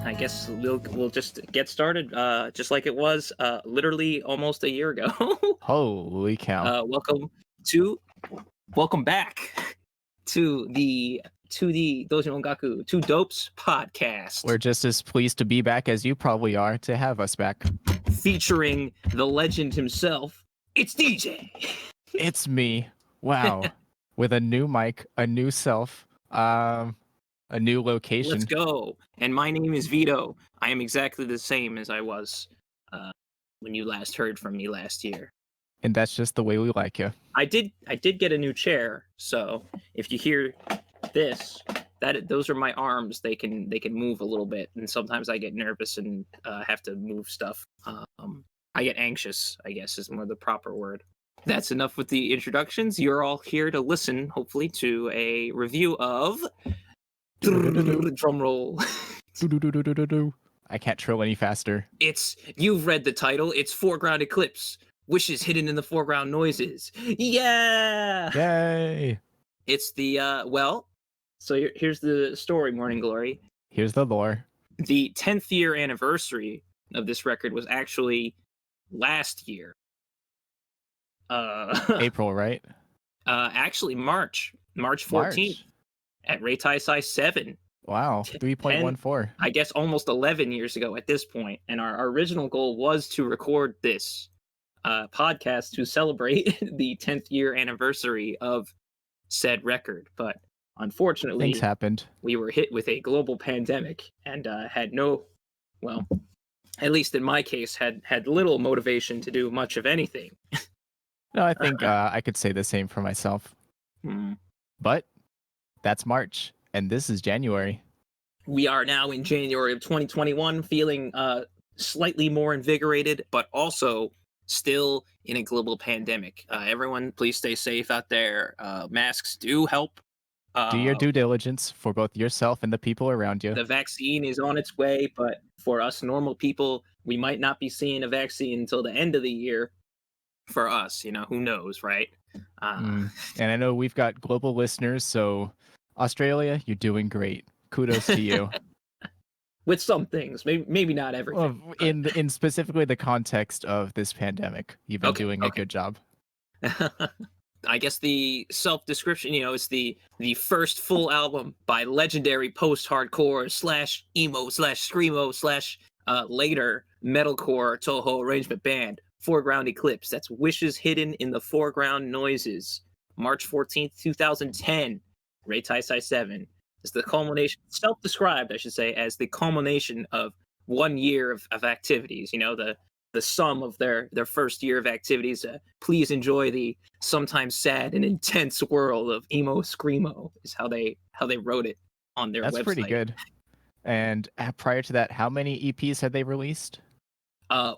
I guess we'll just get started, just like it was, literally almost a year ago. Holy cow! Welcome back to the 2d 同人音楽 Two Dopes podcast. We're just as pleased to be back as you probably are to have us back. Featuring the legend himself, it's DJ. It's me. Wow, with a new mic, a new self, a new location. Let's go. And my name is Veto. I am exactly the same as I was when you last heard from me last year. And that's just the way we like you. I did get a new chair, so if you hear this, those are my arms. They can move a little bit, and sometimes I get nervous and have to move stuff. I get anxious, I guess is more the proper word. That's enough with the introductions. You're all here to listen, hopefully, to a review of drum roll. I can't trill any faster. You've read the title. It's Foreground Eclipse. Wishes hidden in the foreground noises. Yeah! Yay! It's the, so here's the story, Morning Glory. Here's the lore. The 10th year anniversary of this record was actually last year. April, right? Actually March 14th at Reitaisai 7. Wow, 3.14. I guess almost 11 years ago at this point. And our original goal was to record this podcast to celebrate the 10th year anniversary of said record, but unfortunately things happened. We were hit with a global pandemic and had no, well, at least in my case, had little motivation to do much of anything. No, I think I could say the same for myself. But that's March and this is January. We are now in January of 2021, feeling slightly more invigorated, but also still in a global pandemic. Everyone, please stay safe out there. Masks do help. Do your due diligence for both yourself and the people around you. The vaccine is on its way, but for us normal people, we might not be seeing a vaccine until the end of the year. For us, who knows, right? And I know we've got global listeners, so Australia, you're doing great. Kudos to you. With some things, maybe not everything. Well, in specifically the context of this pandemic, you've been doing a good job. I guess the self-description, it's the first full album by legendary post-hardcore / emo / screamo / later metalcore TOUHOU arrangement band, Foreground Eclipse. That's Wishes Hidden in the Foreground Noises. March 14th, 2010. Reitaisai 7. It's the culmination, self-described, I should say, as the culmination of 1 year of activities. The sum of their first year of activities. Please enjoy the sometimes sad and intense world of emo screamo is how they wrote it on their website. That's pretty good. And prior to that, how many EPs had they released?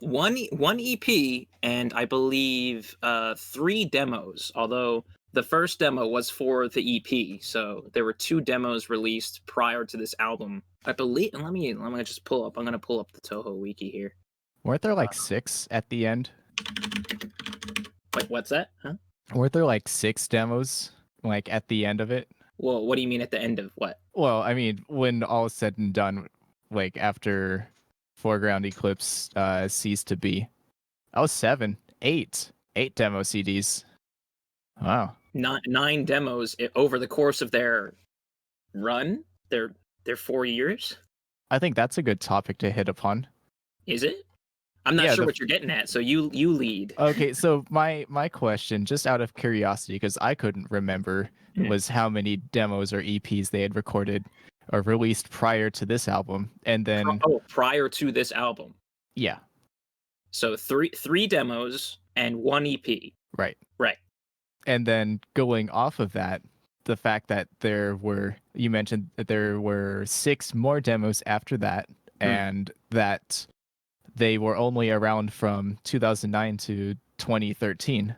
One EP and I believe 3 demos. Although the first demo was for the EP, so there were 2 demos released prior to this album. I believe. Let me just pull up. I'm gonna pull up the TOUHOU wiki here. Weren't there like 6 at the end? Wait, what's that? Huh? Weren't there like 6 demos like at the end of it? Well, what do you mean at the end of what? Well, I mean, when all is said and done, like after Foreground Eclipse ceased to be. Oh, 7, 8 demo CDs. Wow. 9 demos over the course of their run. Their 4 years. I think that's a good topic to hit upon. Is it? I'm not sure what you're getting at, so you lead. Okay, so my question, just out of curiosity, because I couldn't remember, was how many demos or EPs they had recorded or released prior to this album, and then prior to this album. Yeah. So three demos and 1 EP. Right. Right. And then going off of that, the fact that you mentioned that there were 6 more demos after that, and that they were only around from 2009 to 2013.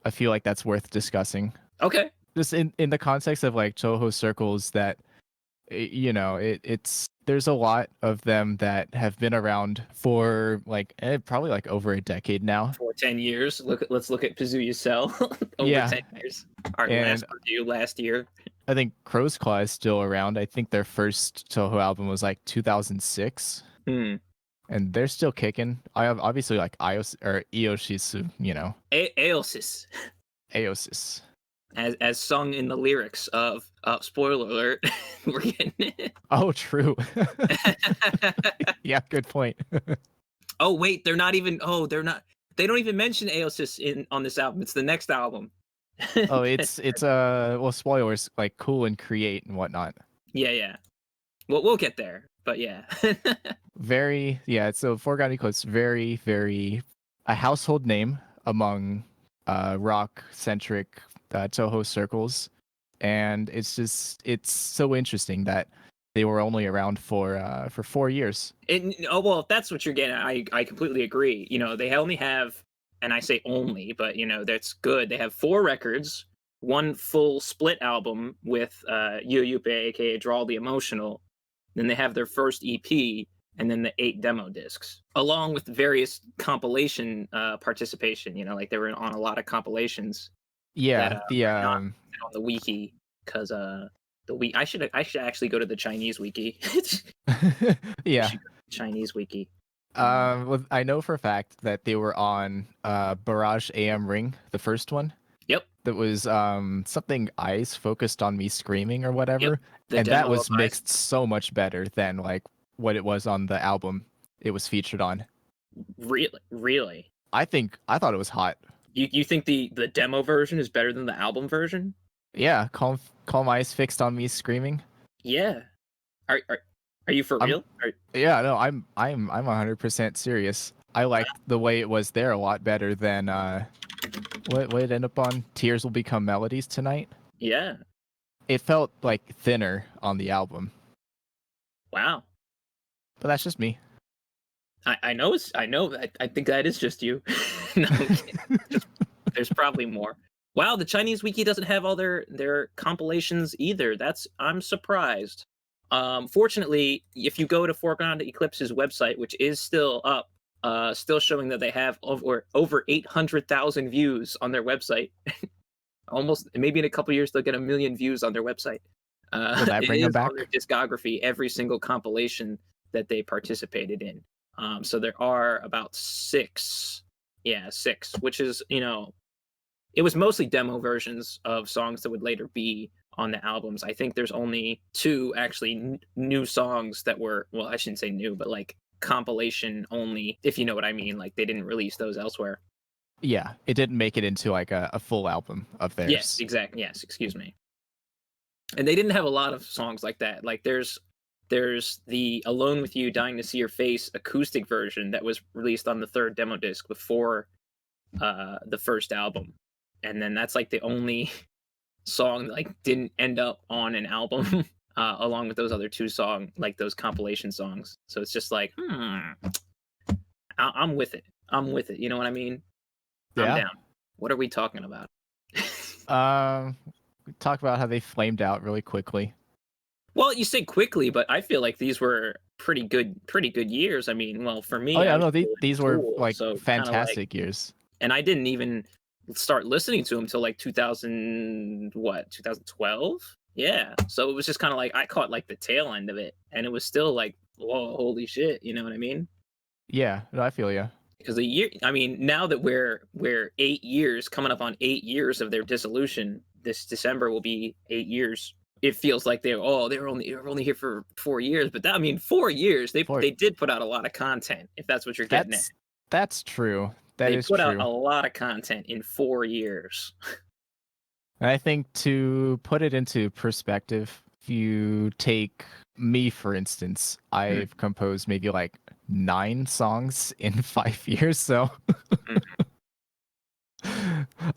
I feel like that's worth discussing. Okay. Just in the context of like TOUHOU circles that, there's a lot of them that have been around for like probably like over a decade now. For 10 years. Let's look at Pazuya Cell. Over 10 years. Our last review last year. I think Crow's Claw is still around. I think their first Touhou album was like 2006, Hmm. and they're still kicking. I have obviously like Eoshisu, Aosis, Aosis. as sung in the lyrics of spoiler alert, we're getting it. Oh, true. Yeah, good point. Oh wait, they're not even. Oh, they're not. They don't even mention Aosis on this album. It's the next album. Oh, it's well, spoilers, like Cool and Create and whatnot. Yeah. Well, we'll get there, but yeah. Very, yeah. So Foreground Eclipse, very, very a household name among rock centric Toho circles, and it's so interesting that they were only around for 4 years. Well, if that's what you're getting at, I completely agree. They only have, and I say only, but that's good. They have 4 records, 1 full split album with Yuyupe, aka Draw the Emotional. Then they have their first EP, and then the 8 demo discs, along with various compilation participation. Like they were on a lot of compilations. Yeah, That the are not on the wiki, because I should actually go to the Chinese wiki. yeah. Chinese wiki. Well, I know for a fact that they were on Barrage AM Ring, the first one. Yep. That was something Eyes Focused on Me Screaming or whatever. Yep. And that was mixed so much better than like what it was on the album it was featured on. Really? I thought it was hot. You think the demo version is better than the album version? Yeah, calm eyes fixed on me screaming. Yeah. Are you for real? Yeah, no, I'm 100% serious. I liked the way it was there a lot better than what it ended up on. Tears Will Become Melodies Tonight. Yeah. It felt like thinner on the album. Wow. But that's just me. I know. I think that is just you. No, there's probably more. Wow, the Chinese wiki doesn't have all their compilations either. I'm surprised. Fortunately, if you go to Foreground Eclipse's website, which is still up, still showing that they have over 800,000 views on their website. Almost, maybe in a couple years they'll get 1 million views on their website. Will that bring them back? On their discography, every single compilation that they participated in. So there are about 6. Yeah, 6, which is, it was mostly demo versions of songs that would later be on the albums. I think there's only 2 actually new songs that were, well, I shouldn't say new, but like compilation only, if you know what I mean. Like they didn't release those elsewhere. Yeah, it didn't make it into like a full album of theirs. Yes, exactly. Yes, excuse me. And they didn't have a lot of songs like that. Like there's the Alone With You, Dying to See Your Face acoustic version that was released on the 3rd demo disc before the first album. And then that's like the only song that like didn't end up on an album along with those other 2 songs, like those compilation songs. So it's just like, I'm with it. You know what I mean? Yeah. I'm down. What are we talking about? We talk about how they flamed out really quickly. Well, you say quickly, but I feel like these were pretty good years. I mean, well, for me, oh yeah, no, these were like so fantastic years. And I didn't even start listening to them until like 2012. Yeah, so it was just kind of like I caught like the tail end of it, and it was still like, whoa, holy shit, you know what I mean? Yeah, no, I feel you. Because now that we're 8 years, coming up on 8 years of their dissolution, this December will be 8 years. It feels like they were only here for 4 years, but 4 years they did put out a lot of content. If that's what you're getting at, that's true. They put out a lot of content in 4 years. And I think to put it into perspective, if you take me for instance, I've composed maybe like 9 songs in 5 years, so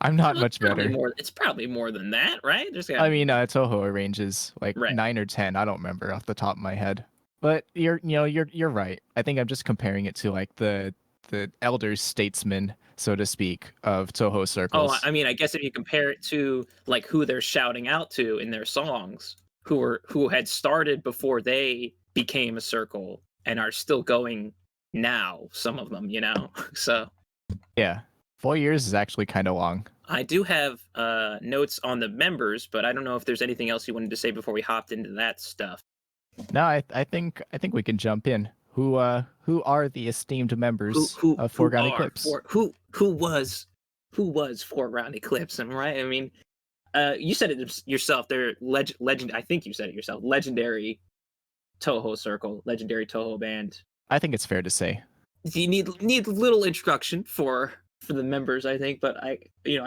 I'm not much better. It's probably more than that, right? I mean, Touhou arranges like 9 or 10. I don't remember off the top of my head. But you're right. I think I'm just comparing it to like the elder statesmen, so to speak, of Touhou circles. Oh, I mean, I guess if you compare it to like who they're shouting out to in their songs, who had started before they became a circle and are still going now, some of them, So yeah, 4 years is actually kind of long. I do have notes on the members, but I don't know if there's anything else you wanted to say before we hopped into that stuff. No, I think we can jump in. Who are the esteemed members of Foreground Eclipse? Who was Foreground Eclipse? Am I right? I mean, you said it yourself. They're legend. I think you said it yourself. Legendary Touhou circle, legendary Touhou band. I think it's fair to say. You need a little introduction for the members, I think. But I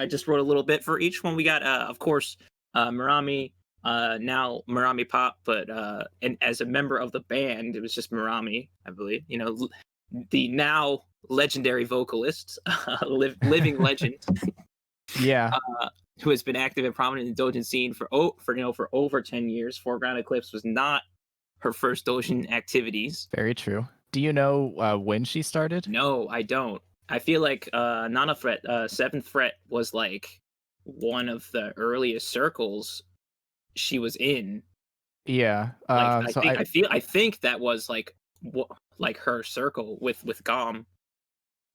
just wrote a little bit for each one. We got, of course, Murami. Now Murami Pop, but and as a member of the band, it was just Murami, I believe. You know, the now legendary vocalist, living legend. Yeah. Who has been active and prominent in the Dojin scene for over 10 years. Foreground Eclipse was not her first Dojin activities. Very true. Do you know when she started? No, I don't. I feel like Nana Fret, 7th Fret was like one of the earliest circles she was in. Yeah. I think that was like her circle with Gom.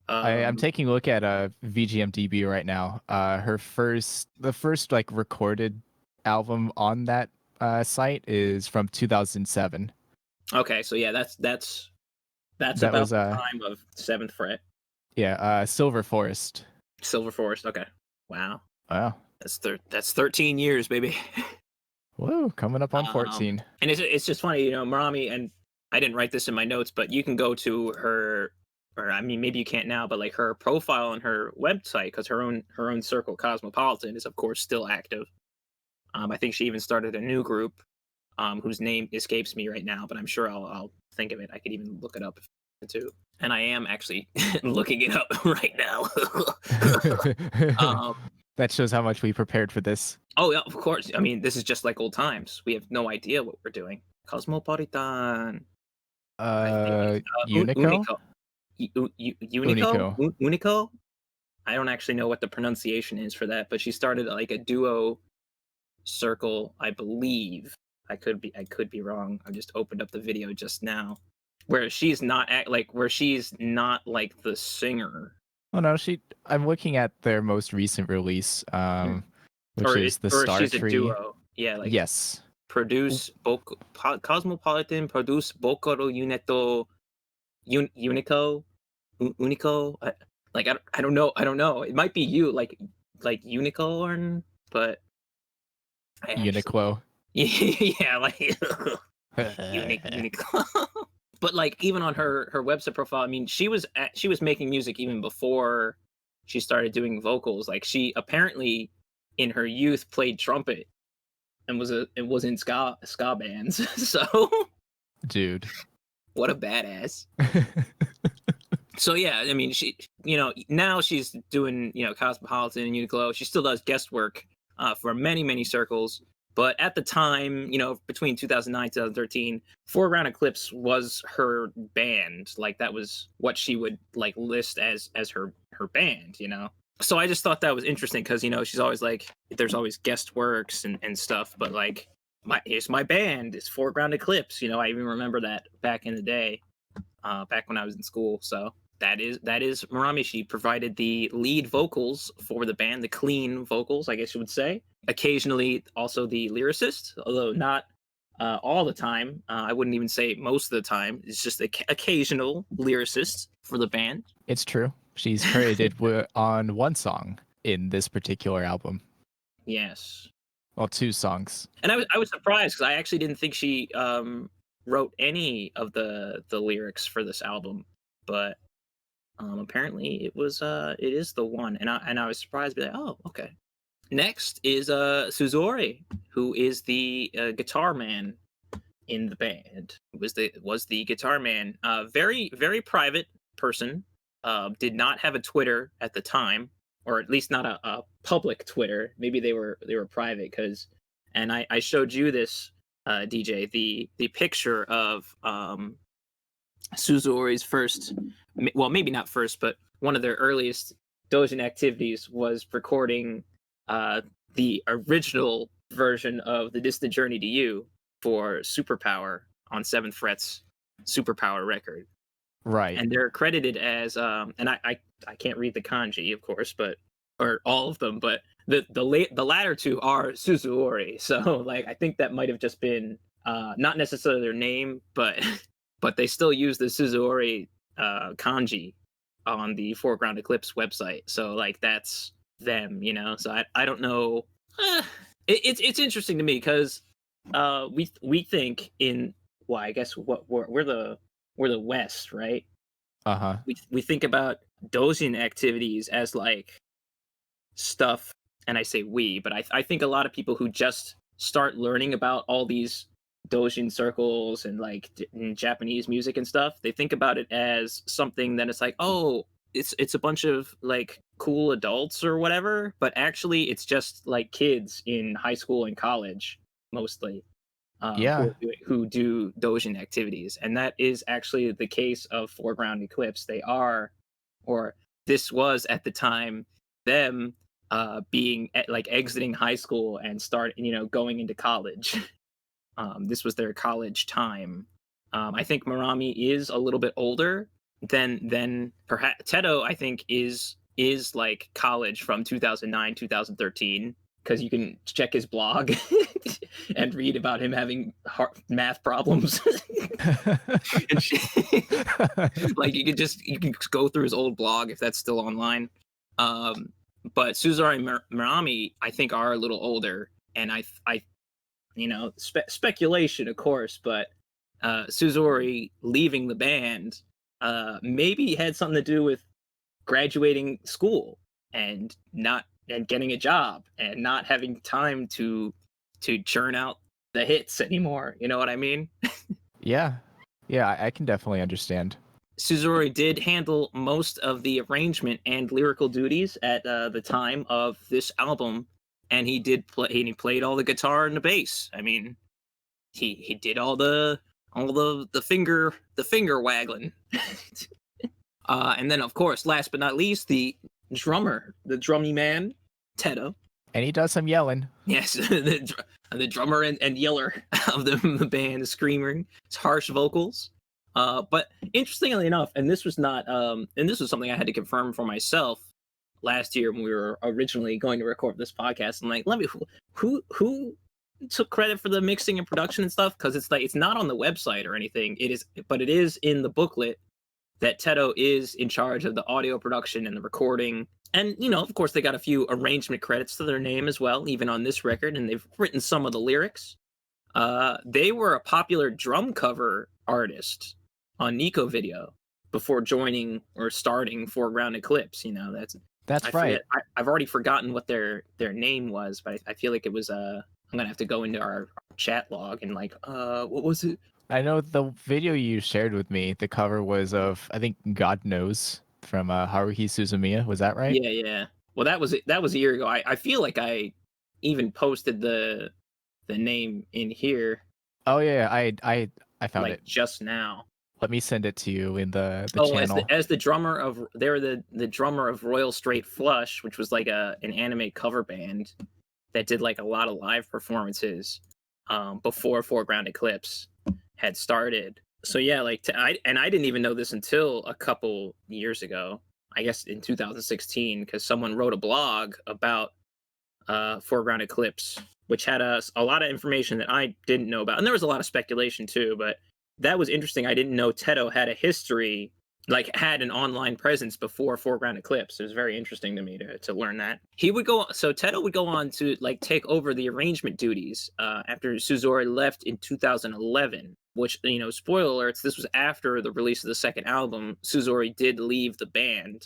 I'm taking a look at VGMDB right now. The first like recorded album on that site is from 2007. Okay, so yeah, that's That about was, the time of 7th Fret. Yeah, Silver Forest. Silver Forest. Okay, wow. Wow. That's 13 years, baby. Whoa, coming up on 14. And it's just funny, you know, Murami, and I didn't write this in my notes, but you can go to her, or I mean, maybe you can't now, but like her profile on her website, because her own circle, Cosmopolitan, is of course still active. I think she even started a new group, whose name escapes me right now, but I'm sure I'll think of it. I could even look it up if I wanted to. And I am actually looking it up right now. That shows how much we prepared for this. Oh, yeah, of course. I mean, this is just like old times. We have no idea what we're doing. Cosmopolitan. Unico? Unico? I don't actually know what the pronunciation is for that, but she started like a duo circle, I believe. I could be wrong. I just opened up the video just now, where she's not like the singer. Oh no, I'm looking at their most recent release, which is the Star she's Tree. A duo. Yeah, like yes. Produce Cosmopolitan produce Bokoro Uneto Unico. I don't know. It might be you like unicorn, but Uniqlo. Yeah, like Uniqlo. But like even on her website profile, I mean, she was making music even before she started doing vocals. Like she apparently in her youth played trumpet and was in ska bands. So, dude, what a badass. So yeah, I mean, she, you know, now she's doing, you know, Cosmopolitan and Uniqlo. She still does guest work for many circles. But at the time, you know, between 2009 2013, Foreground Eclipse was her band. Like that was what she would like list as her band, you know. So I just thought that was interesting because, you know, she's always like, there's always guest works and stuff, but like here's my band, it's Foreground Eclipse. You know, I even remember that back in the day, back when I was in school. So that is Murami. She provided the lead vocals for the band, the clean vocals, I guess you would say. Occasionally also the lyricist, although not all the time. I wouldn't even say most of the time. It's just occasional lyricist for the band. It's true. She's credited on one song in this particular album. Yes. Well, 2 songs. And I was surprised because I actually didn't think she wrote any of the lyrics for this album, but apparently it is the one, and I was surprised to be like, oh, okay. Next is Suzori, who is the guitar man in the band. Was the guitar man. Very very person. Did not have a Twitter at the time, or at least not a public Twitter. Maybe they were private because, and I showed you this DJ the picture of Suzori's first, well, maybe not first, but one of their earliest Dojin activities was recording the original version of The Distant Journey to You for Superpower on 7th Fret's Superpower record. Right. And they're credited as, and I can't read the kanji, of course, but or all of them, but the latter two are Suzuori. So like I think that might have just been not necessarily their name, but but they still use the Suzuori kanji on the Foreground Eclipse website. So like that's them, you know. So I don't know. It's interesting to me because we think in well, I guess what we're the West, right? Uh-huh. We think about dojin activities as like stuff, and I say we, but I think a lot of people who just start learning about all these dojin circles and like Japanese music and stuff, they think about it as something that it's like, oh, it's a bunch of like cool adults or whatever, but actually it's just like kids in high school and college mostly Yeah. who do dojin activities, and that is actually the case of Foreground Eclipse. They are, or this was at the time, them being like exiting high school and going into college. This was their college time. I think Marami is a little bit older than perhaps Teto. I think is like college from 2009 2013 because you can check his blog and read about him having math problems. And like you can go through his old blog if that's still online. But Suzari and Marami, I think, are a little older, and I speculation, of course, but Suzori leaving the band maybe had something to do with graduating school and getting a job and not having time to churn out the hits anymore. You know what I mean? Yeah. Yeah, I can definitely understand. Suzori did handle most of the arrangement and lyrical duties at the time of this album, and he did play. He played all the guitar and the bass. I mean, he did all the finger waggling. And then, of course, last but not least, the drummer, the drummy man, Teto. And he does some yelling. Yes, the drummer and yeller of the band, the screamer, his harsh vocals. But interestingly enough, and this was not, and this was something I had to confirm for myself last year when we were originally going to record this podcast. I'm like, let me, who took credit for the mixing and production and stuff? Because it's like it's not on the website or anything. It is, but it is in the booklet that Teto is in charge of the audio production and the recording. And, of course, they got a few arrangement credits to their name as well, even on this record, and they've written some of the lyrics. They were a popular drum cover artist on Nico Video before joining or starting Foreground Eclipse. That's right. I've already forgotten what their name was, but I feel like it was I'm gonna have to go into our chat log and what was it? I know the video you shared with me, the cover was of, I think, God Knows from Haruhi Suzumiya. Was that right? Yeah. Well, that was a year ago. I feel like I even posted the name in here. Oh yeah, I found it just now. Let me send it to you in the channel. As the drummer of the drummer of Royal Straight Flush, which was like an anime cover band that did like a lot of live performances before Foreground Eclipse had started. So yeah, I didn't even know this until a couple years ago. I guess in 2016, because someone wrote a blog about Foreground Eclipse, which had a lot of information that I didn't know about, and there was a lot of speculation too. But that was interesting. I didn't know Teto had a history, had an online presence before Foreground Eclipse. It was very interesting to me to learn that. Teto would go on to take over the arrangement duties after Suzori left in 2011, which, spoiler alerts, this was after the release of the second album. Suzori did leave the band,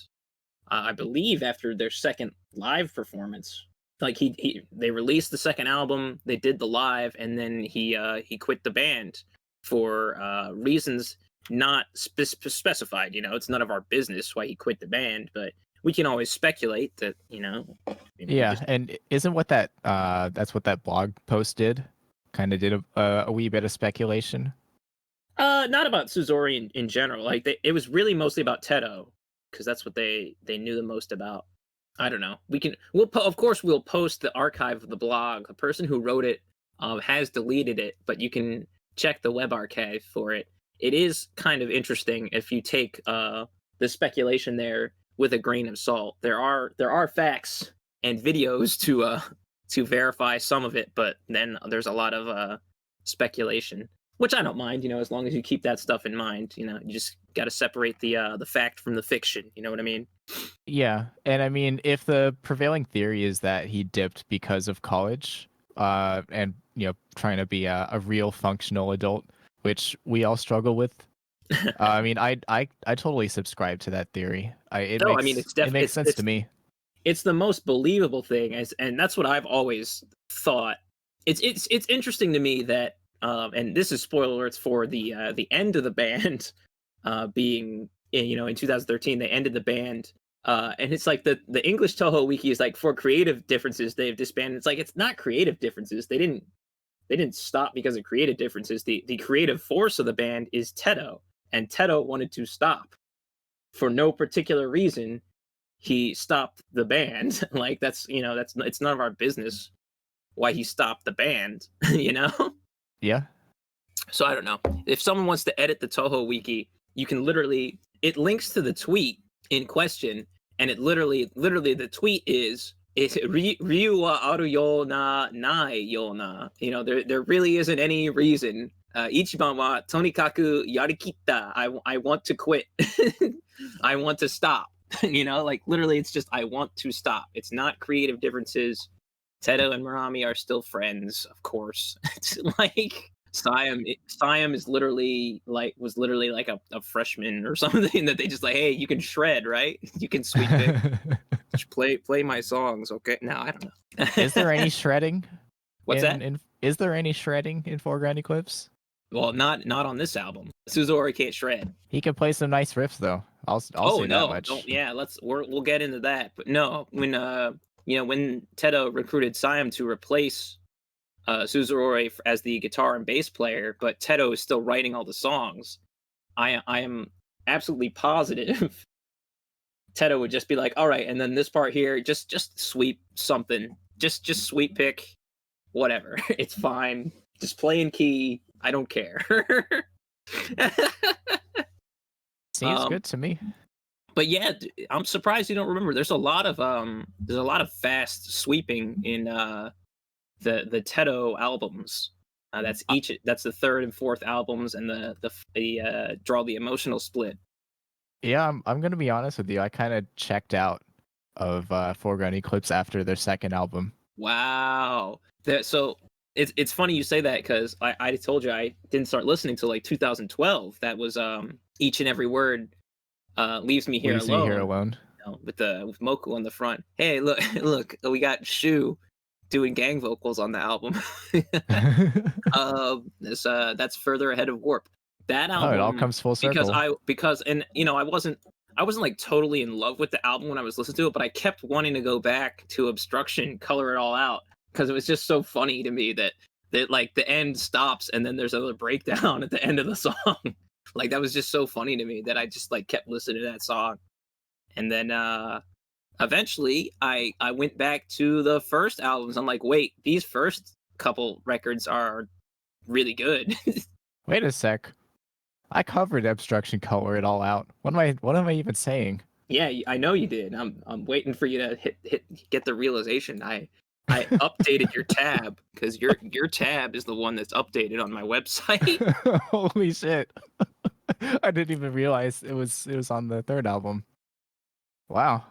I believe after their second live performance. They released the second album, they did the live, and then he quit the band for reasons not specified. It's none of our business why he quit the band, but we can always speculate that. Yeah, and isn't what that's what that blog post did? Kind of did a wee bit of speculation. Not about Suzori in general. It was really mostly about Teto, because that's what they knew the most about. I don't know. Of course we'll post the archive of the blog. The person who wrote it has deleted it, but you can check the web archive for it. It is kind of interesting if you take the speculation there with a grain of salt. There are facts and videos to verify some of it, but then there's a lot of speculation, which I don't mind, as long as you keep that stuff in mind. You just got to separate the fact from the fiction. You know what I mean? Yeah, and I mean, if the prevailing theory is that he dipped because of college, and trying to be a real functional adult, which we all struggle with. I mean, I totally subscribe to that theory. It No, makes I mean it's it makes sense to me. It's the most believable thing, and that's what I've always thought. It's interesting to me that, and this is spoiler alerts for the end of the band, being in 2013 they ended the band, and it's like the English Toho wiki is like, for creative differences they've disbanded. It's like, it's not creative differences. They didn't stop because of creative differences. The creative force of the band is Teto, and Teto wanted to stop for no particular reason. He stopped the band. Like, that's it's none of our business why he stopped the band. Yeah. So I don't know. If someone wants to edit the Toho wiki, you can literally, it links to the tweet in question, and it literally the tweet is Ryu wa aru yo na nai yo na. There really isn't any reason. Ichiban wa tonikaku yarikita. I want to quit. I want to stop. Like, literally it's just, I want to stop. It's not creative differences. Teto and Murami are still friends, of course. It's like Siam is literally was literally like a freshman or something that they just like, hey, you can shred, right? You can sweep it. Just play my songs, okay? No, I don't know. Is there any shredding? What's that? Is there any shredding in Foreground Eclipse? Well, not on this album. Suzori can't shred. He can play some nice riffs though. I'll say that much. Yeah, we'll get into that. But no, when when Teto recruited Siam to replace Suzori as the guitar and bass player, but Teto is still writing all the songs, I am absolutely positive Teto would just be like, all right, and then this part here, just sweep something, just sweep pick, whatever. It's fine. Just play in key. I don't care. Seems good to me. But yeah, I'm surprised you don't remember. There's a lot of fast sweeping in the Teto albums. That's the third and fourth albums, and the Draw the Emotional split. Yeah, I'm gonna be honest with you. I kind of checked out of Foreground Eclipse after their second album. Wow. So it's funny you say that, because I told you I didn't start listening till like 2012. That was Each and Every Word Leaves Me Here Alone. With Moku on the front. Hey, look, we got Shu doing gang vocals on the album. That's further ahead of Warp. That album, it all comes full circle. Because I wasn't like totally in love with the album when I was listening to it, but I kept wanting to go back to Obstruction, Color It All Out, because it was just so funny to me that like the end stops and then there's another breakdown at the end of the song. Like, that was just so funny to me that I just like kept listening to that song. And then eventually I went back to the first albums. I'm like, wait, these first couple records are really good. Wait a sec. I covered Obstruction, Color It All Out. What am I even saying? Yeah, I know you did. I'm waiting for you to get the realization. I updated your tab, because your tab is the one that's updated on my website. Holy shit. I didn't even realize it was on the third album. Wow.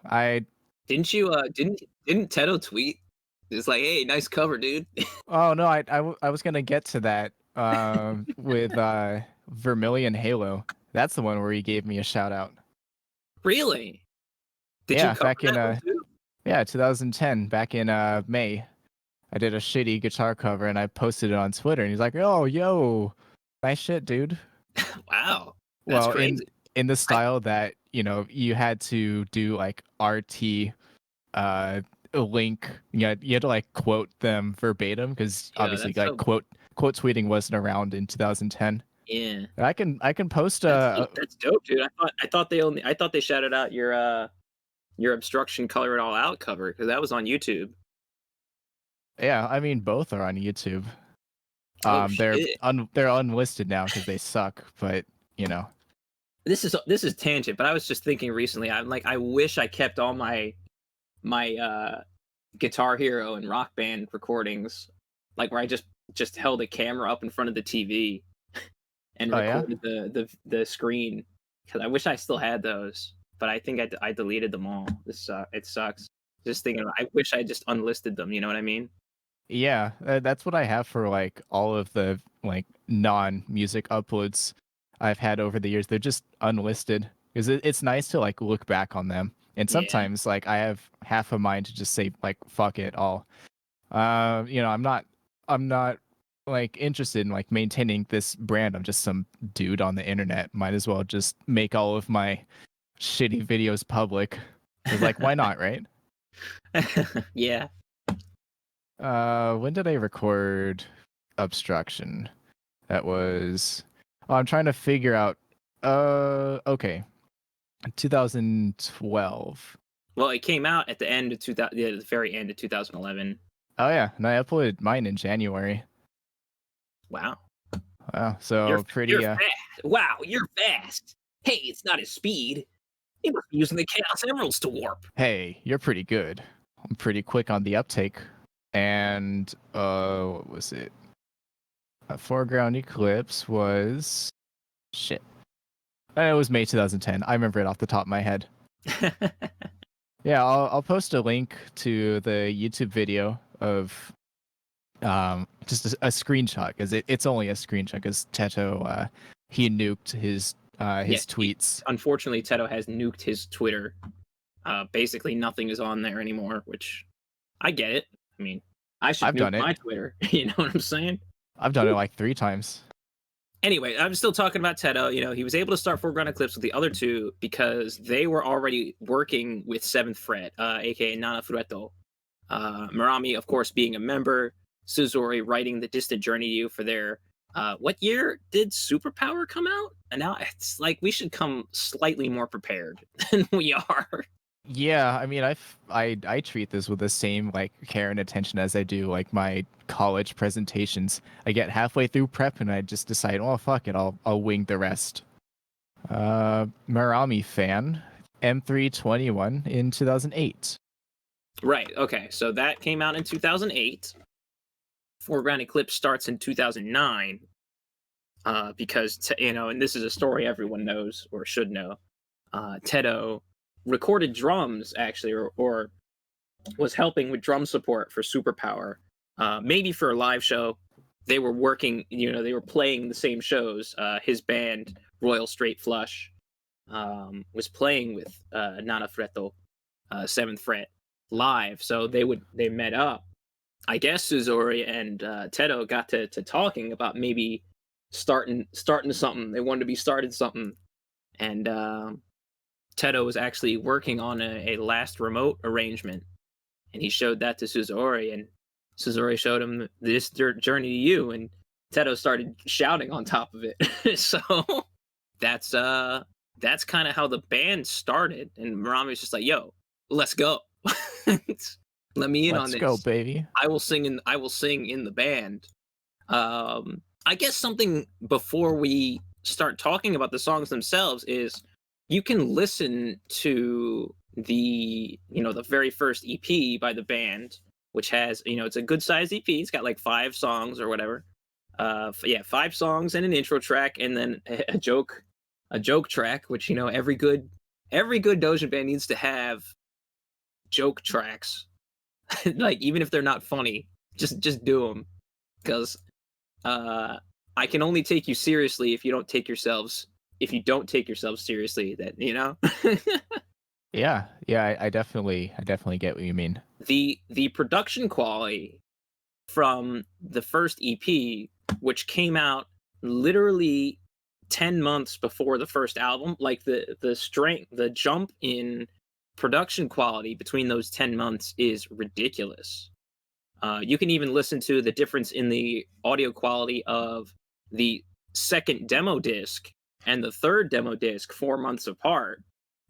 Didn't Teto tweet? It's like, hey, nice cover, dude. Oh no, I was gonna get to that with Vermillion Halo. That's the one where he gave me a shout out. Really? Did you cover back in that one too? Yeah, 2010, back in May. I did a shitty guitar cover and I posted it on Twitter, and he's like, "Oh, yo, nice shit, dude." Wow. That's crazy. In the style that, you had to do like RT link, you had to like quote them verbatim, because obviously like quote tweeting wasn't around in 2010. Yeah. I can post that's dope, dude. I thought they shouted out your Obstruction, Color It All Out cover, because that was on YouTube. Yeah, I mean, both are on YouTube. Oh, they're unlisted now because they suck, but this is tangent, but I was just thinking recently. I'm like, I wish I kept all my Guitar Hero and Rock Band recordings, like where I just held a camera up in front of the TV and Oh yeah. recorded the screen. Because I wish I still had those, but I think I deleted them all. It sucks. Just thinking, I wish I just unlisted them. You know what I mean? Yeah, that's what I have for like all of the like non-music uploads I've had over the years. They're just unlisted because it's nice to like look back on them. And Yeah. sometimes like I have half a mind to just say like fuck it all. I'm not like interested in like maintaining this brand. I'm just some dude on the internet. Might as well just make all of my shitty videos public. It's like why not, right? Yeah. When did I record Obstruction? That was I'm trying to figure out okay. 2012. Well, it came out at the end of 2000, yeah, the very end of 2011. Oh yeah, and I uploaded mine in January. Wow. Wow, so pretty You're fast. Wow, you're fast. Hey, it's not his speed. He must be using the Chaos Emeralds to warp. hey, you're pretty good. I'm pretty quick on the uptake. And what was it? Foreground Eclipse was shit. It was May 2010. I remember it off the top of my head. Yeah, I'll post a link to the YouTube video of just a screenshot because it's only a screenshot because Teto he nuked his tweets. Unfortunately, Teto has nuked his Twitter. Basically, nothing is on there anymore, which I get it. I mean, I should I've nuke done it. my Twitter. You know what I'm saying? I've done it like 3 times. Anyway, I'm still talking about Teto. You know, he was able to start Foreground Eclipse with the other two because they were already working with Seventh Fret, aka Nana Fureto. Marami, of course, being a member. Suzori writing the Distant Journey to You for their. What year did Superpower come out? And now it's like we should come slightly more prepared than we are. Yeah, I mean, I treat this with the same like care and attention as I do like my college presentations. I get halfway through prep and I just decide, oh fuck it, I'll wing the rest. Marami fan, M321 in 2008. Right. Okay. So that came out in 2008. Foreground Eclipse starts in 2009. Because and this is a story everyone knows or should know. Teto recorded drums actually, or was helping with drum support for Superpower. Maybe for a live show. They were working, they were playing the same shows. His band, Royal Straight Flush, was playing with Nana Fretto, 7th Fret, live. So they met up. I guess Suzori and Teto got to talking about maybe starting something. They wanted to be started something. And Teto was actually working on a last remote arrangement. And he showed that to Suzori, and Suzori showed him this Journey to You, and Teto started shouting on top of it. So that's kind of how the band started. And Marami was just like, "Yo, let's go. Let me in on this. Let's go, baby. I will sing in the band." I guess something before we start talking about the songs themselves is you can listen to the very first EP by the band, which has it's a good sized EP. It's got like 5 songs or whatever. 5 songs and an intro track, and then a joke track, which every good doujin band needs to have joke tracks. Like even if they're not funny, just do them, because I can only take you seriously if you don't take yourselves seriously. That Yeah, I definitely get what you mean. The production quality from the first EP, which came out literally 10 months before the first album, like the jump in production quality between those 10 months is ridiculous. You can even listen to the difference in the audio quality of the second demo disc and the third demo disc 4 months apart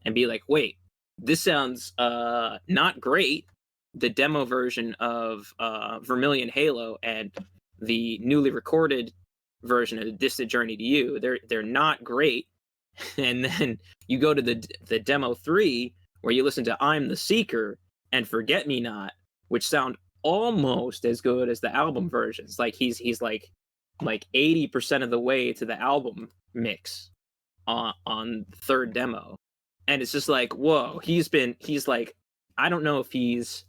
and be like, wait, this sounds not great. The demo version of Vermillion Halo and the newly recorded version of The Distant Journey to You, they're not great. And then you go to the demo 3 where you listen to I'm the Seeker and Forget Me Not, which sound almost as good as the album versions. Like he's like 80% of the way to the album mix on the third demo. And it's just like, whoa, he's like, I don't know if he's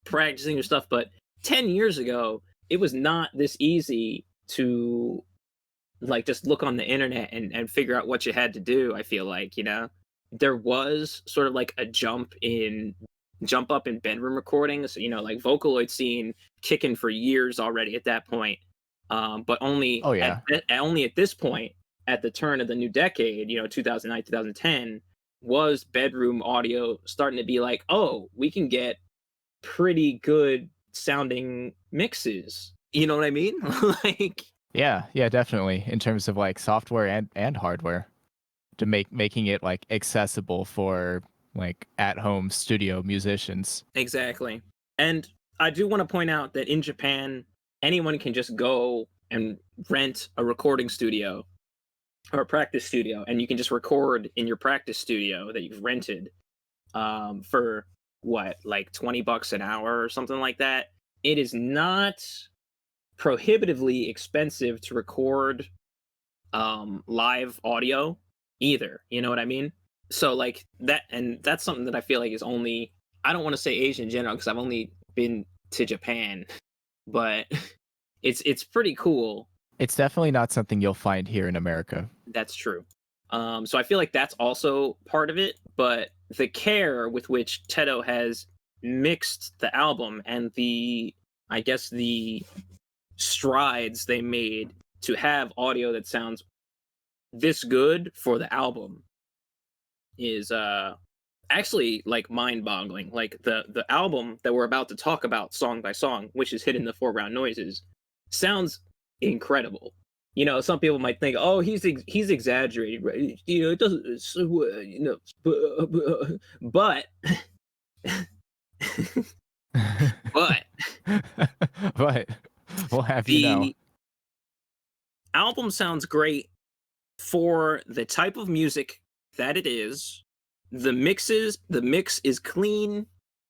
practicing or stuff, but 10 years ago, it was not this easy to like just look on the internet and figure out what you had to do. I feel like, there was sort of like a jump up in bedroom recordings, like Vocaloid scene kicking for years already at that point. But only only at this point, at the turn of the new decade, 2009, 2010, was bedroom audio starting to be like, oh, we can get pretty good sounding mixes. You know what I mean? Like, yeah, definitely. In terms of like software and hardware, to making it like accessible for like at home studio musicians. exactly. And I do want to point out that in Japan, anyone can just go and rent a recording studio or a practice studio, and you can just record in your practice studio that you've rented for what, like $20 an hour or something like that. It is not prohibitively expensive to record live audio either. You know what I mean? So like that, and that's something that I feel like is only, I don't want to say Asian in general because I've only been to Japan, but it's pretty cool. It's definitely not something you'll find here in America. That's true. So I feel like that's also part of it, but the care with which TOUHOU has mixed the album and I guess the strides they made to have audio that sounds this good for the album is actually like mind-boggling. Like the album that we're about to talk about song by song, which is Hidden in the Foreground Noises, sounds incredible. Some people might think, oh, he's exaggerating, right? It doesn't, but but but we'll have you know, the album sounds great for the type of music that it is. The mix is clean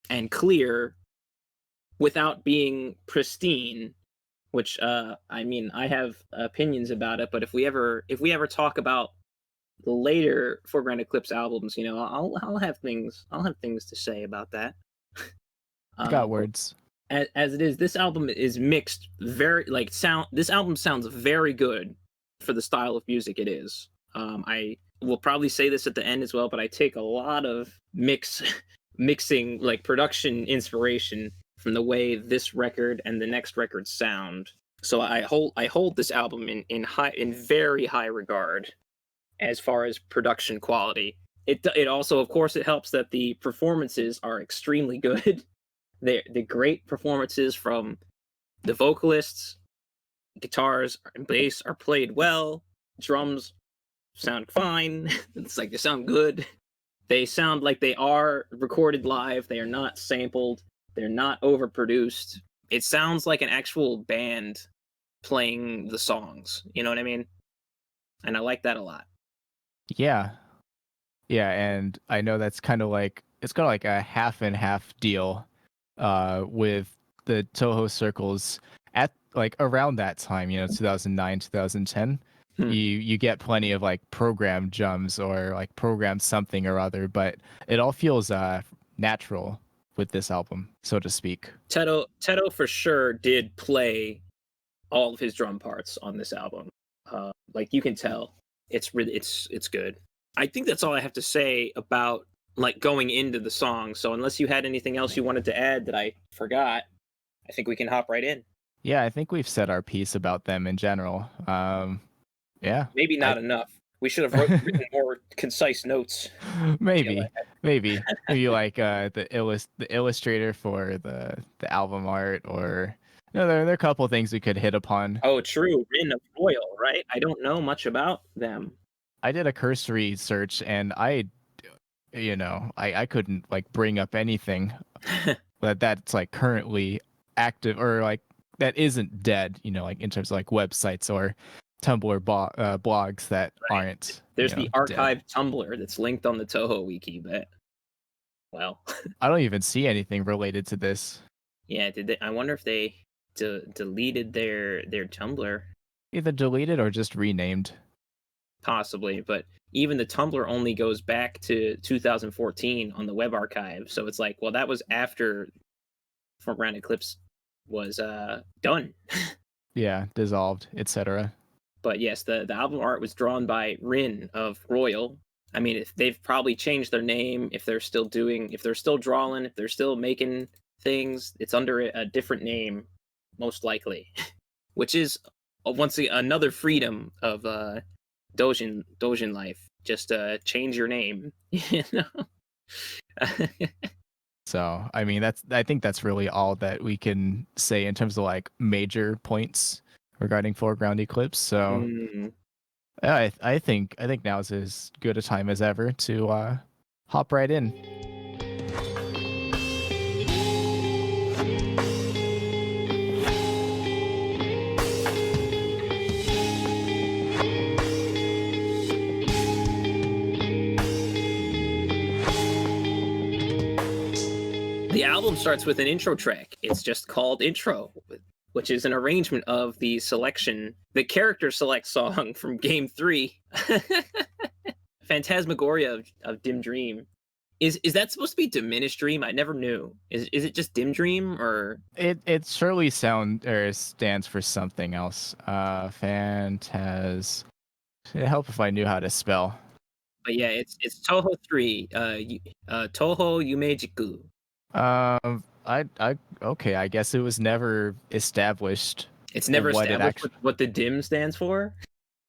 and clear without being pristine, which I mean, I have opinions about it, but if we ever talk about the later Foreground Eclipse albums, I'll have things to say about that. got words. As it is, this album is mixed very like sound. This album sounds very good for the style of music it is. I will probably say this at the end as well, but I take a lot of mixing like production inspiration from the way this record and the next record sound. So I hold this album in very high regard as far as production quality. It also, of course, it helps that the performances are extremely good. The great performances from the vocalists, guitars and bass are played well, drums sound fine. It's like they sound good. They sound like they are recorded live. They are not sampled. They're not overproduced. It sounds like an actual band playing the songs. You know what I mean? And I like that a lot. Yeah, and I know that's kind of like, it's kind of like a half and half deal with the Touhou circles at like around that time, 2009, 2010. You get plenty of like program jumps or like program something or other, but it all feels natural with this album, so to speak. TOUHOU for sure did play all of his drum parts on this album. Like you can tell, it's really it's good. I think that's all I have to say about like going into the song. So unless you had anything else you wanted to add that I forgot, I think we can hop right in. Yeah, I think we've said our piece about them in general. Yeah. Maybe not enough. We should have written more concise notes. Maybe like the illustrator for the album art, or there are a couple of things we could hit upon. Oh, true. Rin of Royal, right? I don't know much about them. I did a cursory search and I couldn't like bring up anything that's like currently active or like that isn't dead, like in terms of like websites or blogs that aren't. There's the dead. archive Tumblr that's linked on the Touhou wiki, but well, I don't even see anything related to this. yeah. Did they? I wonder if they deleted their Tumblr. Either deleted or just renamed. Possibly, but even the Tumblr only goes back to 2014 on the web archive. So it's like, well, that was after Foreground Eclipse was done. Yeah, dissolved, etc. But yes, the album art was drawn by Rin of Royal. I mean, if they've probably changed their name, if they're still drawing, if they're still making things, it's under a different name, most likely, which is once again another freedom of Dojin life. Just change your name. You know? So I mean, I think that's really all that we can say in terms of like major points regarding Foreground Eclipse. So I think now is as good a time as ever to hop right in. The album starts with an intro track. It's just called Intro, which is an arrangement of the character select song from Game 3, Phantasmagoria of Dim Dream. Is that supposed to be Diminished Dream? I never knew. Is it just Dim Dream or? It surely stands for something else. It'd help if I knew how to spell. But yeah, it's Touhou 3, Touhou Yumejiku. Okay, I guess it was never established. It's never established what the dim stands for?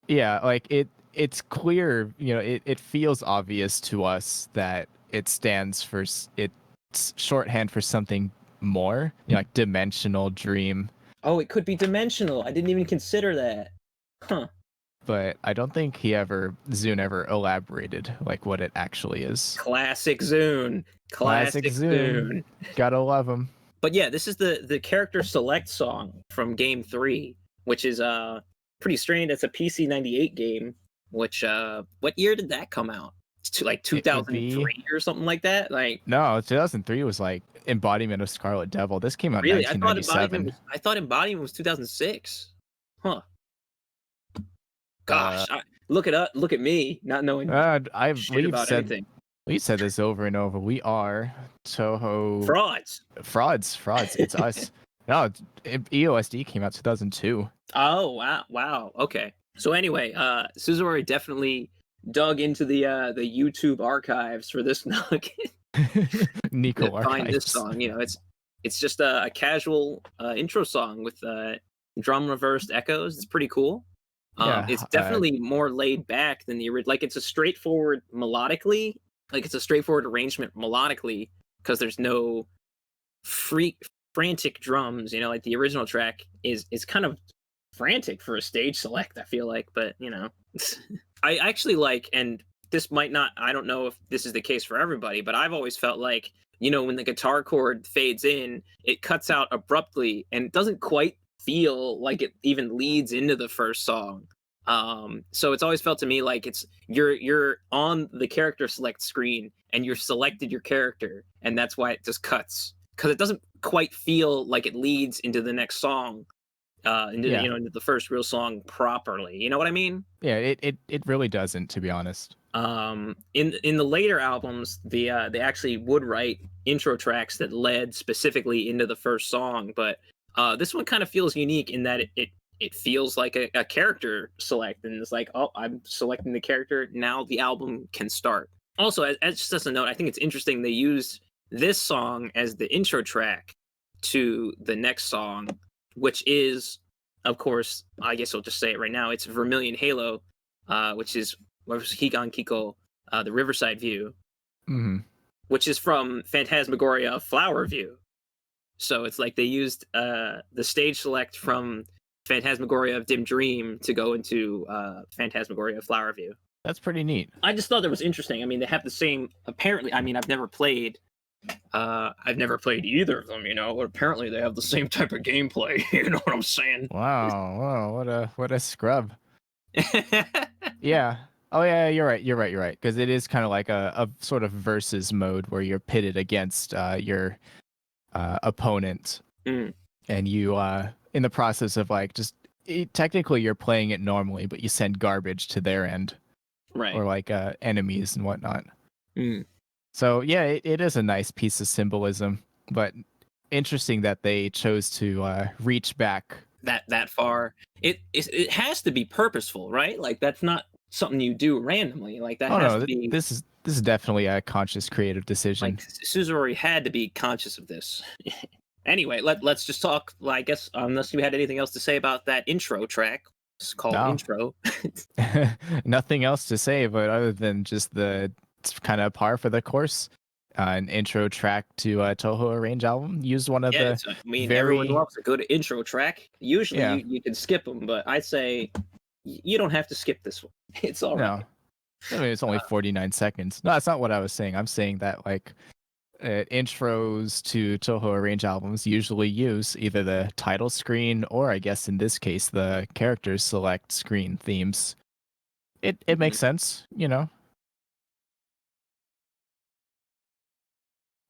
Yeah, like it's clear, it feels obvious to us that it stands for, it's shorthand for something more, like dimensional dream. Oh, it could be dimensional. I didn't even consider that. Huh. But I don't think Zune ever elaborated like what it actually is. Classic Zune. Classic Zune. Gotta love him. But yeah, this is the character select song from Game 3, which is pretty strange. It's a PC 98 game, which what year did that come out? It's like 2003 or something like that? Like no, 2003 was like Embodiment of Scarlet Devil. This came out in really? 1997. I thought Embodiment was 2006. Huh. Gosh, look at me, not knowing shit about anything. We've said this over and over. We are Touhou frauds. It's us. No, EOSD came out 2002. Oh wow. Okay. So anyway, Suzori definitely dug into the YouTube archives for this nugget. Nico archives. Find this song. It's just a casual intro song with drum reversed echoes. It's pretty cool. It's definitely more laid back than the original. Like it's a straightforward melodically. Like it's a straightforward arrangement melodically because there's no frantic drums. Like the original track is kind of frantic for a stage select. I feel like, but I actually like, and this might not. I don't know if this is the case for everybody, but I've always felt like when the guitar chord fades in, it cuts out abruptly and it doesn't quite feel like it even leads into the first song. So it's always felt to me like you're on the character select screen and you're selected your character, and that's why it just cuts, because it doesn't quite feel like it leads into the next song, into the first real song properly. You know what I mean? Yeah, it really doesn't, to be honest. In the later albums, they actually would write intro tracks that led specifically into the first song, but this one kind of feels unique in that it feels like a character select, and it's like, oh, I'm selecting the character, now the album can start. Also, as just as a note, I think it's interesting they used this song as the intro track to the next song, which is, of course, I guess I'll just say it right now, it's Vermillion Halo, which is Higan Kiko, the Riverside View, which is from Phantasmagoria of Flower View. So it's like they used the stage select from Phantasmagoria of Dim Dream to go into Phantasmagoria of Flower View. That's pretty neat. I just thought that was interesting. I mean, they have the same, apparently, I mean, I've never played either of them, but apparently they have the same type of gameplay. You know what I'm saying? Wow, what a scrub. Yeah. Oh yeah, you're right. You're right. You're right. Because it is kind of like a sort of versus mode where you're pitted against your opponent, Mm, and you in the process of like just technically you're playing it normally, but you send garbage to their end right. or like enemies and whatnot. Mm. So yeah, it is a nice piece of symbolism, but interesting that they chose to reach back. That far. It has to be purposeful, right? Like that's not something you do randomly. Like that Oh has no, to be this is definitely a conscious creative like decision. Suzori had to be conscious of this. Anyway, let's just talk. Well, I guess unless you had anything else to say about that intro track, it's called No, intro. nothing else to say, but other than just the it's kind of par for the course. An intro track to a Toho Arrange album used one of Yeah, the it's, I mean, everyone very loves a good intro track. Usually, yeah you can skip them, but I say you don't have to skip this one. It's all right. no, I mean it's only 49 seconds. No, that's not what I was saying. I'm saying that like intros to Toho Arrange albums usually use either the title screen or I guess in this case the characters select screen themes. It Mhm. makes sense, you know,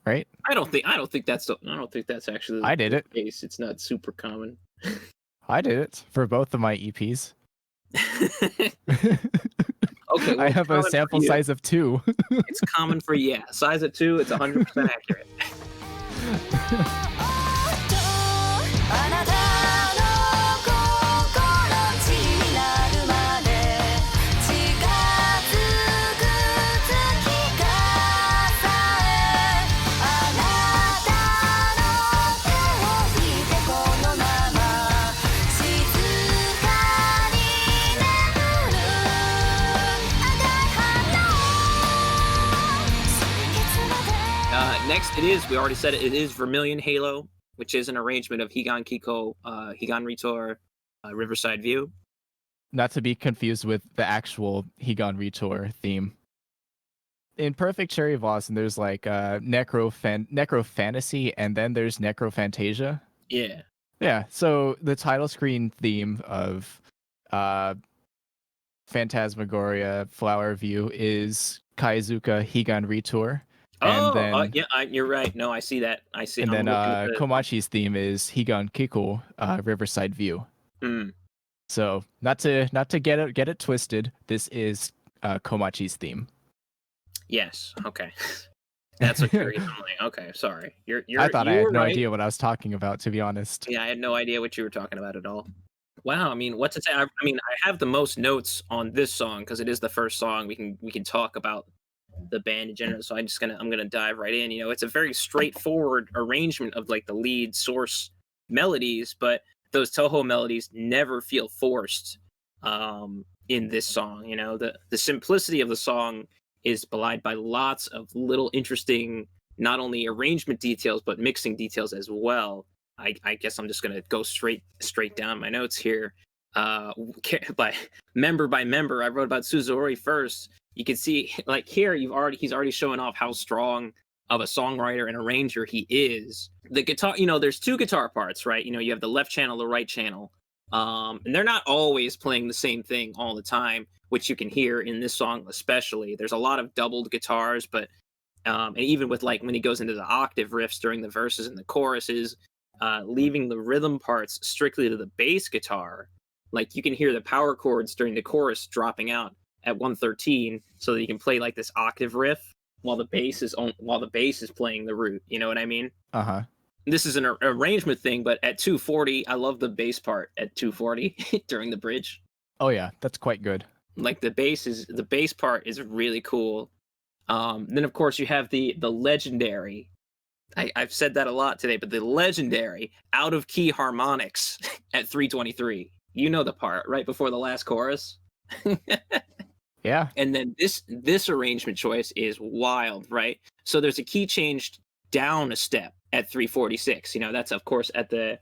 right? I don't think that's actually I did the it. case. It's not super common. I did it for both of my EPs. Okay, well, I it's have a common for sample you. size of 2. It's common for yeah. Size of 2, it's 100% accurate. あなたの心地になるまで近づく月がさえあなたの手を引いてこのまま静かに眠る赤い花先月まで Next, we already said it is Vermillion Halo, which is an arrangement of Higan Kiko, Higan Ritor, Riverside View. Not to be confused with the actual Higan Retour theme. In Perfect Cherry Blossom, there's like Necro Fantasy, and then there's Necro Fantasia. Yeah. Yeah, so the title screen theme of uh, Phantasmagoria Flower View is Kaizuka Higan Retour, and Oh, then yeah, you're right. No, I see that. I see. and I'm then looking at the. Komachi's theme is Higan Kiko Riverside View. Mm, So not to get it twisted, this is Komachi's theme. yes. Okay. That's what you're. I'm like, okay, sorry. I thought I You had were no right. idea what I was talking about, to be honest. Yeah, I had no idea what you were talking about at all. Wow, I mean, what to say? I mean, I have the most notes on this song because it is the first song. We can talk about the band in general. So I'm gonna dive right in. You know, it's a very straightforward arrangement of like the lead source melodies, but those Toho melodies never feel forced in this song. You know, the simplicity of the song is belied by lots of little interesting, not only arrangement details but mixing details as well. I guess I'm just gonna go straight down my notes here. By member, I wrote about Suzori first. You can see, like here, he's already showing off how strong of a songwriter and arranger he is. The guitar, you know, there's two guitar parts, right? You know, you have the left channel, the right channel, and they're not always playing the same thing all the time, which you can hear in this song especially. There's a lot of doubled guitars, but and even with like when he goes into the octave riffs during the verses and the choruses, leaving the rhythm parts strictly to the bass guitar, like you can hear the power chords during the chorus dropping out at 113, so that you can play like this octave riff while the bass is playing the root. You know what I mean? Uh huh. This is an arrangement thing, but at 240, I love the bass part at 240 during the bridge. Oh yeah, that's quite good. Like the bass part is really cool. Then of course you have the legendary. I've said that a lot today, but the legendary out of key harmonics at 323. You know the part right before the last chorus. Yeah. And then this arrangement choice is wild, right? So there's a key changed down a step at 346. You know, that's of course at the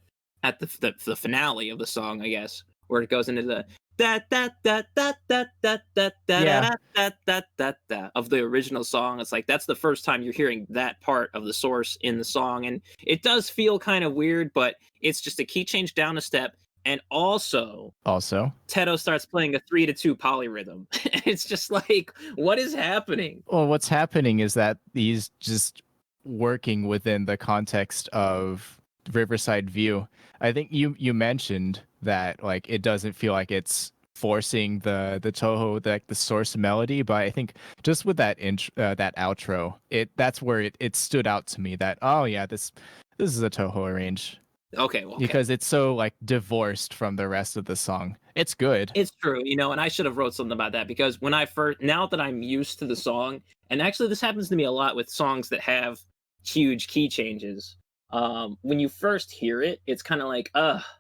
finale of the song, I guess, where it goes into the da da da da da da da Yeah. da da da da da of the original song. It's like that's the first time you're hearing that part of the source in the song, and it does feel kind of weird, but it's just a key change down a step And also Also, Teto starts playing a 3-2 polyrhythm. It's just like, what is happening? well, what's happening is that he's just working within the context of Riverside View. I think you mentioned that like it doesn't feel like it's forcing the Toho the source melody, but I think just with that that outro, that's where it stood out to me that, oh yeah, this is a Toho arrange. Okay, well, okay. Because it's so like divorced from the rest of the song. It's good. It's true, and I should have wrote something about that, because when I first, now that I'm used to the song, and actually this happens to me a lot with songs that have huge key changes. When you first hear it, it's kind of like,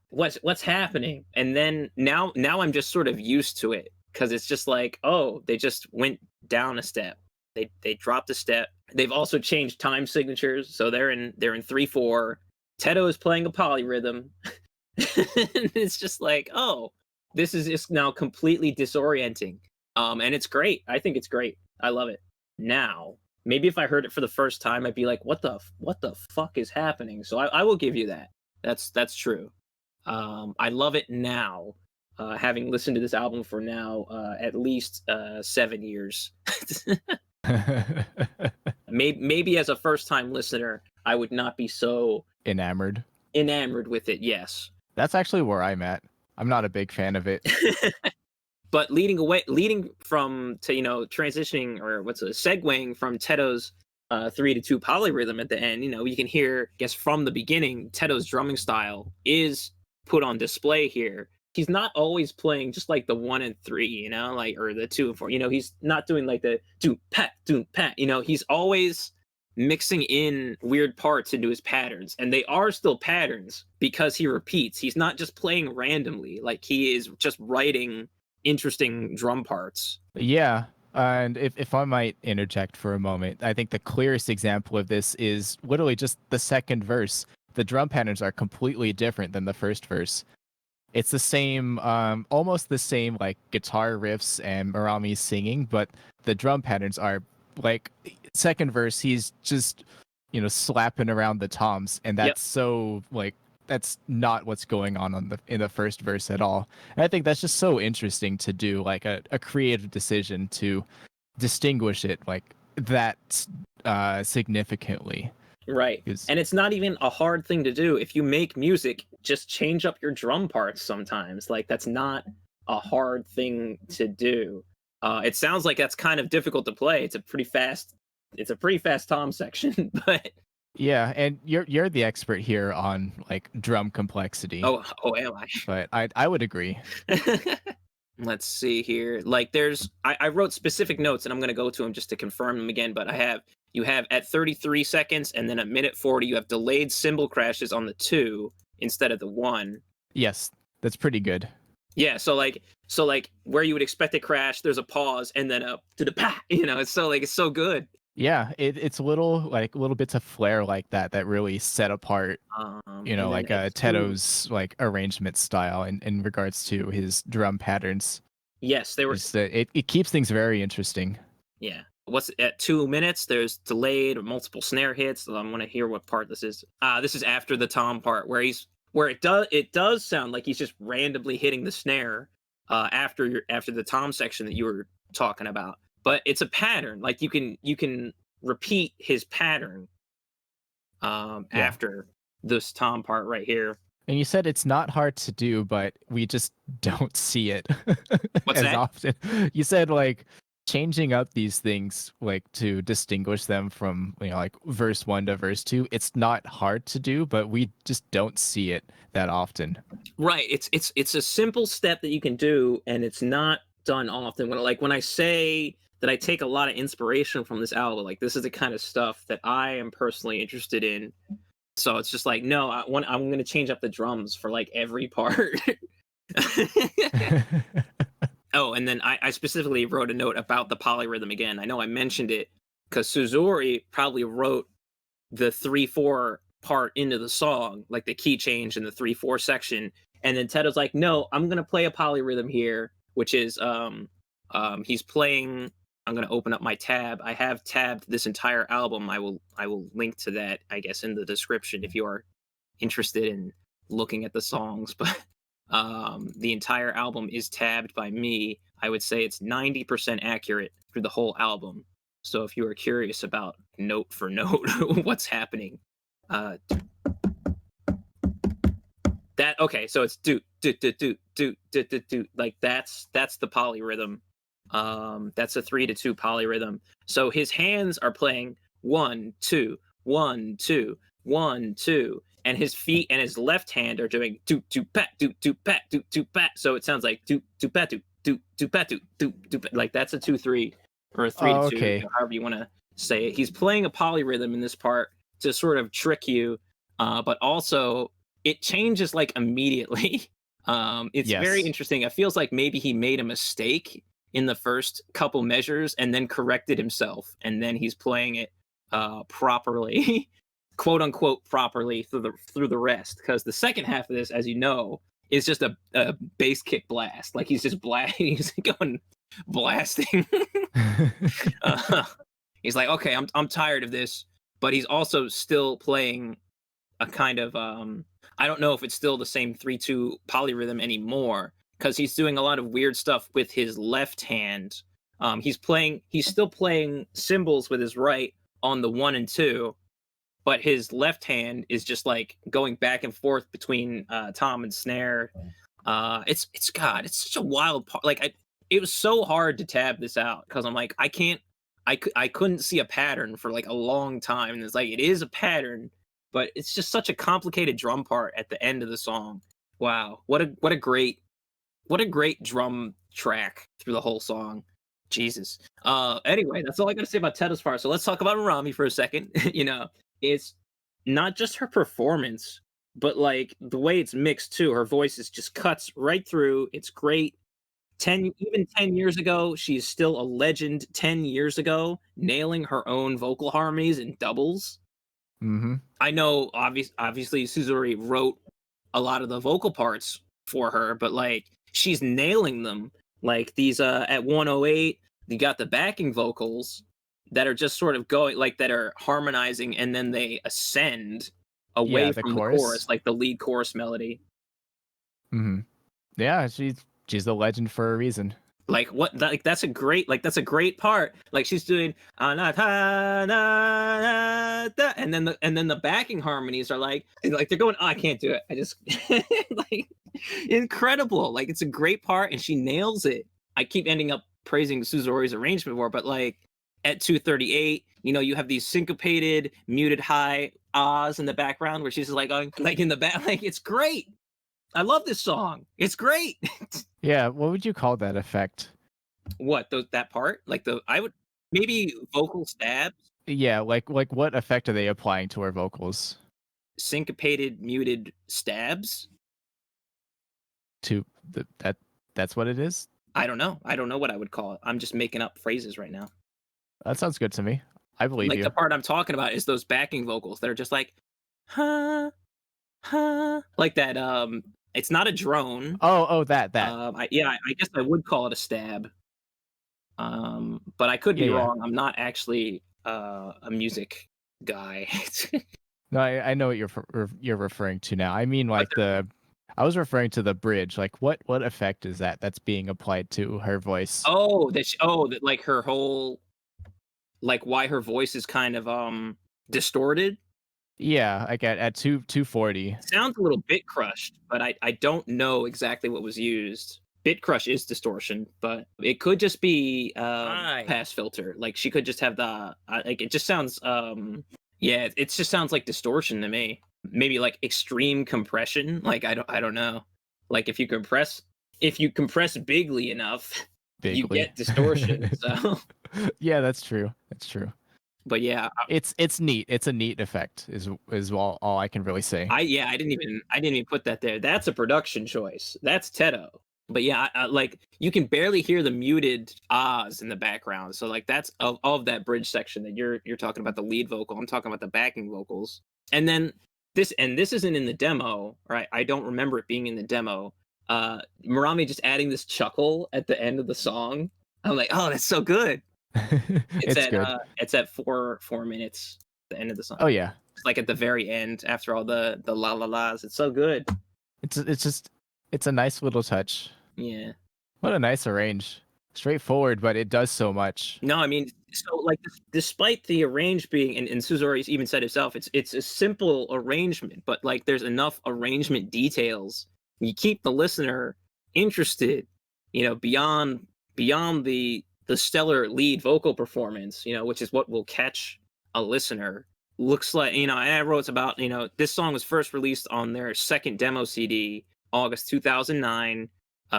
what's happening? And then now I'm just sort of used to it, because it's just like, oh, they just went down a step. They dropped a step. They've also changed time signatures, so they're in 3/4. Teto is playing a polyrhythm. And it's just like, oh, this is just now completely disorienting. And it's great. I think it's great. I love it. Now, maybe if I heard it for the first time, I'd be like, what the fuck is happening? So I will give you that. That's true. I love it now, having listened to this album for now at least 7 years. Maybe as a first-time listener, I would not be so Enamored with it. Yes. That's actually where I'm at. I'm not a big fan of it. But leading from to, transitioning, or segueing from Teto's 3-2 polyrhythm at the end, you can hear, I guess, from the beginning, Teto's drumming style is put on display here. He's not always playing just like the 1 and 3, or the 2 and 4. He's not doing like the do pat. He's always mixing in weird parts into his patterns, and they are still patterns because he repeats. He's not just playing randomly, like he is just writing interesting drum parts. Yeah. And if I might interject for a moment, I think the clearest example of this is literally just the second verse. The drum patterns are completely different than the first verse. It's the same, almost the same like guitar riffs and Marami singing, but the drum patterns are like, second verse, he's just, slapping around the toms, and that's so like, that's not what's going on in the first verse at all. And I think that's just so interesting to do, like a creative decision to distinguish it like that significantly. Right. And it's not even a hard thing to do. If you make music, just change up your drum parts sometimes. Like, that's not a hard thing to do. It sounds like that's kind of difficult to play. It's a pretty fast tom section, but yeah, and you're the expert here on like drum complexity. Oh, am I? But I would agree. Let's see here. Like, I wrote specific notes, and I'm going to go to them just to confirm them again, but you have at 33 seconds, and then at minute 40, you have delayed cymbal crashes on the 2 instead of the 1. Yes, that's pretty good. Yeah, so where you would expect a crash, there's a pause, and then a to the pa. It's so good. Yeah, it's little bits of flair like that really set apart, like Teto's like arrangement style in regards to his drum patterns. Yes, they were. It keeps things very interesting. Yeah. What's at 2 minutes? There's delayed or multiple snare hits. So I want to hear what part this is. This is after the tom part where it does sound like he's just randomly hitting the snare after the tom section that you were talking about. But it's a pattern. Like, you can repeat his pattern after this tom part right here. And you said it's not hard to do, but we just don't see it What's as that? often. You said like changing up these things like to distinguish them from like verse 1 to verse 2. It's not hard to do, but we just don't see it that often. Right. It's a simple step that you can do, and it's not done often. When I say that I take a lot of inspiration from this album, like, this is the kind of stuff that I am personally interested in. So it's just like, no, I'm going to change up the drums for like every part. Oh, and then I specifically wrote a note about the polyrhythm again. I know I mentioned it because Suzuri probably wrote the 3/4 part into the song, like the key change in the 3/4 section. And then Ted was like, no, I'm going to play a polyrhythm here, which is he's playing. I'm going to open up my tab. I have tabbed this entire album. I will link to that, I guess, in the description if you are interested in looking at the songs. But The entire album is tabbed by me. I would say it's 90% accurate through the whole album. So if you are curious about note for note what's happening, that okay. So it's do do do do do do do do, like that's the polyrhythm. That's a 3-2 polyrhythm. So his hands are playing 1 2 1 2 1 2, and his feet and his left hand are doing do do pat do do pat do do pat. So it sounds like do do pat do do do pat do do do pat. Like that's a 2-3 or a 3-2, okay. however you want to say it. He's playing a polyrhythm in this part to sort of trick you, but also it changes like immediately. It's very interesting. It feels like maybe he made a mistake in the first couple measures and then corrected himself, and then he's playing it properly, quote unquote properly through the rest. Because the second half of this, as you know, is just a bass kick blast. Like he's just he's going blasting. He's like, okay, I'm tired of this, but he's also still playing a kind of I don't know if it's still the same 3-2 polyrhythm anymore, because he's doing a lot of weird stuff with his left hand. He's still playing cymbals with his right on the 1 and 2, but his left hand is just like going back and forth between tom and snare. It's such a wild part. Like it was so hard to tab this out because I'm like I couldn't see a pattern for like a long time, and it's like it is a pattern, but it's just such a complicated drum part at the end of the song. Wow, what a great drum track through the whole song. Jesus. Anyway, that's all I gotta say about TOUHOU's part. So let's talk about Rami for a second. You know, it's not just her performance, but like the way it's mixed too. Her voice is just cuts right through. It's great. 10 years ago, she is still a legend. 10 years ago, nailing her own vocal harmonies and doubles. Mm-hmm. I know, obviously, Suzuri wrote a lot of the vocal parts for her, but like she's nailing them. Like these at 108, you got the backing vocals that are just sort of going like that are harmonizing, and then they ascend away from the chorus, like the lead chorus melody. Mm-hmm. Yeah, she's the legend for a reason. Like what? Like that's a great part. Like she's doing and then the backing harmonies are like they're going. Oh, I can't do it. I just like incredible. Like it's a great part, and she nails it. I keep ending up praising Suzori's arrangement more, but like at 238, you know, you have these syncopated, muted high ahs in the background where she's like going like in the back. Like it's great. I love this song. It's great. Yeah, what would you call that effect? What that part? Like I would maybe vocal stabs. Yeah, like what effect are they applying to her vocals? Syncopated, muted stabs. That's what it is. I don't know. I don't know what I would call it. I'm just making up phrases right now. That sounds good to me. I believe like you. The part I'm talking about is those backing vocals that are just like, huh, like that. It's not a drone. Oh, that. I guess I would call it a stab. But I could be wrong. I'm not actually a music guy. No, I know what you're referring to now. I mean, like I was referring to the bridge. Like, what effect is that's being applied to her voice? Oh, that like her whole, like why her voice is kind of distorted. Yeah, like at 240. It sounds a little bit crushed, but I don't know exactly what was used. Bit crush is distortion, but it could just be pass filter. Like she could just have the like it just sounds it just sounds like distortion to me. Maybe like extreme compression. Like I don't know. Like if you compress bigly enough, you get distortion. So yeah, that's true. That's true. But yeah, it's neat. It's a neat effect. Is all I can really say. I didn't even put that there. That's a production choice. That's TOUHOU. But yeah, like you can barely hear the muted ahs in the background. So like that's of that bridge section that you're talking about the lead vocal. I'm talking about the backing vocals. And then this isn't in the demo, right? I don't remember it being in the demo. Murami just adding this chuckle at the end of the song. I'm like, oh, that's so good. It's at 4 minutes, the end of the song. Oh yeah. It's like at the very end after all the la la las. It's so good. It's just It's a nice little touch. Yeah. What a nice arrange. Straightforward, but it does so much. No, I mean, so like, despite the arrange being, and Suzori's even said himself, it's a simple arrangement, but like, there's enough arrangement details. You keep the listener interested, beyond the stellar lead vocal performance, which is what will catch a listener. Looks like, and I wrote about, this song was first released on their second demo CD, August 2009,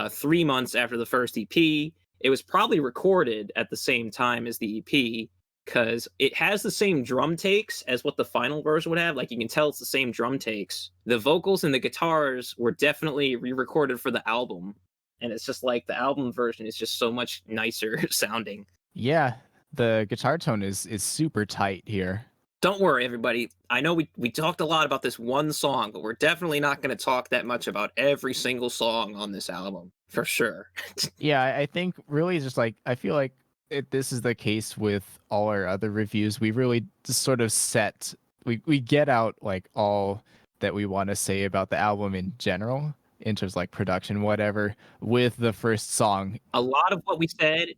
3 months after the first EP. It was probably recorded at the same time as the EP because it has the same drum takes as what the final version would have. Like, you can tell it's the same drum takes. The vocals and the guitars were definitely re-recorded for the album. And it's just like the album version is just so much nicer sounding. Yeah, the guitar tone is super tight here. Don't worry, everybody. I know we talked a lot about this one song, but we're definitely not going to talk that much about every single song on this album, for sure. Yeah, I think really just like, I feel like this is the case with all our other reviews. We really just sort of we get out like all that we want to say about the album in general, in terms of like production, whatever, with the first song. A lot of what we said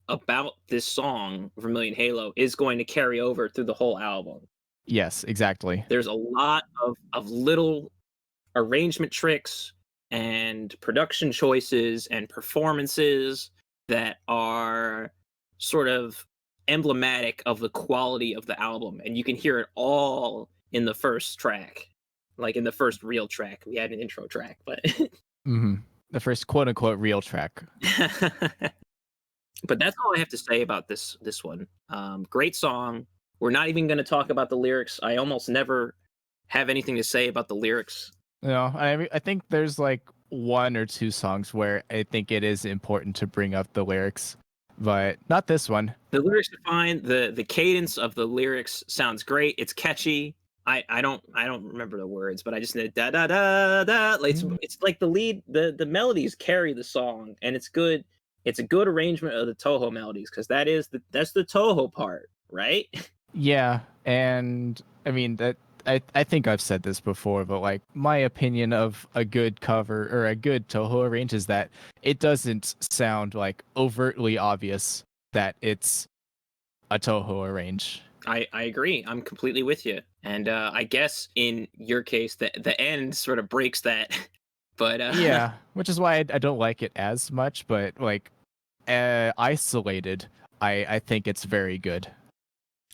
about this song, Vermillion Halo, is going to carry over through the whole album. Yes, exactly. There's a lot of little arrangement tricks and production choices and performances that are sort of emblematic of the quality of the album. And you can hear it all in the first track. Like in the first real track. We had an intro track, but The first quote unquote real track. But that's all I have to say about this one. Great song. We're not even going to talk about the lyrics. I almost never have anything to say about the lyrics. No, I think there's like one or two songs where I think it is important to bring up the lyrics, but not this one. The lyrics are fine. The cadence of the lyrics sounds great. It's catchy. I don't remember the words, but I just know da da da da. Like, it's like the lead, the melodies carry the song, and it's good. It's a good arrangement of the Touhou melodies, because that's the Touhou part, right? Yeah, and I mean that I think I've said this before, but like my opinion of a good cover or a good Touhou arrange is that it doesn't sound like overtly obvious that it's a Touhou arrange. I agree. I'm completely with you. And I guess in your case, the end sort of breaks that. But yeah, which is why I don't like it as much. But like isolated, I think it's very good.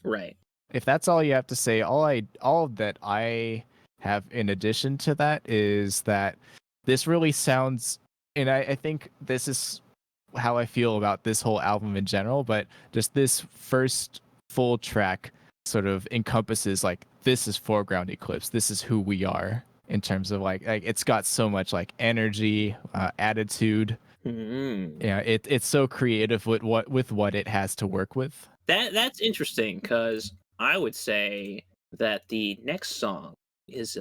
Right. If that's all you have to say, all that I have in addition to that is that this really sounds, and I think this is how I feel about this whole album in general, but just this first full track sort of encompasses like, this is Foreground Eclipse, this is who we are, in terms of like it's got so much like energy, attitude. Mm-hmm. Yeah, it's so creative with what it has to work with. That's interesting, because I would say that the next song is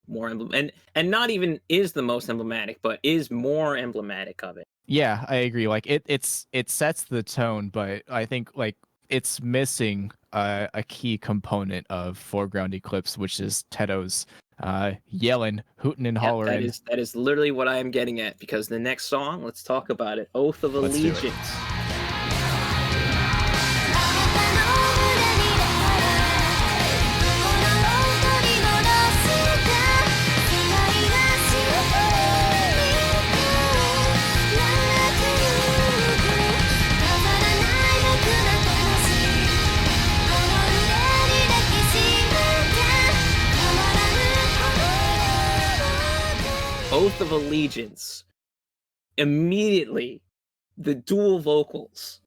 more and not even is the most emblematic, but is more emblematic of it. Yeah, I agree. Like it sets the tone, but I think like it's missing a key component of Foreground Eclipse, which is Teto's yelling, hooting and hollering. That is literally what I am getting at, because the next song, let's talk about it. Oath of Let's do it. Allegiance. Oath of Allegiance. Immediately, the dual vocals,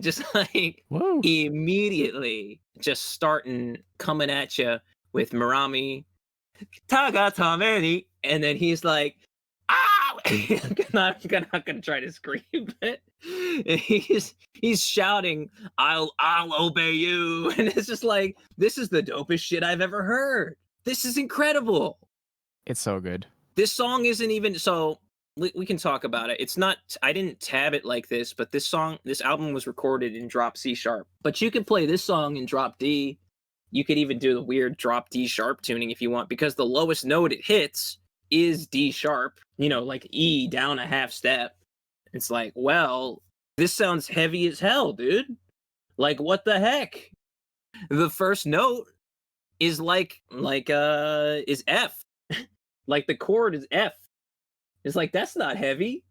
just like Whoa. immediately, just coming at you with Marami, Taga Tameni, and then he's like, ah! I'm not gonna try to scream, but he's shouting, I'll obey you, and it's just like, this is the dopest shit I've ever heard. This is incredible. It's so good. This song isn't even, so we can talk about it. It's not, I didn't tab it like this, but this album was recorded in drop C sharp. But you could play this song in drop D. You could even do the weird drop D sharp tuning if you want, because the lowest note it hits is D sharp, you know, like E down a half step. It's like, well, this sounds heavy as hell, dude. Like, what the heck? The first note is is F. Like the chord is F. It's like, that's not heavy.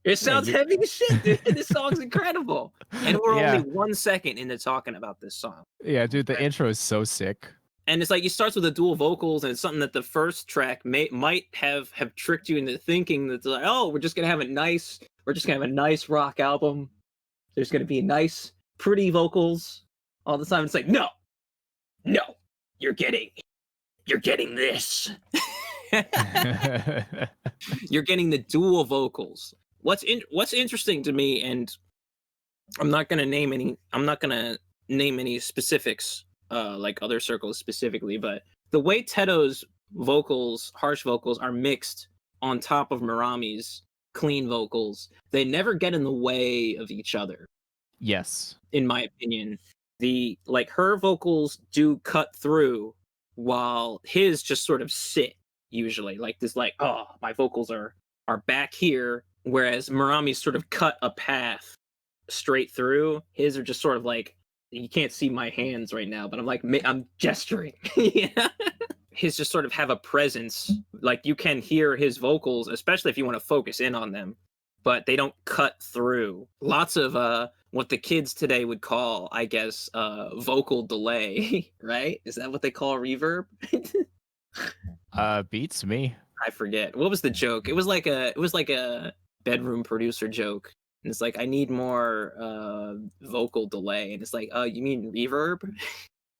It sounds heavy as shit, dude. This song's incredible. And we're only 1 second into talking about this song. Yeah, dude, the intro is so sick. And it's like it starts with the dual vocals, and it's something that the first track might have tricked you into thinking that, like, oh, we're just gonna have a nice rock album. There's gonna be nice, pretty vocals all the time. It's like, no, you're getting this. You're getting the dual vocals. What's interesting to me, and I'm not gonna name any specifics, like other circles specifically, but the way Teto's vocals, harsh vocals, are mixed on top of Marami's clean vocals, they never get in the way of each other. Yes. In my opinion, her vocals do cut through while his just sort of sit usually. Like this, like, oh, my vocals are back here, whereas Marami's sort of cut a path straight through. His are just sort of like, you can't see my hands right now, but I'm gesturing. Yeah. His just sort of have a presence. Like you can hear his vocals, especially if you want to focus in on them, but they don't cut through. Lots of what the kids today would call, I guess, vocal delay, right? Is that what they call reverb? Beats me. I forget. What was the joke? It was like a bedroom producer joke. And it's like, I need more vocal delay. And it's like, you mean reverb?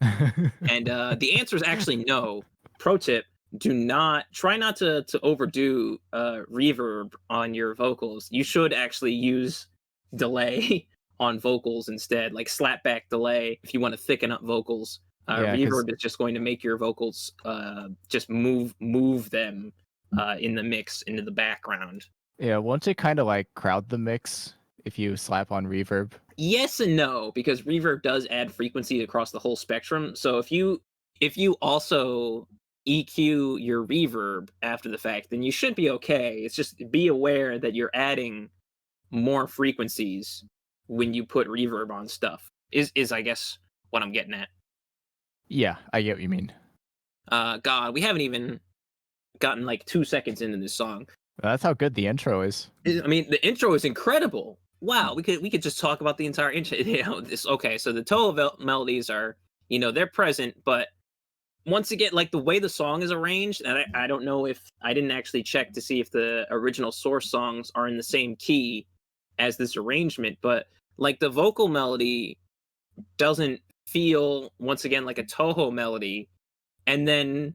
And the answer is actually no. Pro tip, try not to overdo reverb on your vocals. You should actually use delay on vocals instead, like slapback delay if you want to thicken up vocals. Reverb is just going to make your vocals just move them in the mix into the background. Yeah, won't it kind of like crowd the mix if you slap on reverb? Yes and no, because reverb does add frequency across the whole spectrum. So if you also EQ your reverb after the fact, then you should be okay. It's just be aware that you're adding more frequencies when you put reverb on stuff. Is I guess what I'm getting at. Yeah, I get what you mean. God, we haven't even gotten like 2 seconds into this song. That's how good the intro is. I mean, the intro is incredible. Wow, we could just talk about the entire intro. You know, okay, so the TOUHOU melodies are, you know, they're present, but once again, like the way the song is arranged, and I don't know if I didn't actually check to see if the original source songs are in the same key as this arrangement, but like the vocal melody doesn't feel, once again, like a TOUHOU melody, and then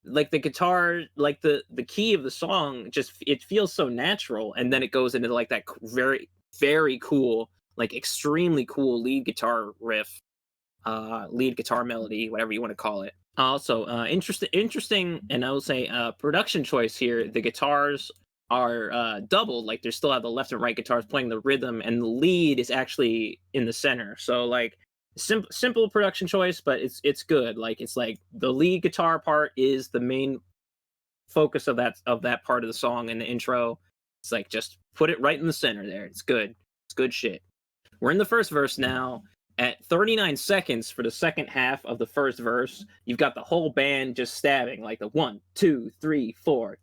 like the guitar, like the key of the song, just it feels so natural, and then it goes into like that very, very cool, like extremely cool lead guitar riff, lead guitar melody, whatever you want to call it. Also, interesting, and I will say production choice here. The guitars are doubled, like they still have the left and right guitars playing the rhythm, and the lead is actually in the center. So like simple production choice, but it's good. Like it's like the lead guitar part is the main focus of that part of the song in the intro. It's like just put it right in the center there. It's good. It's good shit. We're in the first verse now. At 39 seconds for the second half of the first verse, you've got the whole band just stabbing, like the 1, 2, 3, 4,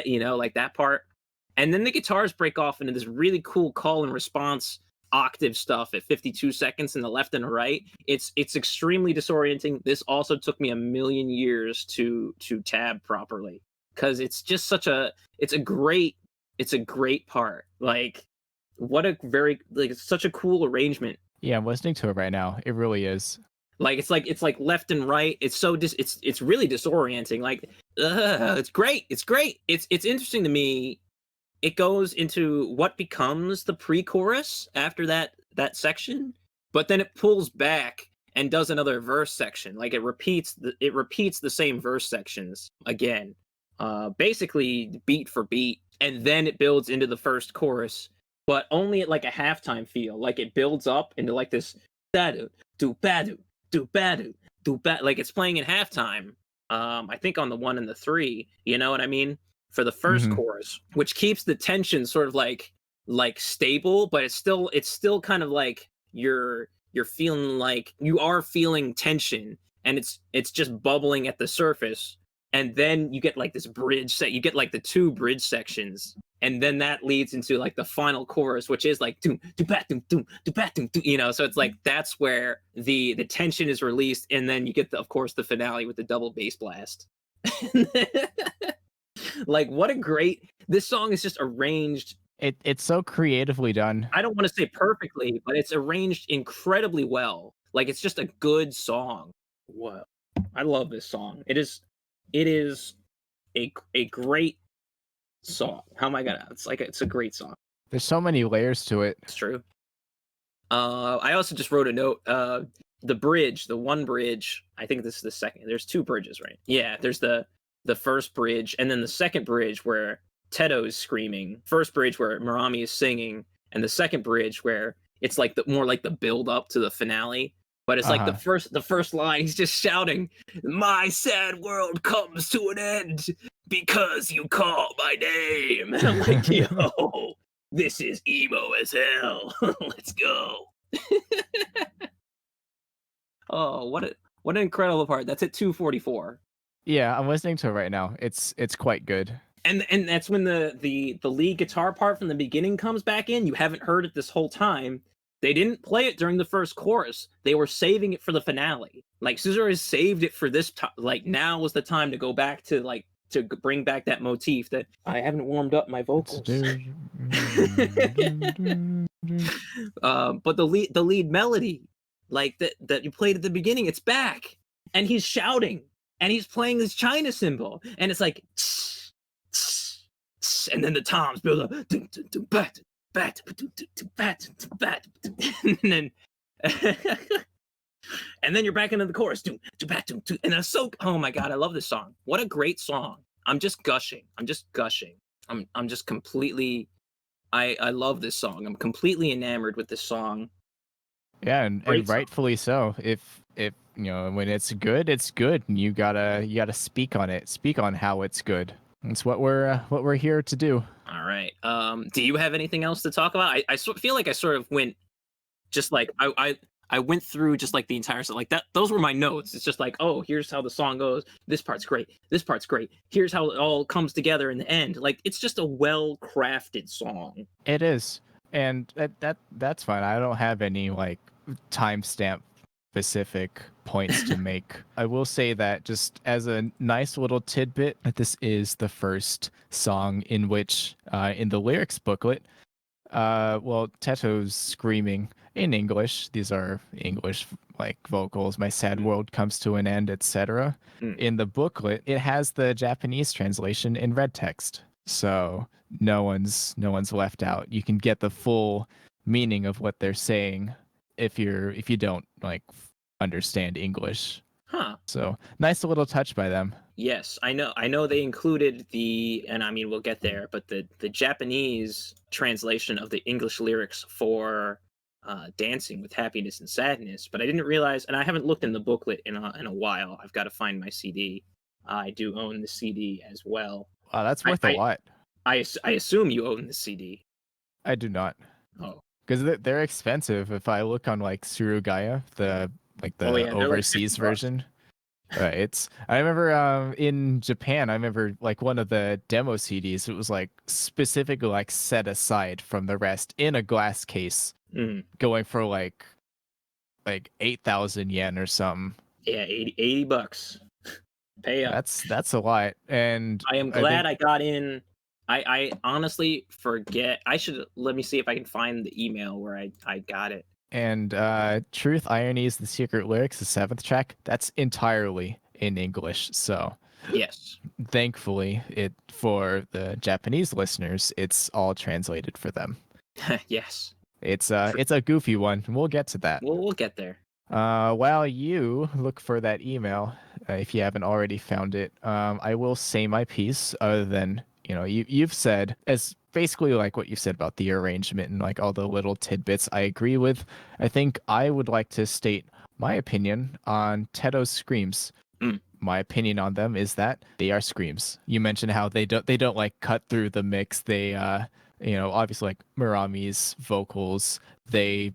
you know, like that part. And then the guitars break off into this really cool call and response octave stuff at 52 seconds in the left and the right. It's extremely disorienting. This also took me a million years to tab properly, because it's just it's a great part. Like, what a very, like, it's such a cool arrangement. Yeah, I'm listening to it right now. It really is. Like it's like left and right. It's so it's really disorienting. Like, it's great. It's great. It's interesting to me. It goes into what becomes the pre-chorus after that section, but then it pulls back and does another verse section. Like it repeats the same verse sections again, basically beat for beat, and then it builds into the first chorus, but only at like a halftime feel. Like it builds up into like this badu do badu do badu do bad, like it's playing at halftime, I think on the 1 and the 3, you know what I mean? For the first chorus, which keeps the tension sort of like stable, but it's still kind of like you're feeling like you are feeling tension, and it's just bubbling at the surface. And then you get like this you get like the 2 bridge sections, and then that leads into like the final chorus, which is like doom do bat doom doom do bat doom, you know. So it's like that's where the tension is released, and then you get of course the finale with the double bass blast. Like what a great, this song is just arranged. It's so creatively done. I don't want to say perfectly, but it's arranged incredibly well. Like it's just a good song. Wow, I love this song. It is a great song. How am I gonna? It's a great song. There's so many layers to it. It's true. I also just wrote a note. The bridge, the one bridge. I think this is the second. There's 2 bridges, right? Yeah. There's the first bridge, and then the second bridge where Teto is screaming. First bridge where Marami is singing, and the second bridge where it's like more like the build up to the finale. But it's like the first line, he's just shouting, "My sad world comes to an end because you call my name." And I'm like, yo, this is emo as hell. Let's go. Oh, what an incredible part. That's at 2:44. Yeah, I'm listening to it right now. It's quite good. And that's when the lead guitar part from the beginning comes back in. You haven't heard it this whole time. They didn't play it during the first chorus. They were saving it for the finale. Like Scissor has saved it for this time. Like now was the time to go back to to bring back that motif that I haven't warmed up my vocals. But the lead melody, like that you played at the beginning, it's back, and he's shouting, and he's playing this China cymbal, and it's like, and then the toms build up, and then and then you're back into the chorus, and it's so, oh my god, I love this song. What a great song. I'm just gushing. I'm just completely, I love this song. I'm completely enamored with this song. Yeah, and rightfully so. If you know, when it's good, and you gotta speak on it. Speak on how it's good. That's what we're here to do. All right. Do you have anything else to talk about? I feel like I sort of went, just like I went through just like the entire song, like that. Those were my notes. It's just like, oh, here's how the song goes. This part's great. This part's great. Here's how it all comes together in the end. Like it's just a well-crafted song. It is, and that's fine. I don't have any like timestamp specific points to make. I will say that just as a nice little tidbit, that this is the first song in which, in the lyrics booklet, Teto's screaming in English. These are English like vocals. My sad world comes to an end, etc. In the booklet, it has the Japanese translation in red text, so no one's left out. You can get the full meaning of what they're saying if you don't like understand English. Huh. So nice little touch by them. Yes, I know they included and I mean we'll get there, but the Japanese translation of the English lyrics for Dancing with Happiness and Sadness, but I didn't realize, and I haven't looked in the booklet in a while. I've got to find my CD. I do own the CD as well. Wow, that's worth a lot. I assume you own the CD. I do not. Oh. Because they're expensive. If I look on like Surugaya, the overseas version, I remember in Japan, I remember like one of the demo CDs. It was like specifically like set aside from the rest in a glass case, going for like 8,000 yen or something. Yeah, $80. Pay up. That's a lot, and I am glad I got in. I honestly forget. Let me see if I can find the email where I got it. And Truth, Ironies, the secret lyrics, the 7th track, that's entirely in English. So yes, thankfully, for the Japanese listeners, it's all translated for them. yes, it's a goofy one. We'll get to that. We'll get there. While you look for that email, if you haven't already found it, I will say my piece. Other than, you've said, as basically like what you said about the arrangement and like all the little tidbits I agree with. I think I would like to state my opinion on Teto's screams. my opinion on them is that they are screams. You mentioned how they don't like cut through the mix. They obviously like Murami's vocals, they're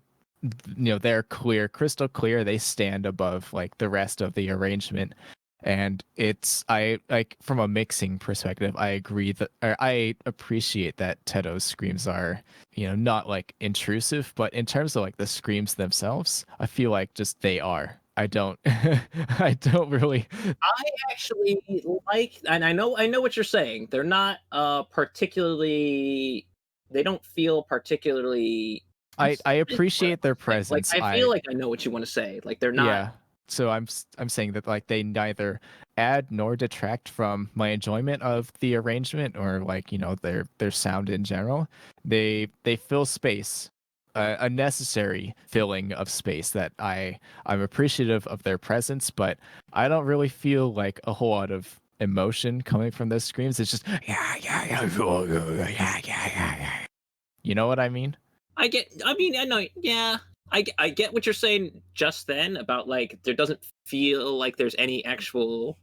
clear, crystal clear. They stand above like the rest of the arrangement. And I like from a mixing perspective, I agree or I appreciate that Teto's screams are, not like intrusive, but in terms of like the screams themselves, I feel like just they are. I don't I don't really. I actually like, and I know what you're saying. They're not particularly. They don't feel particularly. I appreciate their presence. Like I feel like I know what you want to say. Like they're not. Yeah. So I'm saying that like they neither add nor detract from my enjoyment of the arrangement or like their sound in general. They fill space, a necessary filling of space that I'm appreciative of their presence, but I don't really feel like a whole lot of emotion coming from those screams. It's just yeah. You know what I mean? I know. Yeah. I get what you're saying just then about like there doesn't feel like there's any actual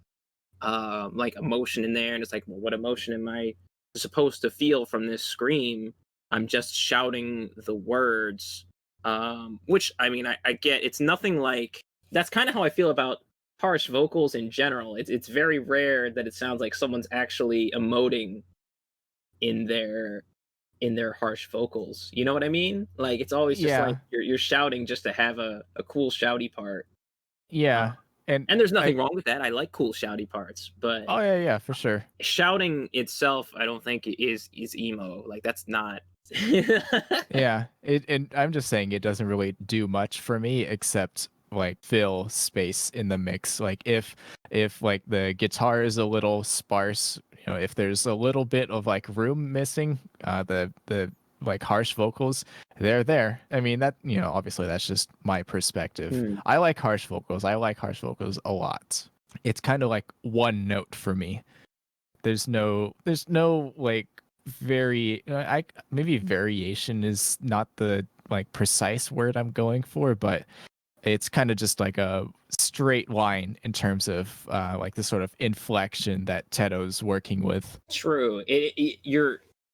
like emotion in there, and it's like, well, what emotion am I supposed to feel from this scream? I'm just shouting the words, which I mean I get. It's nothing like that's kind of how I feel about harsh vocals in general. It's very rare that it sounds like someone's actually emoting in their harsh vocals. You know what I mean? Like it's always just like you're shouting just to have a cool shouty part. Yeah. And there's nothing wrong with that. I like cool shouty parts, but oh yeah, for sure. Shouting itself, I don't think is emo. Like that's not. Yeah, and I'm just saying it doesn't really do much for me except like fill space in the mix. Like if like the guitar is a little sparse, if there's a little bit of like room missing, the like harsh vocals, they're there. I mean that, obviously that's just my perspective. I like harsh vocals. I like harsh vocals a lot. It's kind of like one note for me. There's no like maybe variation is not the like precise word I'm going for, but it's kind of just like a straight line in terms of like the sort of inflection that Teto's working with. True.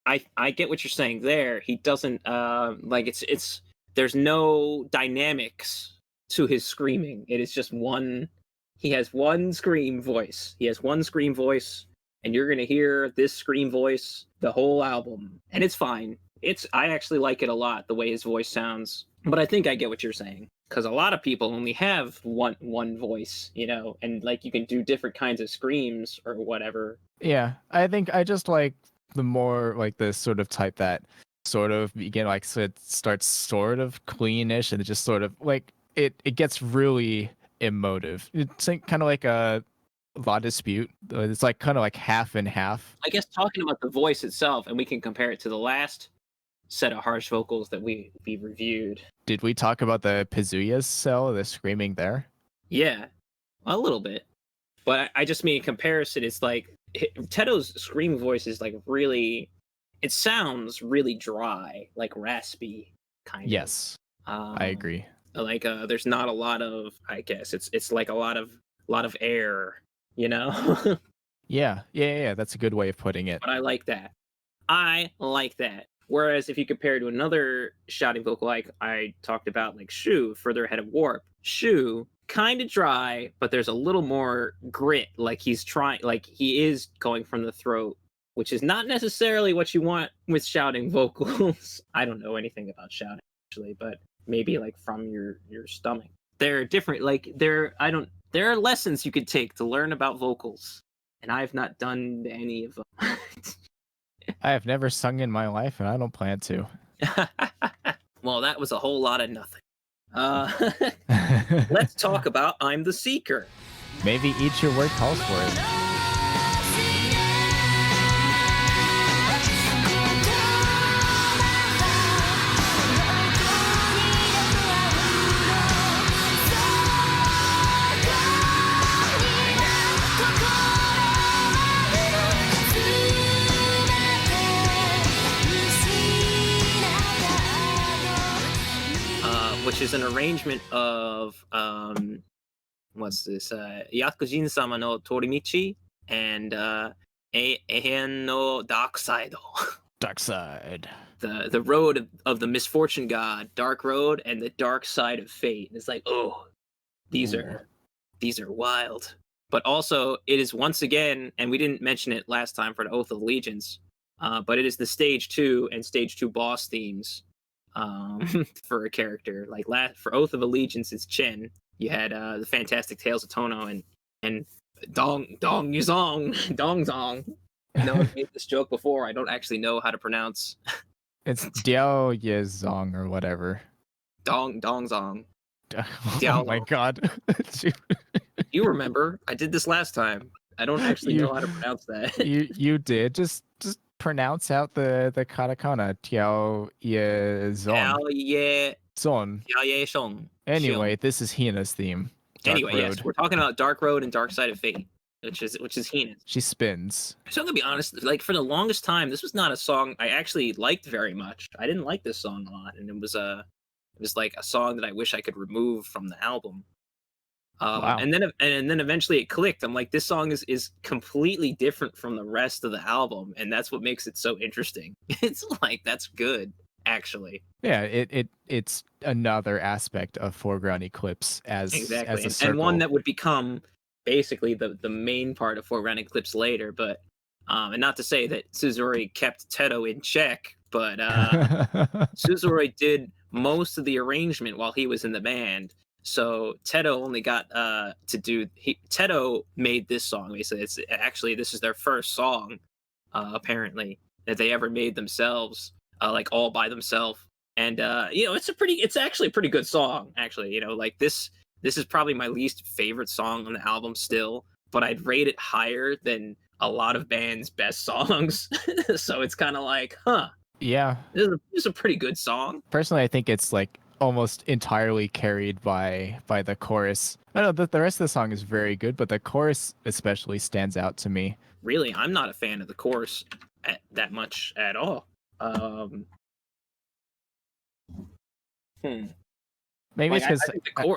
I get what you're saying there. He doesn't like it's there's no dynamics to his screaming. It is just he has one scream voice. He has one scream voice, and you're gonna hear this scream voice the whole album. And it's fine. I actually like it a lot, the way his voice sounds. But I think I get what you're saying. Because a lot of people only have one voice, and like you can do different kinds of screams or whatever. Yeah, I think I just like the more like the sort of type that sort of begin like so it starts sort of cleanish and it just sort of like it gets really emotive. It's like, kind of like a La Dispute. It's like kind of like half and half. I guess talking about the voice itself, and we can compare it to the last set of harsh vocals that we reviewed. Did we talk about the Pizuya's cell, the screaming there? Yeah, a little bit. But I just mean in comparison, it's like Teto's scream voice is like really, it sounds really dry, like raspy kind of. Yes, I agree. Like there's not a lot of, I guess it's like a lot of air, Yeah, that's a good way of putting it. But I like that. Whereas if you compare to another shouting vocal like I talked about, like Shu, Further Ahead of Warp, Shu, kind of dry, but there's a little more grit. Like he is going from the throat, which is not necessarily what you want with shouting vocals. I don't know anything about shouting actually, but maybe like from your stomach. They're different. Like there are lessons you could take to learn about vocals, and I've not done any of them. I have never sung in my life, and I don't plan to. Well, that was a whole lot of nothing. Let's talk about I'm the Seeker. Maybe Eat Your Word calls for it. Which is an arrangement of what's this? Yakujin Sama no Torimichi and Ehen no Dark Side. Dark Side. The road of the misfortune god, Dark Road, and the dark side of fate. It's like, oh, these are wild. But also, it is once again, and we didn't mention it last time for the Oath of Allegiance, but it is the Stage 2 and Stage 2 boss themes for a character. Like for Oath of Allegiance, it's Chen. You had the Fantastic Tales of Tono and Dong Yuzong, Dong Zong. I know I've made this joke before. I don't actually know how to pronounce. It's Diao Yezong or whatever. Dong Zong. Oh my god. You remember? I did this last time. I don't actually know how to pronounce that. you did. Just pronounce out the katakana. Tiao Ye Zon. Anyway, this is Hina's theme. Dark Road. Yes, we're talking about Dark Road and Dark Side of Fate, which is Hina's. She spins. So I'm gonna be honest, like for the longest time, this was not a song I actually liked very much. I didn't like this song a lot, and it was like a song that I wish I could remove from the album. Wow. And then eventually it clicked. I'm like, this song is completely different from the rest of the album, and that's what makes it so interesting. It's like that's good, actually. Yeah, it's another aspect of Foreground Eclipse as a circle. And one that would become basically the main part of Foreground Eclipse later. But and not to say that Suzori kept Teto in check, but Suzori did most of the arrangement while he was in the band. So Teto only got to do. Teto made this song. Basically, this is their first song, apparently, that they ever made themselves, like all by themselves. And it's actually a pretty good song. Actually, like this is probably my least favorite song on the album still, but I'd rate it higher than a lot of bands' best songs. So it's kind of like, huh? Yeah, this is a pretty good song. Personally, I think it's like almost entirely carried by the chorus. I know that the rest of the song is very good, but the chorus especially stands out to me. Really, I'm not a fan of the chorus that much at all. Maybe it's because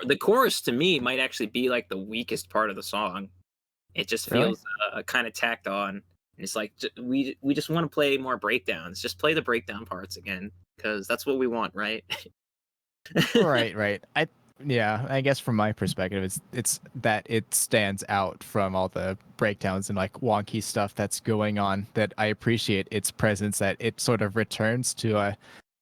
the chorus to me might actually be like the weakest part of the song. It just feels kind of tacked on. And it's like we just want to play more breakdowns. Just play the breakdown parts again, because that's what we want, right? right. I guess from my perspective, it's that it stands out from all the breakdowns and like wonky stuff that's going on, that I appreciate its presence, that it sort of returns to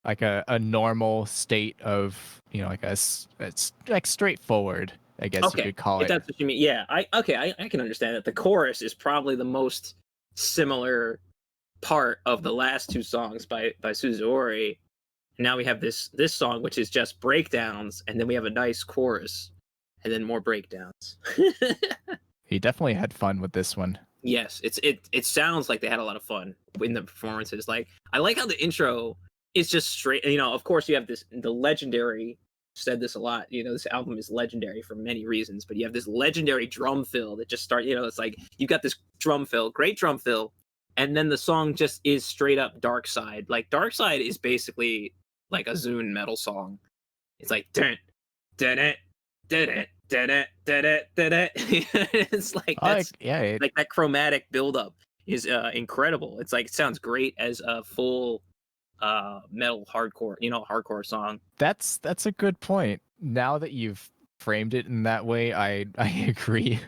a normal state of, it's like straightforward, I guess you could call it. If that's what you mean. Yeah, I can understand that. The chorus is probably the most similar part of the last two songs by Suzori. Now we have this song, which is just breakdowns, and then we have a nice chorus, and then more breakdowns. He definitely had fun with this one. Yes, it sounds like they had a lot of fun in the performances. Like, I like how the intro is just straight. Of course, you have the legendary. Said this a lot. This album is legendary for many reasons, but you have this legendary drum fill that just starts. It's like you've got this drum fill, great drum fill, and then the song just is straight up Dark Side. Like, Dark Side is basically like a Zune metal song. It's like dun dun dun dun dun dun dun. It's like like that chromatic buildup is incredible. It's like it sounds great as a full metal hardcore, hardcore song. That's a good point. Now that you've framed it in that way, I agree.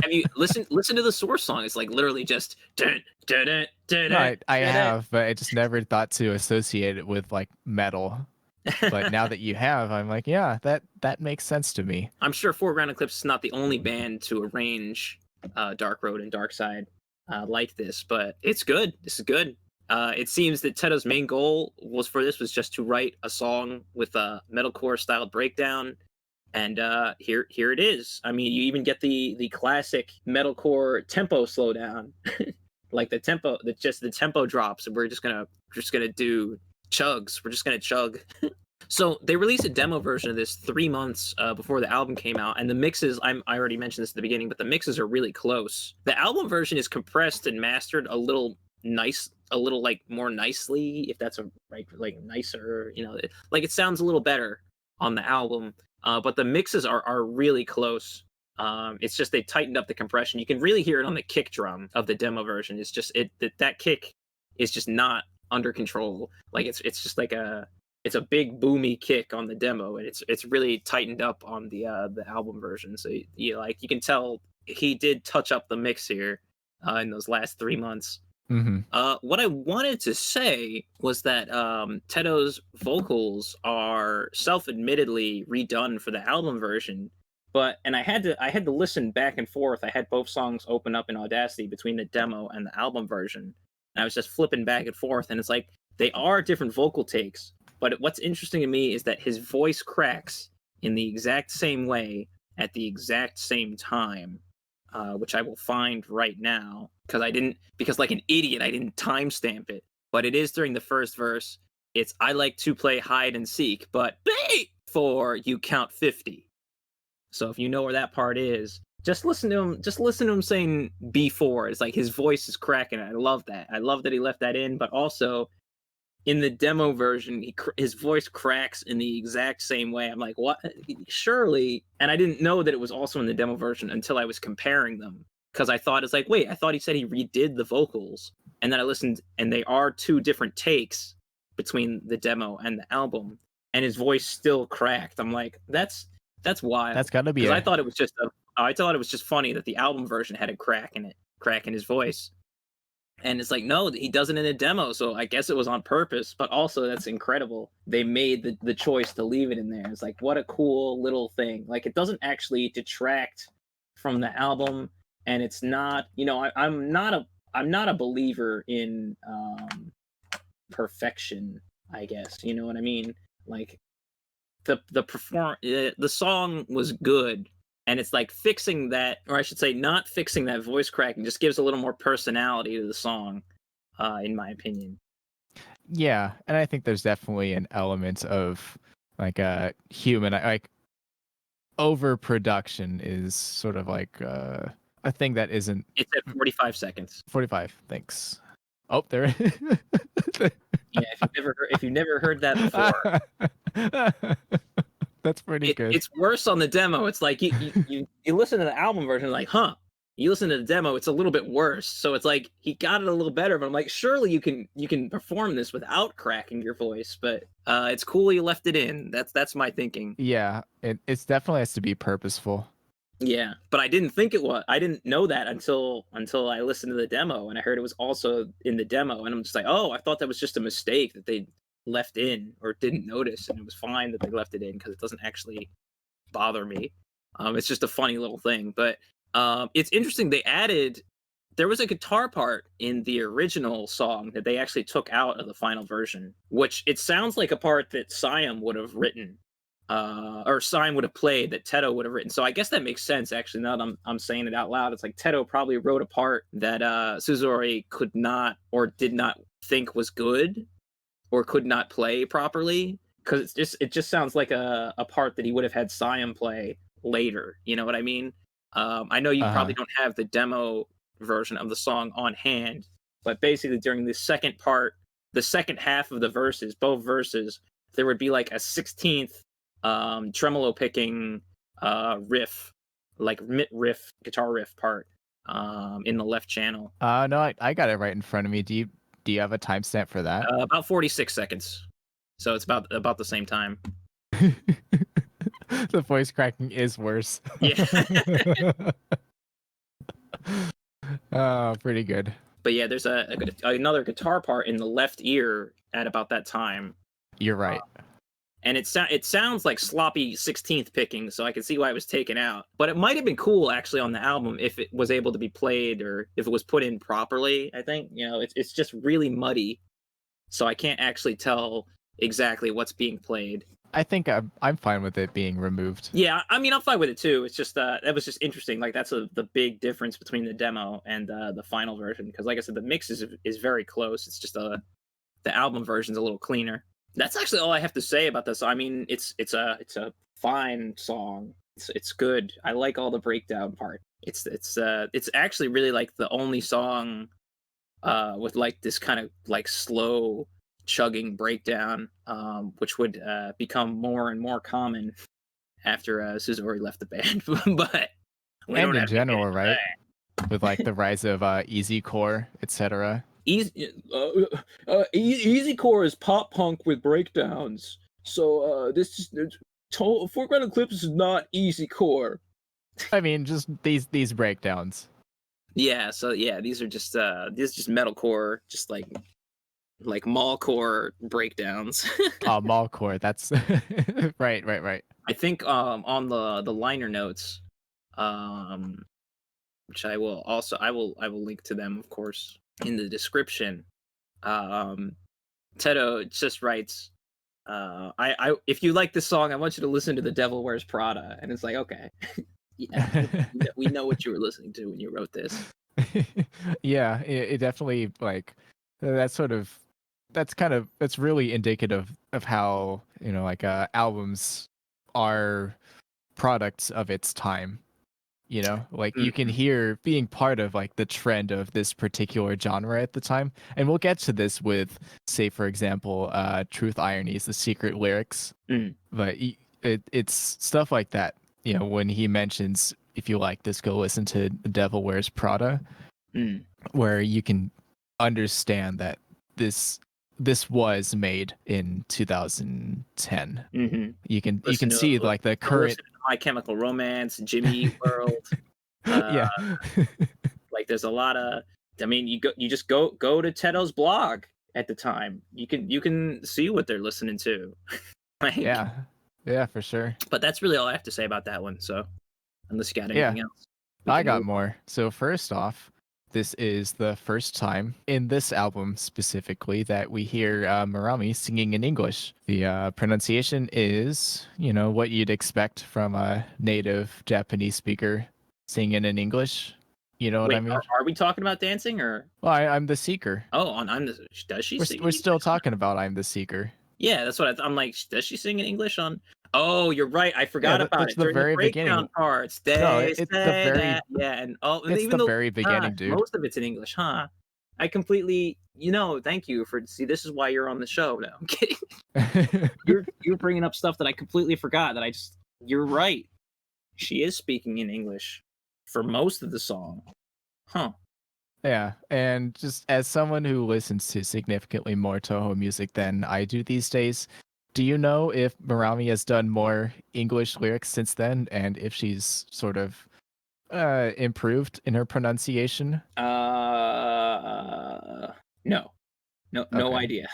Have you listen to the Source song? It's like literally just dun, dun, dun, dun, no, I dun, have, but I just never thought to associate it with like metal. But now that you have, I'm like, yeah, that makes sense to me. I'm sure Foreground Eclipse is not the only band to arrange Dark Road and Dark Side like this, but it's good. This is good. It seems that Teto's main goal was just to write a song with a metalcore style breakdown. And here it is. I mean, you even get the classic metalcore tempo slowdown, like the tempo drops, and we're just gonna do chugs. We're just gonna chug. So they released a demo version of this 3 months before the album came out, and the mixes. I already mentioned this at the beginning, but the mixes are really close. The album version is compressed and mastered a little like more nicely, if that's like nicer. Like it sounds a little better on the album. But the mixes are really close. It's just they tightened up the compression. You can really hear it on the kick drum of the demo version. It's just that kick is just not under control. Like it's just like it's a big boomy kick on the demo, and it's really tightened up on the album version. So you can tell he did touch up the mix here in those last 3 months. Mm-hmm. What I wanted to say was that TOUHOU's vocals are self-admittedly redone for the album version, and I had to listen back and forth. I had both songs open up in Audacity between the demo and the album version, and I was just flipping back and forth, and it's like they are different vocal takes. But what's interesting to me is that his voice cracks in the exact same way at the exact same time, which I will find right now because like an idiot, I didn't timestamp it. But it is during the first verse. It's I like to play hide and seek, but before you count 50. So if you know where that part is, just listen to him. Just listen to him saying before. It's like his voice is cracking. I love that. I love that he left that in, but also in the demo version, his voice cracks in the exact same way. I'm like, what? Surely. And I didn't know that it was also in the demo version until I was comparing them. Because I thought, it's like, wait, I thought he said he redid the vocals. And then I listened, and they are 2 different takes between the demo and the album. And his voice still cracked. I'm like, that's wild. That's gotta be. Because I thought it was just funny that the album version had a crack in his voice. And it's like, no, he does it in a demo, so I guess it was on purpose. But also, that's incredible. They made the choice to leave it in there. It's like, what a cool little thing. Like, it doesn't actually detract from the album, and it's not. I'm not a believer in perfection. I guess you know what I mean. Like, the song was good. And it's like fixing that, or I should say not fixing that voice cracking, just gives a little more personality to the song, in my opinion. Yeah, and I think there's definitely an element of like a human, like overproduction is sort of like a thing that isn't. It's at 45 seconds. 45. Thanks. Oh, there. Yeah, if you've never heard that before. That's pretty good. It's worse on the demo. It's like you listen to the album version, like, huh? You listen to the demo, it's a little bit worse. So it's like he got it a little better, but I'm like, surely you can perform this without cracking your voice. But it's cool you left it in. That's my thinking. Yeah, it's definitely has to be purposeful. Yeah, but I didn't think it was. I didn't know that until I listened to the demo, and I heard it was also in the demo, and I'm just like, oh, I thought that was just a mistake that they left in or didn't notice, and it was fine that they left it in because it doesn't actually bother me. It's just a funny little thing. But it's interesting, there was a guitar part in the original song that they actually took out of the final version, which it sounds like a part that Siam would have written, or Siam would have played, that TOUHOU would have written. So I guess that makes sense, actually, now that I'm saying it out loud. It's like TOUHOU probably wrote a part that Suzori could not or did not think was good, or could not play properly, because it just sounds like a part that he would have had Siam play later. You know what I mean? I know you probably don't have the demo version of the song on hand, but basically during the second part, the second half of the verses, both verses, there would be like a 16th tremolo picking riff, like mid riff, guitar riff part in the left channel. No, I got it right in front of me. Do you have a timestamp for that? About 46 seconds. So it's about the same time. The voice cracking is worse. Yeah. Oh, pretty good. But yeah, there's another guitar part in the left ear at about that time. You're right. And it sounds like sloppy 16th picking, so I can see why it was taken out. But it might have been cool, actually, on the album if it was able to be played, or if it was put in properly, I think. It's just really muddy, so I can't actually tell exactly what's being played. I think I'm fine with it being removed. Yeah, I mean, I'm fine with it, too. It's just, that was just interesting. Like, that's the big difference between the demo and the final version. Because, like I said, the mix is very close. It's just the album version's a little cleaner. That's actually all I have to say about this. I mean, it's a fine song. It's good. I like all the breakdown part. It's actually really like the only song with like this kind of like slow chugging breakdown, which would become more and more common after Suzori left the band. But We And don't in have to get general, into right? that. With like the rise of easy core, etc. Easy core is pop punk with breakdowns. So this is Foreground Eclipse is not easy core. I mean, just these breakdowns. Yeah, so yeah, these are just metalcore, just like mallcore breakdowns. Mallcore. That's right. I think on the liner notes, which I will link to them, of course, in the description. Teto just writes, I if you like this song, I want you to listen to The Devil Wears Prada. And it's like, okay. Yeah, we know what you were listening to when you wrote this. Yeah, it definitely like that's really indicative of how, like albums are products of its time. Like you can hear being part of like the trend of this particular genre at the time. And we'll get to this with, say, for example, Truth Ironies, the secret lyrics. But it's stuff like that. When he mentions, if you like this, go listen to The Devil Wears Prada, where you can understand that this was made in 2010. You can see like the current My Chemical Romance, Jimmy Eat World. Yeah. Like there's a lot of, I mean, you just go to Teto's blog at the time. You can see what they're listening to. Like, yeah, for sure. But that's really all I have to say about that one. So unless you got anything else, I got more. So first off, this is the first time in this album specifically that we hear Marami singing in English. The pronunciation is, what you'd expect from a native Japanese speaker singing in English. You know what I mean? Are we talking about dancing or? Well, I'm the Seeker. Oh, does she sing? We're still talking about I'm the Seeker. Yeah, that's what I'm like. Does she sing in English on? Oh, you're right. I forgot about it. The very beginning Parts. It's the very yeah, and it's the very beginning, dude. Most of it's in English, huh? I completely, thank you for this is why you're on the show. No, I'm kidding. you're bringing up stuff that I completely forgot. You're right. She is speaking in English for most of the song, huh? Yeah, and just as someone who listens to significantly more Touhou music than I do these days, do you know if Marami has done more English lyrics since then, and if she's sort of improved in her pronunciation? No idea.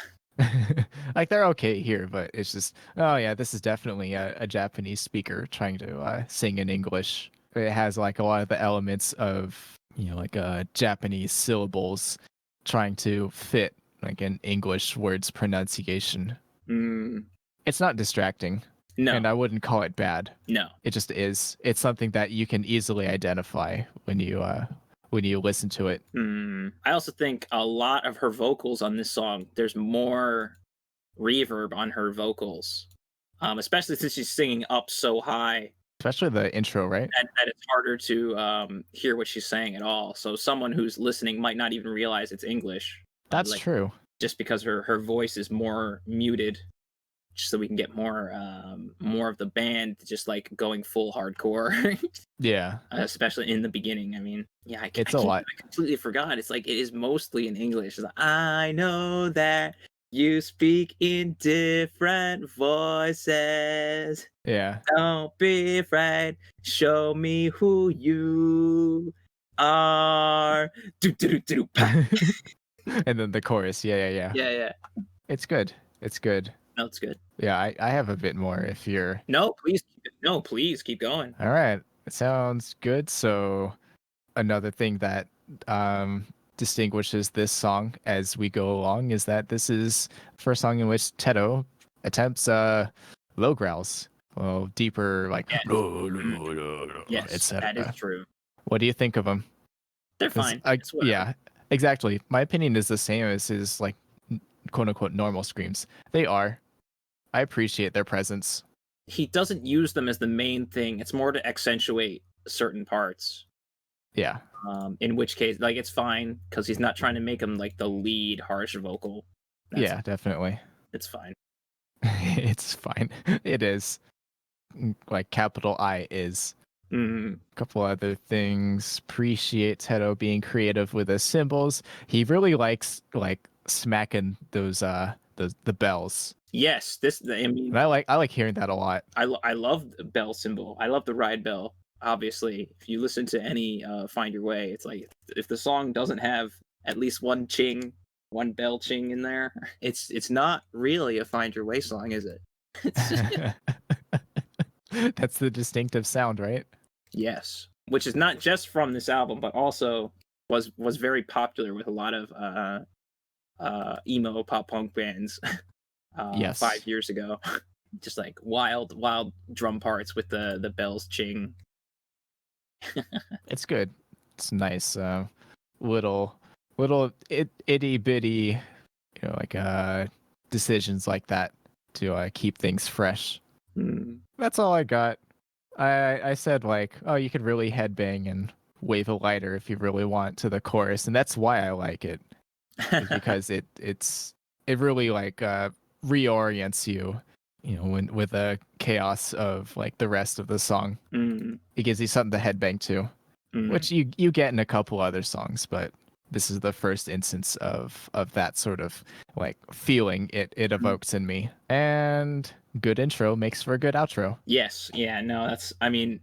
Like they're okay here, but it's just, oh yeah, this is definitely a Japanese speaker trying to sing in English. It has like a lot of the elements of like Japanese syllables trying to fit like an English word's pronunciation. It's not distracting. No. And I wouldn't call it bad. No. It just is. It's something that you can easily identify when you listen to it. I also think a lot of her vocals on this song, there's more reverb on her vocals. Especially since she's singing up so high. Especially the intro, right? That it's harder to hear what she's saying at all. So someone who's listening might not even realize it's English. That's true. Just because her voice is more muted, just so we can get more of the band just like going full hardcore. Yeah. Especially in the beginning. I mean, yeah, I completely forgot. It's like it is mostly in English. It's like, I know that you speak in different voices. Yeah. Don't be afraid. Show me who you are. And then the chorus. Yeah. Yeah. It's good. No, it's good. Yeah, I have a bit more if you're... No, please keep going. All right. It sounds good. So another thing that distinguishes this song as we go along is that this is the first song in which Teto attempts low growls. Well, deeper, like... Yes, that is true. What do you think of them? They're fine. Yeah, exactly. My opinion is the same as his, like, quote-unquote normal screams. They are. I appreciate their presence. He doesn't use them as the main thing. It's more to accentuate certain parts. Yeah. In which case, like, it's fine because he's not trying to make him like the lead harsh vocal. Yeah, definitely. It's fine. It's fine. It is. Like capital I is. Mm. A couple other things. Appreciate Teto being creative with his cymbals. He really likes like smacking those the bells. Yes, I mean, And I like hearing that a lot. I love the bell symbol. I love the ride bell. Obviously, if you listen to any Find Your Way, it's like if the song doesn't have at least one ching, one bell ching in there, it's not really a Find Your Way song, is it? That's the distinctive sound, right? Yes, which is not just from this album, but also was very popular with a lot of emo pop punk bands Yes. 5 years ago. Just like wild drum parts with the bells ching. It's good. It's nice. Little itty bitty, decisions like that to keep things fresh. Mm. That's all I got. I said like, oh, you could really headbang and wave a lighter if you really want to the chorus, and that's why I like it, is because it really like reorients you, when with the chaos of like the rest of the song. Mm. It gives you something to headbang to, Mm. which you get in a couple other songs, but this is the first instance of that sort of like feeling it evokes in me. And good intro makes for a good outro. Yes, yeah, no, I mean,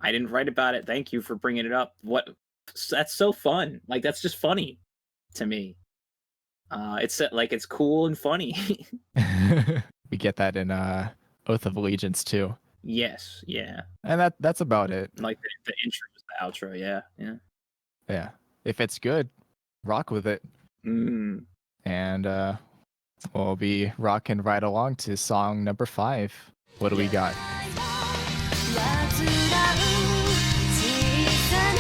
I didn't write about it. Thank you for bringing it up. That's so fun. Like that's just funny to me. It's like it's cool and funny. We get that in Oath of Allegiance too. Yes, yeah. And that's about it. Like the intro is the outro, yeah. Yeah. If it's good, rock with it. Mm. And we'll be rocking right along to song number 5. What do we got? 患う小さな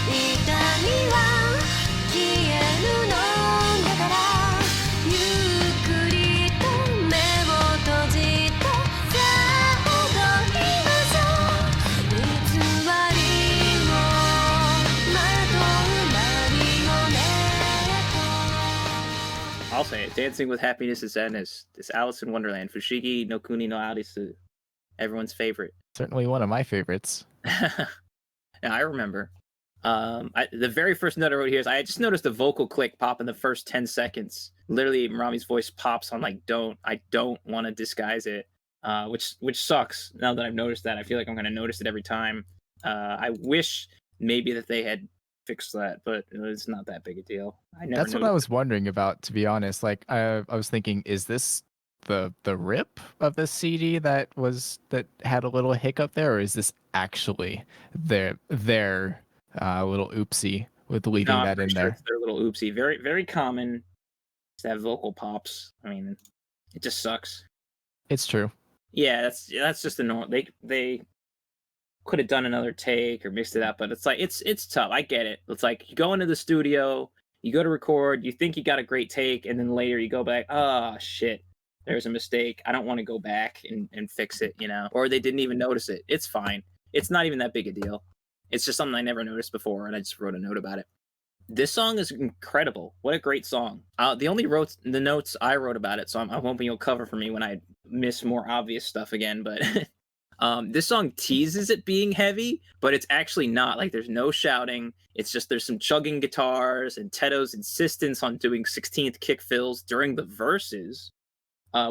痛みは消えるのだからゆっくりと目を閉じてさあ踊りましょう偽りをまとうマリオネット I'll say it. Dancing with Happiness is Zen is Alice in Wonderland. Fushigi no Kuni no Arisu. Everyone's favorite. Certainly one of my favorites. Yeah, I remember. The very first note I wrote here is I just noticed a vocal click pop in the first 10 seconds. Literally, Marami's voice pops on like I don't want to disguise it, which sucks. Now that I've noticed that, I feel like I'm gonna notice it every time. I wish maybe that they had fixed that, but it's not that big a deal. That's what I was wondering about, to be honest. Like I was thinking, is this the rip of the CD that had a little hiccup there, or is this actually their little oopsie with leaving that in there? It's their little oopsie. Very very common to have vocal pops. I mean, it just sucks. It's true. Yeah, that's just the normal. They could have done another take or mixed it up, but it's like it's tough. I get it. It's like you go into the studio, you go to record, you think you got a great take, and then later you go back, oh shit, there's a mistake. I don't want to go back and fix it, or they didn't even notice it. It's fine. It's not even that big a deal. It's just something I never noticed before, and I just wrote a note about it. This song is incredible. What a great song. The notes I wrote about it, so I'm hoping you'll cover for me when I miss more obvious stuff again, but this song teases it being heavy, but it's actually not. Like, there's no shouting. It's just there's some chugging guitars and Teto's insistence on doing 16th kick fills during the verses,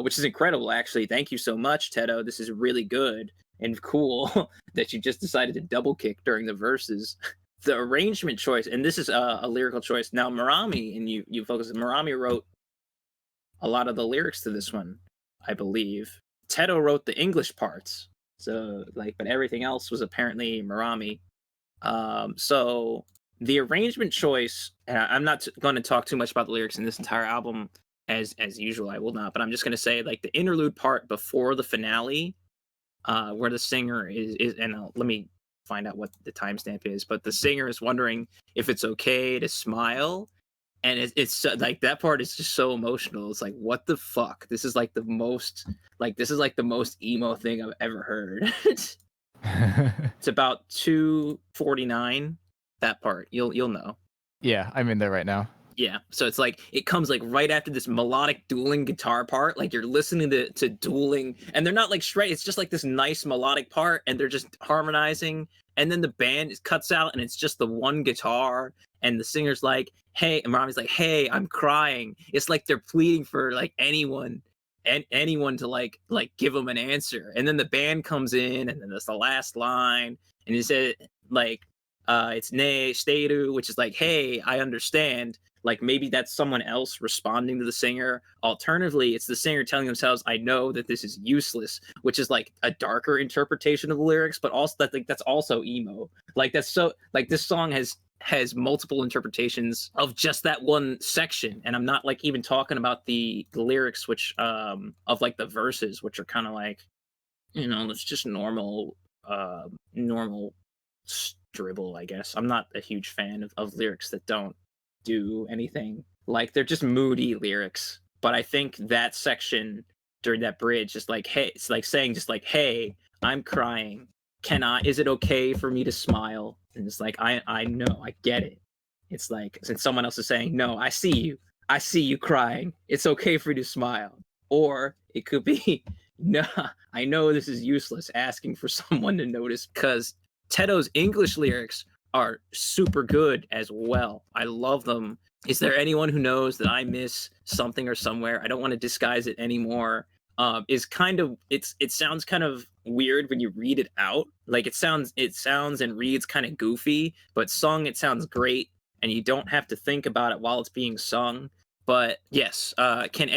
which is incredible, actually. Thank you so much, Teto. This is really good and cool that you just decided to double kick during the verses. The arrangement choice, and this is a lyrical choice. Now, Marami, and you focus on Marami, wrote a lot of the lyrics to this one, I believe. Teto wrote the English parts. So, but everything else was apparently Marami. So the arrangement choice, and I'm not going to talk too much about the lyrics in this entire album, as usual. I will not, but I'm just going to say, like, the interlude part before the finale, where the singer is and let me find out what the timestamp is, but the singer is wondering if it's okay to smile, and it's like that part is just so emotional. It's like, what the fuck? This is like the most emo thing I've ever heard. It's about 2:49. That part, you'll know. Yeah, I'm in there right now. Yeah, so it's like it comes like right after this melodic dueling guitar part. Like you're listening to dueling, and they're not like straight. It's just like this nice melodic part, and they're just harmonizing. And then the band cuts out, and it's just the one guitar, and the singer's like, "Hey," and Marami's like, "Hey, I'm crying." It's like they're pleading for like anyone and anyone to like give them an answer. And then the band comes in, and then that's the last line, and he said like, it's ne steru, which is like, "Hey, I understand." Like maybe that's someone else responding to the singer. Alternatively, it's the singer telling themselves, "I know that this is useless," which is like a darker interpretation of the lyrics, but also that like that's also emo. Like that's so like this song has multiple interpretations of just that one section, and I'm not like even talking about the lyrics, which of like the verses, which are kind of like, you know, it's just normal normal dribble, I guess. I'm not a huge fan of lyrics that don't do anything. Like they're just moody lyrics. But I think that section during that bridge is like, hey, it's like saying just like, "Hey, I'm crying. Is it okay for me to smile?" And it's like, I know, I get it. It's like, since someone else is saying, "No, I see you. I see you crying. It's okay for you to smile." Or it could be, "No, I know this is useless," asking for someone to notice, because TOUHOU's English lyrics are super good as well. I love them. "Is there anyone who knows that I miss something or somewhere? I don't want to disguise it anymore." Is kind of it sounds kind of weird when you read it out. Like it sounds and reads kind of goofy, but sung it sounds great, and you don't have to think about it while it's being sung. But yes, can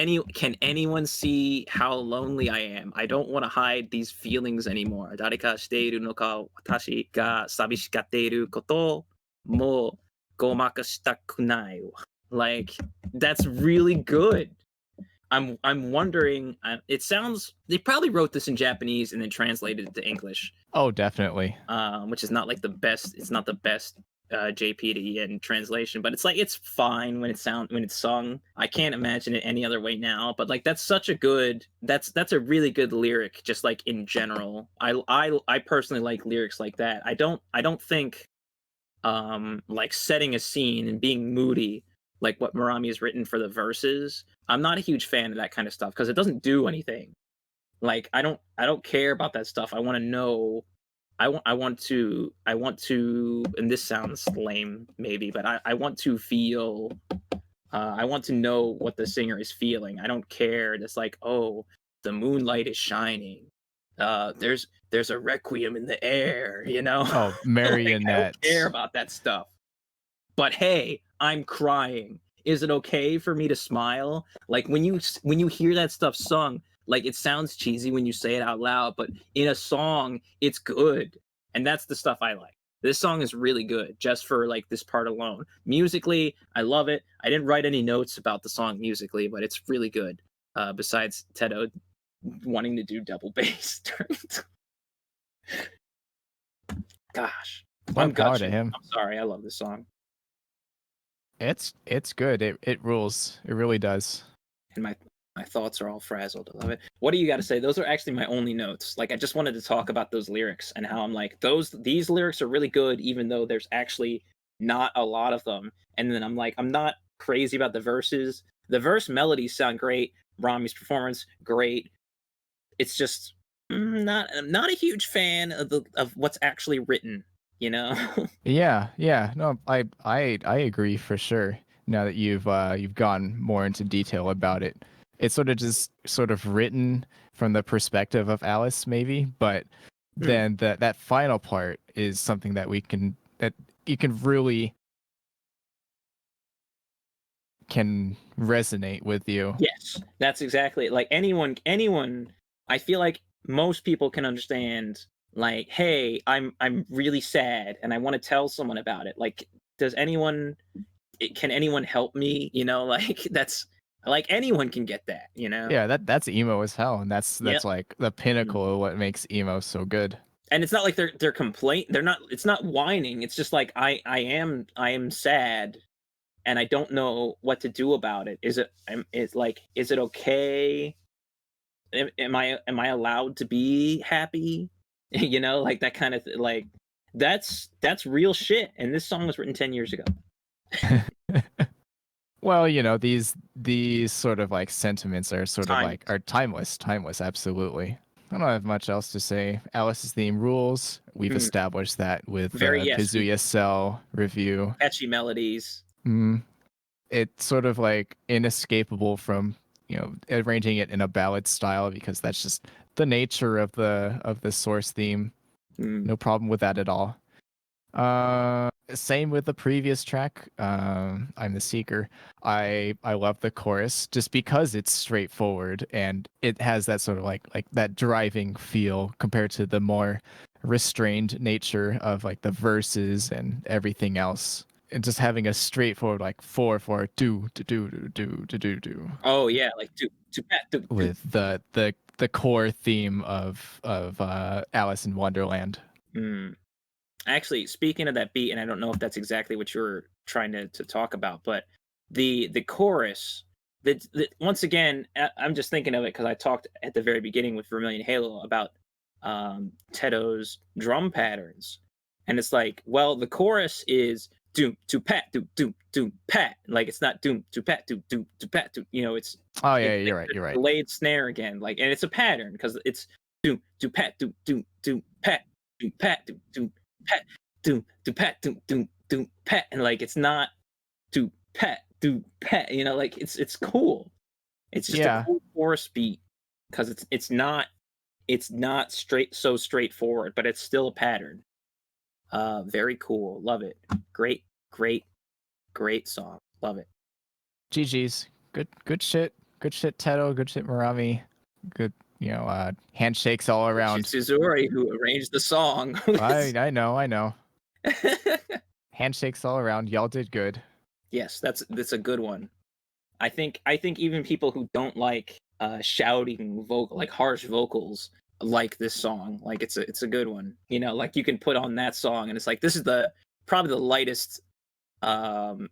anyone see how lonely I am? I don't want to hide these feelings anymore. Dareka shiteiru no ka watashi ga sabishikatteiru koto mo gomakashitaku nai. Like that's really good. I'm wondering. It sounds they probably wrote this in Japanese and then translated it to English. Oh, definitely. Which is not like the best. It's not the best JP to EN translation, but it's like it's fine when it's sung. I can't imagine it any other way now. But like that's a really good lyric. Just like in general, I personally like lyrics like that. I don't think like setting a scene and being moody like what Marami has written for the verses. I'm not a huge fan of that kind of stuff because it doesn't do anything. Like I don't care about that stuff. I want to know. I want to, and this sounds lame maybe, but I want to feel, I want to know what the singer is feeling. I don't care. It's like, "Oh, the moonlight is shining. There's a requiem in the air," you know? Oh, marionettes. Like, I don't care about that stuff. But hey, I'm crying. Is it okay for me to smile? Like when you hear that stuff sung, like it sounds cheesy when you say it out loud, but in a song, it's good. And that's the stuff I like. This song is really good just for like this part alone. Musically, I love it. I didn't write any notes about the song musically, but it's really good. Besides TOUHOU wanting to do double bass. Gosh. More power to him. I'm sorry. I love this song. It's good. It rules. It really does. And my thoughts are all frazzled. I love it. What do you got to say? Those are actually my only notes. Like I just wanted to talk about those lyrics and how I'm like these lyrics are really good, even though there's actually not a lot of them. And then I'm like, I'm not crazy about the verses. The verse melodies sound great. Rami's performance great. It's just I'm not a huge fan of what's actually written. You know? Yeah. No, I agree for sure. Now that you've gone more into detail about it, it's sort of written from the perspective of Alice, maybe, but then that final part is something that you can really can resonate with you. Yes, that's exactly it. Like anyone, I feel like most people can understand. Like, hey, I'm really sad and I want to tell someone about it. Like, can anyone help me? You know, like that's like anyone can get that. You know? Yeah, that's emo as hell, and that's Yep. like the pinnacle of what makes emo so good. And it's not like they're complaint. They're not. It's not whining. It's just like I am sad, and I don't know what to do about it. Is it okay? Am I allowed to be happy? You know, like that kind of like that's real shit. And this song was written 10 years ago. Well, these sort of like sentiments are sort of like are timeless, absolutely. I don't have much else to say. Alice's theme rules. We've established that with Very the Kazuya Cell review. catchy melodies. It's sort of like inescapable from arranging it in a ballad style because that's just the nature of the source theme. No problem with that at all. Same with the previous track, I'm the Seeker. I love the chorus just because it's straightforward and it has that sort of like that driving feel compared to the more restrained nature of like the verses and everything else. And just having a straightforward like 4/4 do. Oh yeah, like do pat do. With the core theme of Alice in Wonderland. Actually, speaking of that beat, and I don't know if that's exactly what you were trying to talk about, but the chorus, once again, I'm just thinking of it because I talked at the very beginning with Vermillion Halo about TOUHOU's drum patterns, and it's like, well, the chorus is doom to pat doom pat, like it's not doom to pat doom to pat doom, it's Oh yeah, it's you're like right. You're right. delayed snare again, like, and it's a pattern because it's doom to pat doom pat doom pat doom pat doom pat doom pat, and like it's not do pat like it's cool. It's just a cool chorus beat because it's not so straightforward, but it's still a pattern. Very cool. Love it. Great song. Love it. GG's. Good shit. Good shit, Teto. Good shit, Murami. Good, handshakes all around. Suzuri, who arranged the song. I know. Handshakes all around. Y'all did good. Yes, that's a good one. I think even people who don't like shouting like harsh vocals like this song. Like it's a good one. Like you can put on that song and it's like this is probably the lightest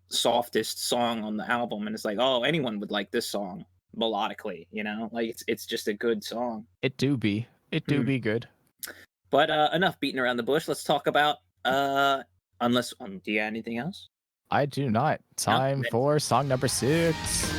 softest song on the album, and it's like, oh, anyone would like this song melodically, like it's just a good song. It do be good. But enough beating around the bush. Let's talk about unless do you have anything else? I do not. Time for song number 6.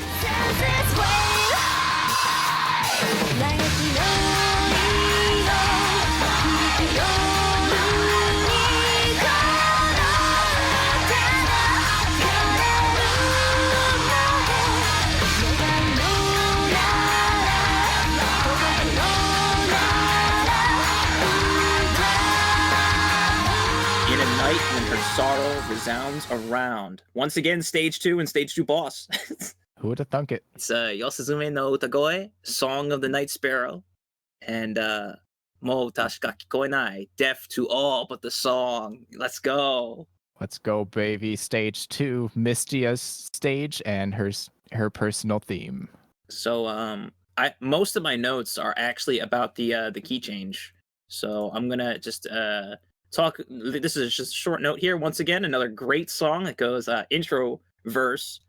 In a night when her sorrow resounds around. Once again, stage 2 and stage 2 boss. Who would have thunk it? It's Yosuzume no Utagoe, Song of the Night Sparrow, and Mo Tashika Kikoenai, deaf to all but the song. Let's go. Let's go, baby. Stage 2, Mystia's stage and her personal theme. So most of my notes are actually about the key change. So I'm gonna just talk. This is just a short note here. Once again, another great song that goes intro verse,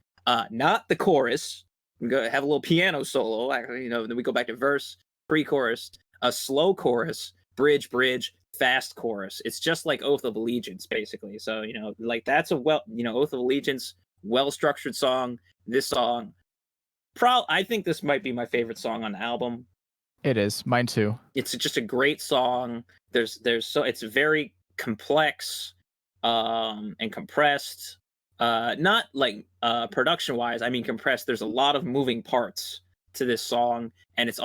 not the chorus. We go have a little piano solo. Actually, then we go back to verse, pre-chorus, a slow chorus, bridge, fast chorus. It's just like Oath of Allegiance, basically. So like that's a Oath of Allegiance, well-structured song. This song, I think this might be my favorite song on the album. It is. Mine too. It's just a great song. It's very complex and compressed. Not like production wise, I mean compressed. There's a lot of moving parts to this song, and it's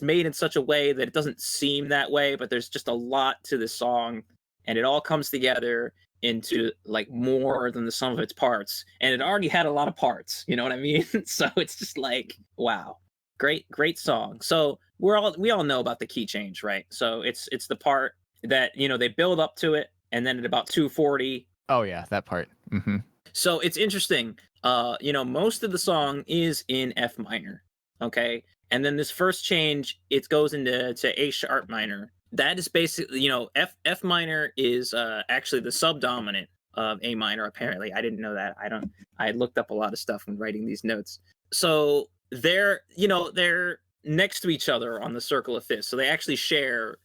made in such a way that it doesn't seem that way, but there's just a lot to this song, and it all comes together into like more than the sum of its parts, and it already had a lot of parts, you know what I mean? So it's just like, wow. Great song. So we all know about the key change, right? So it's the part that they build up to it, and then at about 2:40. Oh yeah, that part. Mm-hmm. So it's interesting. Most of the song is in F minor, okay, and then this first change, it goes into A sharp minor. That is basically F minor is actually the subdominant of A minor. Apparently, I didn't know that. I looked up a lot of stuff when writing these notes. So they're next to each other on the circle of fifths, so they actually share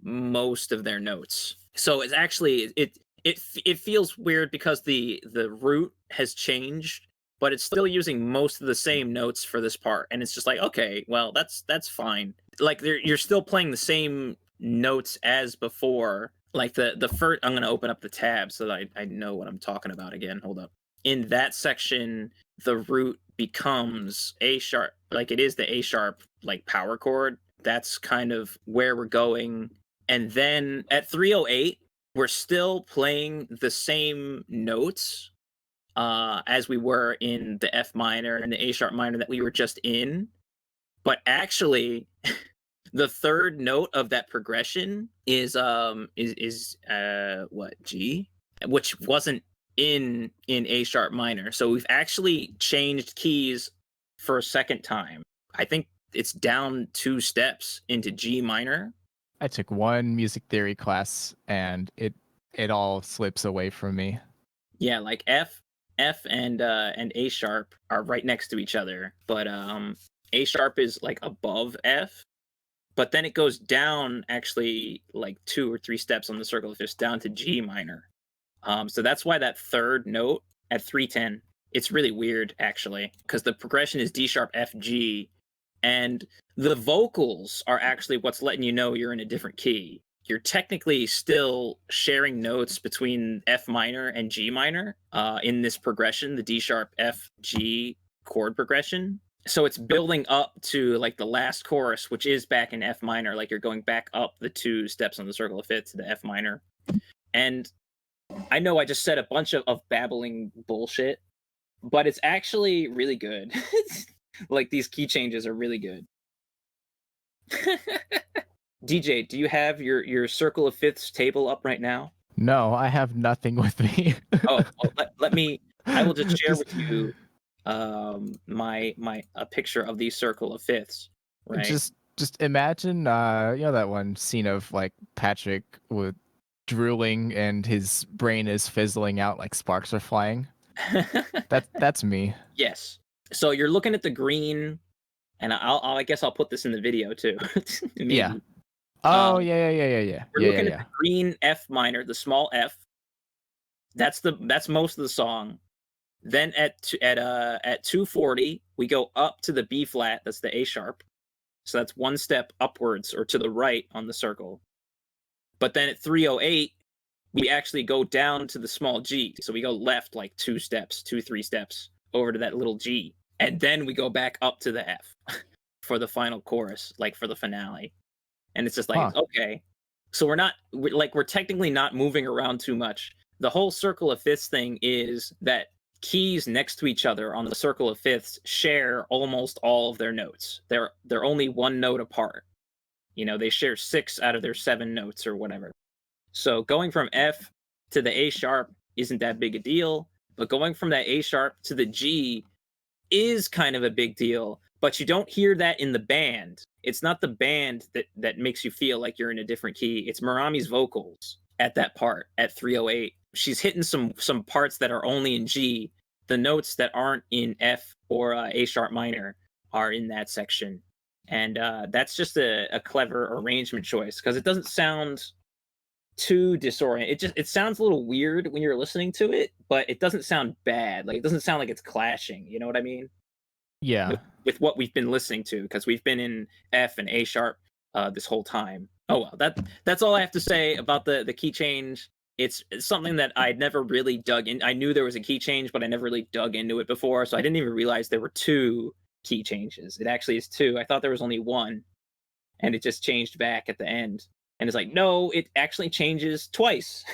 most of their notes. So it's actually it feels weird because the root has changed, but it's still using most of the same notes for this part, and it's just like, okay, well, that's fine. Like you're still playing the same notes as before. Like the first, I'm gonna open up the tab so that I know what I'm talking about again. Hold up. In that section, the root becomes A sharp, like it is the A sharp like power chord. That's kind of where we're going. And then at 308, we're still playing the same notes as we were in the F minor and the A sharp minor that we were just in. But actually, the third note of that progression is what, G, which wasn't in A sharp minor. So we've actually changed keys for a second time. I think it's down 2 steps into G minor. I took one music theory class and it all slips away from me. Yeah, like F and A sharp are right next to each other, but A sharp is like above F, but then it goes down actually like 2 or 3 steps on the circle of fifths down to G minor. So that's why that third note at 310, it's really weird actually, because the progression is D sharp F G, and the vocals are actually what's letting you know you're in a different key. You're technically still sharing notes between F minor and G minor in this progression, the D sharp F G chord progression. So it's building up to like the last chorus, which is back in F minor. Like you're going back up the 2 steps on the circle of fifths to the F minor. And I know I just said a bunch of babbling bullshit, but it's actually really good. Like these key changes are really good. DJ, do you have your circle of fifths table up right now? No, I have nothing with me. Oh, well, let me. I will just share with you my a picture of the circle of fifths. Right. Just imagine that one scene of like Patrick with drooling and his brain is fizzling out like sparks are flying. That's me. Yes. So you're looking at the green, and I guess I'll put this in the video too. Maybe. Yeah. Oh, yeah. We're looking at the green F minor, the small F. That's most of the song. Then at 240, we go up to the B flat. That's the A sharp. So that's 1 step upwards or to the right on the circle. But then at 308, we actually go down to the small G. So we go left like 2 steps, 3 steps over to that little G. And then we go back up to the F for the final chorus, like for the finale. And it's just like, okay. So we're technically not moving around too much. The whole circle of fifths thing is that keys next to each other on the circle of fifths share almost all of their notes. They're only 1 note apart. You know, they share 6 out of their 7 notes or whatever. So going from F to the A sharp isn't that big a deal, but going from that A sharp to the G is kind of a big deal, but you don't hear that in the band. It's not the band that makes you feel like you're in a different key. It's Marami's vocals at that part at 308. She's hitting some parts that are only in G. The notes that aren't in F or A sharp minor are in that section. And that's just a clever arrangement choice because it doesn't sound too disoriented. It sounds a little weird when you're listening to it, but it doesn't sound bad. Like it doesn't sound like it's clashing. You know what I mean? Yeah. With what we've been listening to, because we've been in F and A sharp this whole time. Oh well, that's all I have to say about the key change. It's something that I'd never really dug in. I knew there was a key change, but I never really dug into it before, so I didn't even realize there were 2 key changes. It actually is 2. I thought there was only 1, and it just changed back at the end. And it's like, no, it actually changes twice.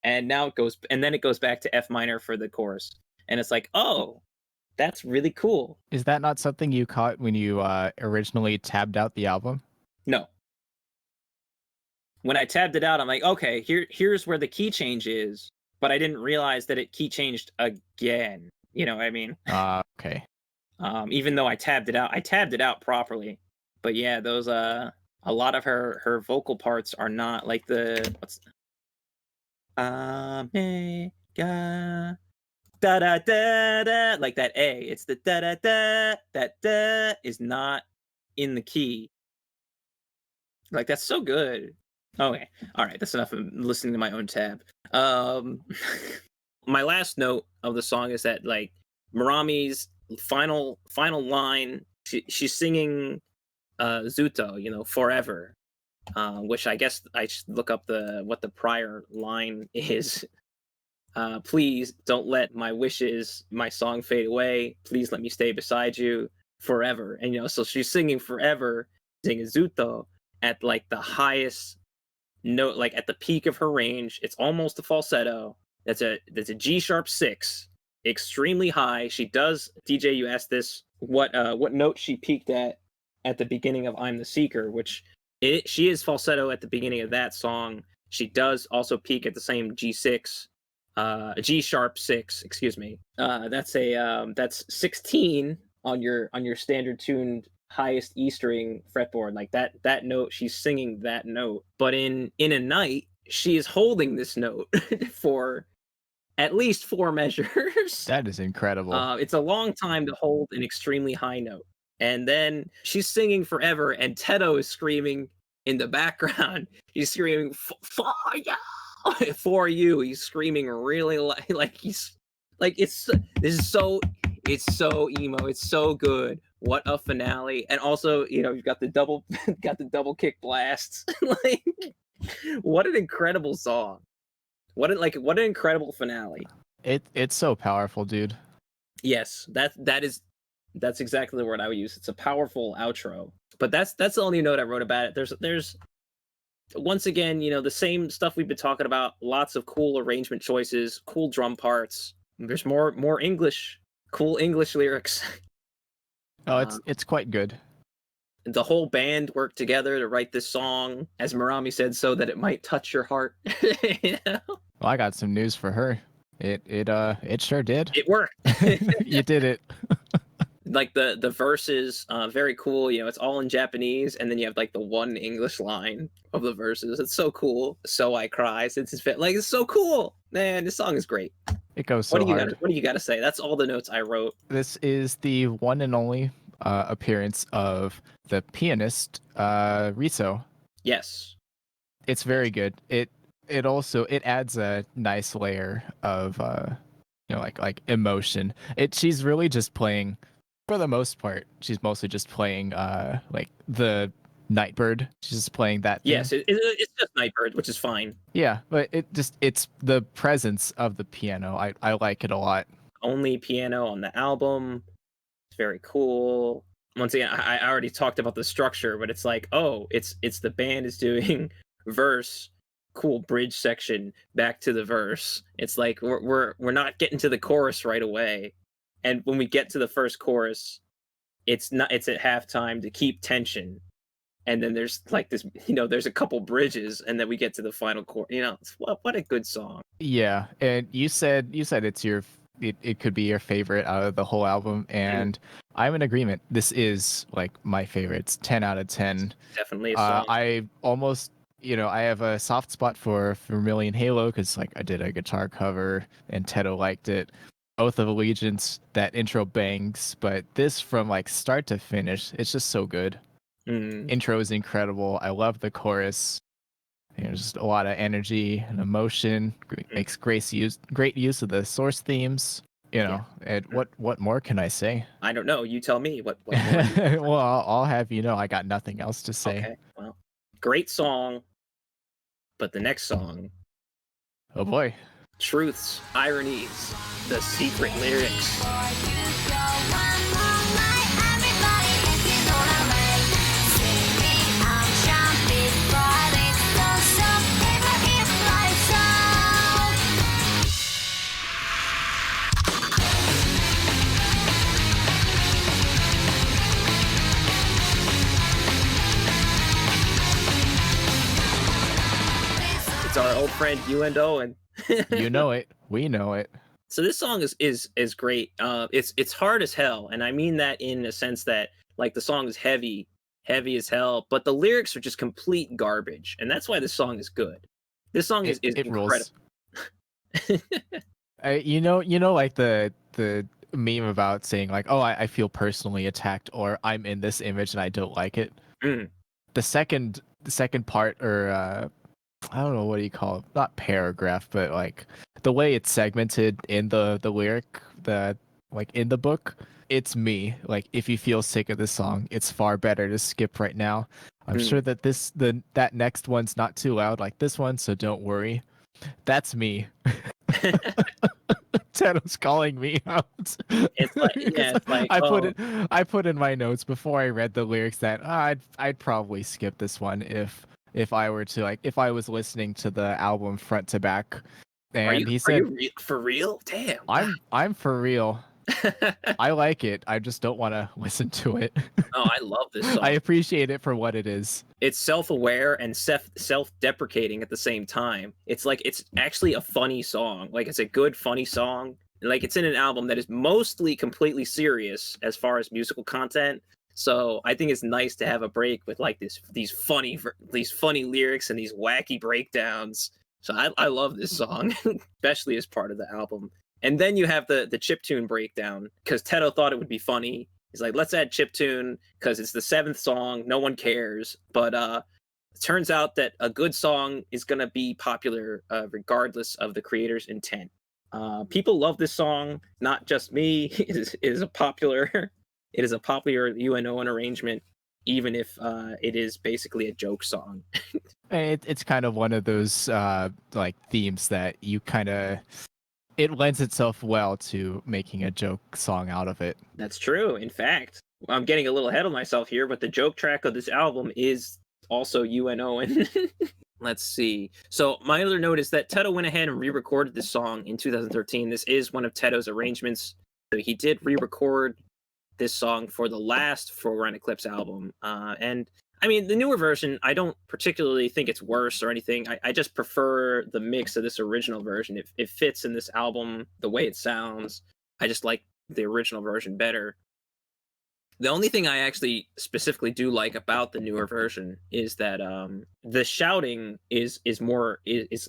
And now it goes back to F minor for the chorus. And it's like, oh, that's really cool. Is that not something you caught when you originally tabbed out the album? No. When I tabbed it out, I'm like, okay, here's where the key change is, but I didn't realize that it key changed again. You know what I mean? Okay. Even though I tabbed it out properly. But yeah, those a lot of her vocal parts are not like the Omega da da da da, like that A. It's the da da da. That da is not in the key. Like that's so good. Okay, all right, that's enough of listening to my own tab. My last note of the song is that like Marami's final line, she's singing Zuto, forever. Which I guess I should look up what the prior line is. Please don't let my wishes, my song fade away. Please let me stay beside you forever. And so she's singing forever, singing Zuto at like the highest note, like at the peak of her range. It's almost a falsetto. That's a G sharp 6, extremely high. She does, DJ, you asked this, what note she peaked at the beginning of I'm the Seeker, which she is falsetto at the beginning of that song. She does also peak at the same G6, G sharp 6, excuse me. That's 16 on your standard tuned highest E string fretboard. Like that note, she's singing that note. But in a night, she is holding this note for at least 4 measures. That is incredible. It's a long time to hold an extremely high note. And then she's singing forever, and Teto is screaming in the background. He's screaming for you, for you. He's screaming really like he's like it's so emo. It's so good. What a finale! And also, you've got the double kick blasts. Like, what an incredible song! What an incredible finale! It's so powerful, dude. Yes, that's exactly the word I would use. It's a powerful outro. But that's the only note I wrote about it. There's once again, the same stuff we've been talking about. Lots of cool arrangement choices, cool drum parts. There's more cool English lyrics. Oh, it's quite good. The whole band worked together to write this song, as Marami said, so that it might touch your heart. Well, I got some news for her. It sure did. It worked. You did it. Like the verses, very cool. It's all in Japanese, and then you have like the one English line of the verses. It's so cool. So I cry since it's like it's so cool, man. This song is great. It goes so hard. What do you got to say? That's all the notes I wrote. This is the one and only appearance of the pianist Riso. Yes, it's very good. It also adds a nice layer of like emotion. She's really just playing, for the most part, she's mostly just playing like the Nightbird. She's just playing that thing. Yes, it's just Nightbird, which is fine. Yeah, but it's the presence of the piano. I like it a lot. Only piano on the album. It's very cool. Once again, I already talked about the structure, but it's like, oh, it's the band is doing verse, cool bridge section, back to the verse. It's like we're not getting to the chorus right away. And when we get to the first chorus, it's at halftime to keep tension. And then there's like this, there's a couple bridges, and then we get to the final chorus. What a good song. Yeah, and you said it's it could be your favorite out of the whole album, and I'm in agreement. This is like my favorite. It's 10 out of 10. Definitely a song. I almost, I have a soft spot for Vermillion Halo because like I did a guitar cover and Teto liked it. Oath of Allegiance, that intro bangs, but this from like start to finish, it's just so good. Intro is incredible. I love the chorus. Just a lot of energy and emotion. Makes great use of the source themes. And what more can I say? I don't know. You tell me. What more? Well, I'll have I got nothing else to say. Okay. Well, great song, but the next song. Oh boy. Truths, Ironies, the secret lyrics. It's our old friend you and Owen. You know it. We know it. So this song is great. It's hard as hell, and I mean that in a sense that like the song is heavy as hell, but the lyrics are just complete garbage, and that's why this song is good. This song is incredible. Like the meme about saying like, oh, I feel personally attacked, or I'm in this image and I don't like it. The second part or I don't know, what do you call it? Not paragraph, but like the way it's segmented in the lyric, that like in the book, it's me. Like, if you feel sick of this song, it's far better to skip right now. I'm sure that that next one's not too loud like this one, so don't worry. That's me. Teddo's calling me out. It's like, yeah, it's like, I put in my notes before I read the lyrics that I'd probably skip this one if I were to, like, if I was listening to the album front to back. And he said, for real? Damn. I'm for real. I like it. I just don't want to listen to it. Oh, I love this song. I appreciate it for what it is. It's self-aware and self-deprecating at the same time. It's like, it's actually a funny song. Like, it's a good funny song. Like, it's in an album that is mostly completely serious as far as musical content. So I think it's nice to have a break with like these funny lyrics and these wacky breakdowns. So I love this song, especially as part of the album. And then you have the chiptune breakdown, because Teto thought it would be funny. He's like, let's add chiptune because it's the 7th song. No one cares. But it turns out that a good song is going to be popular regardless of the creator's intent. People love this song, not just me. It is a popular UNO arrangement, even if it is basically a joke song. It's kind of one of those like themes that you kind of, it lends itself well to making a joke song out of it. That's true. In fact, I'm getting a little ahead of myself here, but the joke track of this album is also UNO. And let's see. So my other note is that Teto went ahead and re-recorded this song in 2013. This is one of Teto's arrangements. So he did re-record this song for the last Foreground Eclipse album. And I mean, the newer version, I don't particularly think it's worse or anything. I just prefer the mix of this original version. It fits in this album the way it sounds. I just like the original version better. The only thing I actually specifically do like about the newer version is that the shouting is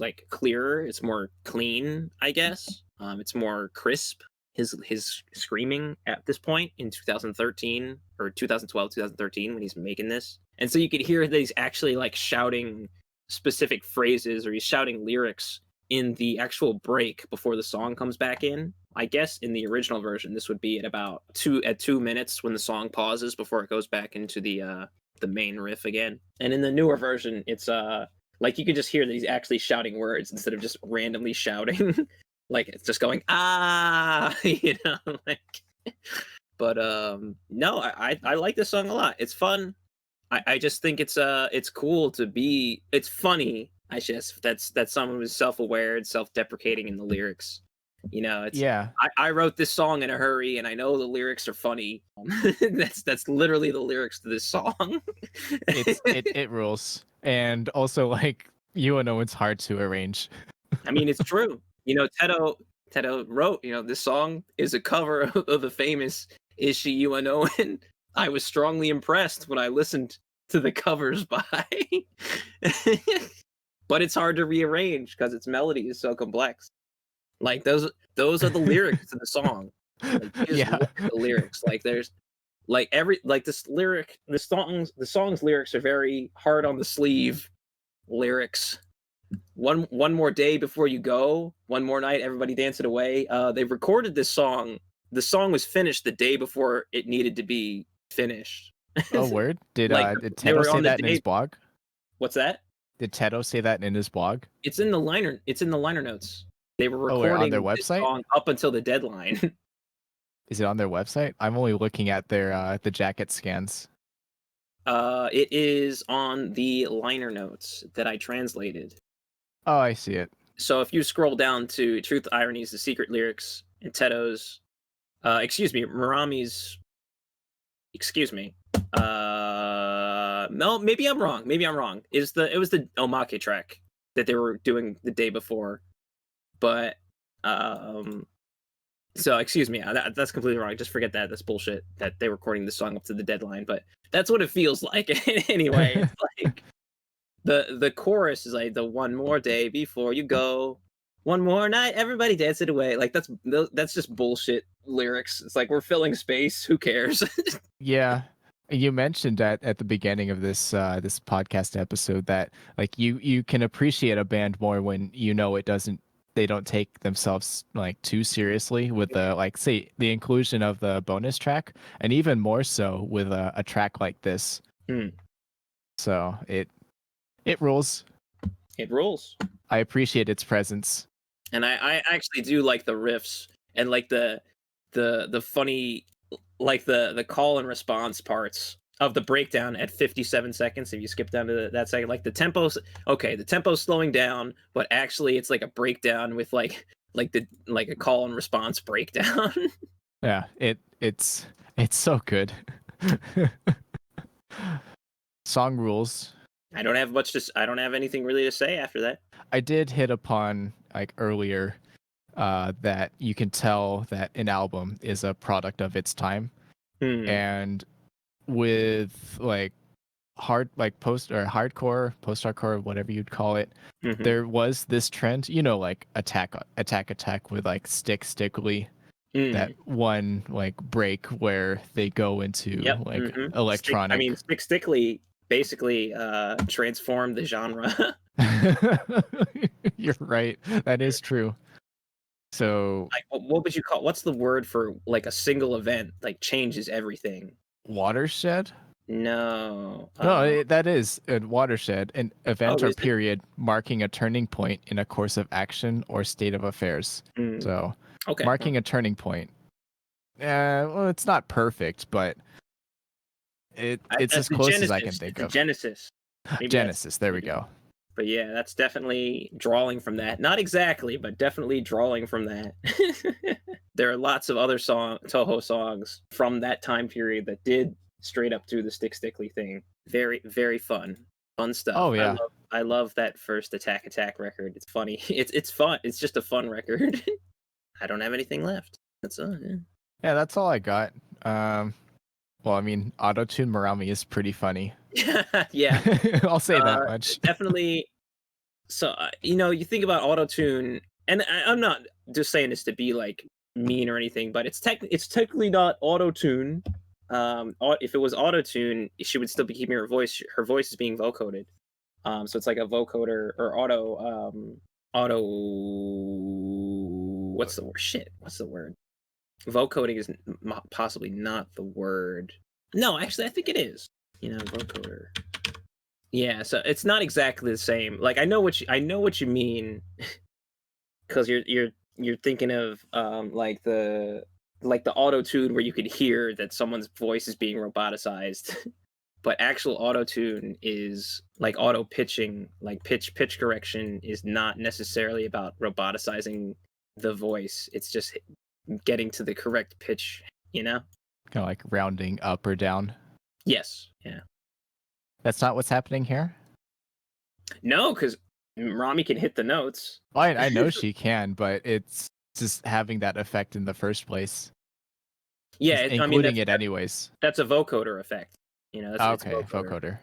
like clearer. It's more clean, I guess. It's more crisp. His screaming at this point in 2013 or 2012, 2013 when he's making this. And so you could hear that he's actually like shouting specific phrases, or he's shouting lyrics in the actual break before the song comes back in. I guess in the original version, this would be at about 2 minutes when the song pauses before it goes back into the main riff again. And in the newer version, it's like you could just hear that he's actually shouting words instead of just randomly shouting. Like, it's just going, you know, like, but no, I like this song a lot. It's fun. I just think it's cool to be, it's funny. I guess that someone who's self-aware and self-deprecating in the lyrics. You know, it's, yeah. I wrote this song in a hurry, and I know the lyrics are funny. That's literally the lyrics to this song. It rules. And also, like, UNO, it's hard to arrange. I mean, it's true. You know, Teto wrote, you know, this song is a cover of the famous Is She UNO? And I was strongly impressed when I listened to the covers by. But it's hard to rearrange because its melody is so complex. Like, those are the lyrics to the song. Like, Yeah. the lyrics. Like, there's like the song's lyrics are very hard on the sleeve lyrics. One more day before you go, one more night, everybody dance it away. They recorded this song. The song was finished the day before it needed to be finished. Oh, word? Did Teto say that in his blog? What's that? Did Teto say that in his blog? It's in the liner notes. They were Oh, recording on their this website? song up until the deadline. Is it on their website? I'm only looking at their the jacket scans. It is on the liner notes that I translated. Oh, I see it. So if you scroll down to Truth, Ironies, The Secret Lyrics, and Teto's, Marami's, no, maybe I'm wrong. It was the Omake track that they were doing the day before. But, so excuse me, that's completely wrong. Just forget that. That's bullshit that they were recording the song up to the deadline. But that's what it feels like anyway. It's like, the chorus is like, the one more day before you go, one more night, everybody dance it away. Like, that's just bullshit lyrics. It's like, we're filling space. Who cares? Yeah. You mentioned at the beginning of this podcast episode that like you can appreciate a band more when you know they don't take themselves like too seriously with the like say the inclusion of the bonus track, and even more so with a track like this. So it rules. It rules. I appreciate its presence. And I actually do like the riffs and like the funny, like the call and response parts of the breakdown at 57 seconds. If you skip down to that second, like the tempo's slowing down, but actually it's like a breakdown with like a call and response breakdown. Yeah, it's so good. Song rules. I don't have anything really to say after that. I did hit upon like earlier that you can tell that an album is a product of its time. And with like hardcore, post-hardcore, whatever you'd call it, there was this trend, like attack with like stickly, that one like break where they go into electronic. Stickly basically transformed the genre. You're right. That is true. So like, what would you call, what's the word for like a single event like changes everything? Watershed? No. That is a watershed, an event or period marking a turning point in a course of action or state of affairs. So marking a turning point. Well, it's not perfect, but it's as close as I can think of. Genesis. Genesis, there we go. But yeah, that's definitely drawing from that. Not exactly, but definitely drawing from that. There are lots of other Touhou songs from that time period that did straight up do the stickly thing. Very, very fun stuff. Oh yeah, I love that first Attack record. It's funny. It's fun. It's just a fun record. I don't have anything left. That's all. Yeah, that's all I got. Well, I mean, Autotune Marami is pretty funny. Yeah. I'll say that much. Definitely. So, you think about Autotune, and I'm not just saying this to be like mean or anything, but it's technically not Autotune. If it was Autotune, she would still be keeping her voice. Her voice is being vocoded. So it's like a vocoder or auto. What's the word? Shit. What's the word? Vocoding is possibly not the word. No, actually, I think it is. Vocoder. Yeah, so it's not exactly the same. Like I know what you mean, because you're thinking of like the auto tune where you could hear that someone's voice is being roboticized, but actual auto tune is like auto pitching, like pitch correction is not necessarily about roboticizing the voice. It's just getting to the correct pitch, Kind of like rounding up or down. Yes. Yeah. That's not what's happening here? No, because Rami can hit the notes. I know she can, but it's just having that effect in the first place. Yeah, including it anyways. That's a vocoder effect. That's vocoder.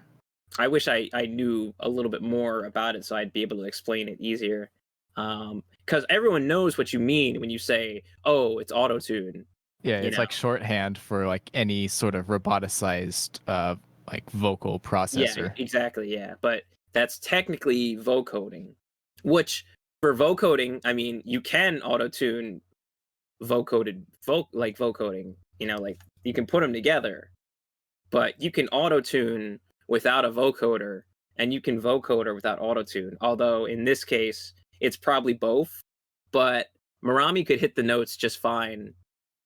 I wish I knew a little bit more about it so I'd be able to explain it easier. Because everyone knows what you mean when you say, "Oh, it's auto-tune." Yeah, it's like shorthand for like any sort of roboticized like vocal processor. Yeah, exactly. Yeah, but that's technically vocoding. Which for vocoding, I mean, you can auto-tune vocoding. Like you can put them together, but you can auto-tune without a vocoder, and you can vocoder without auto-tune. Although in this case, it's probably both, but Marami could hit the notes just fine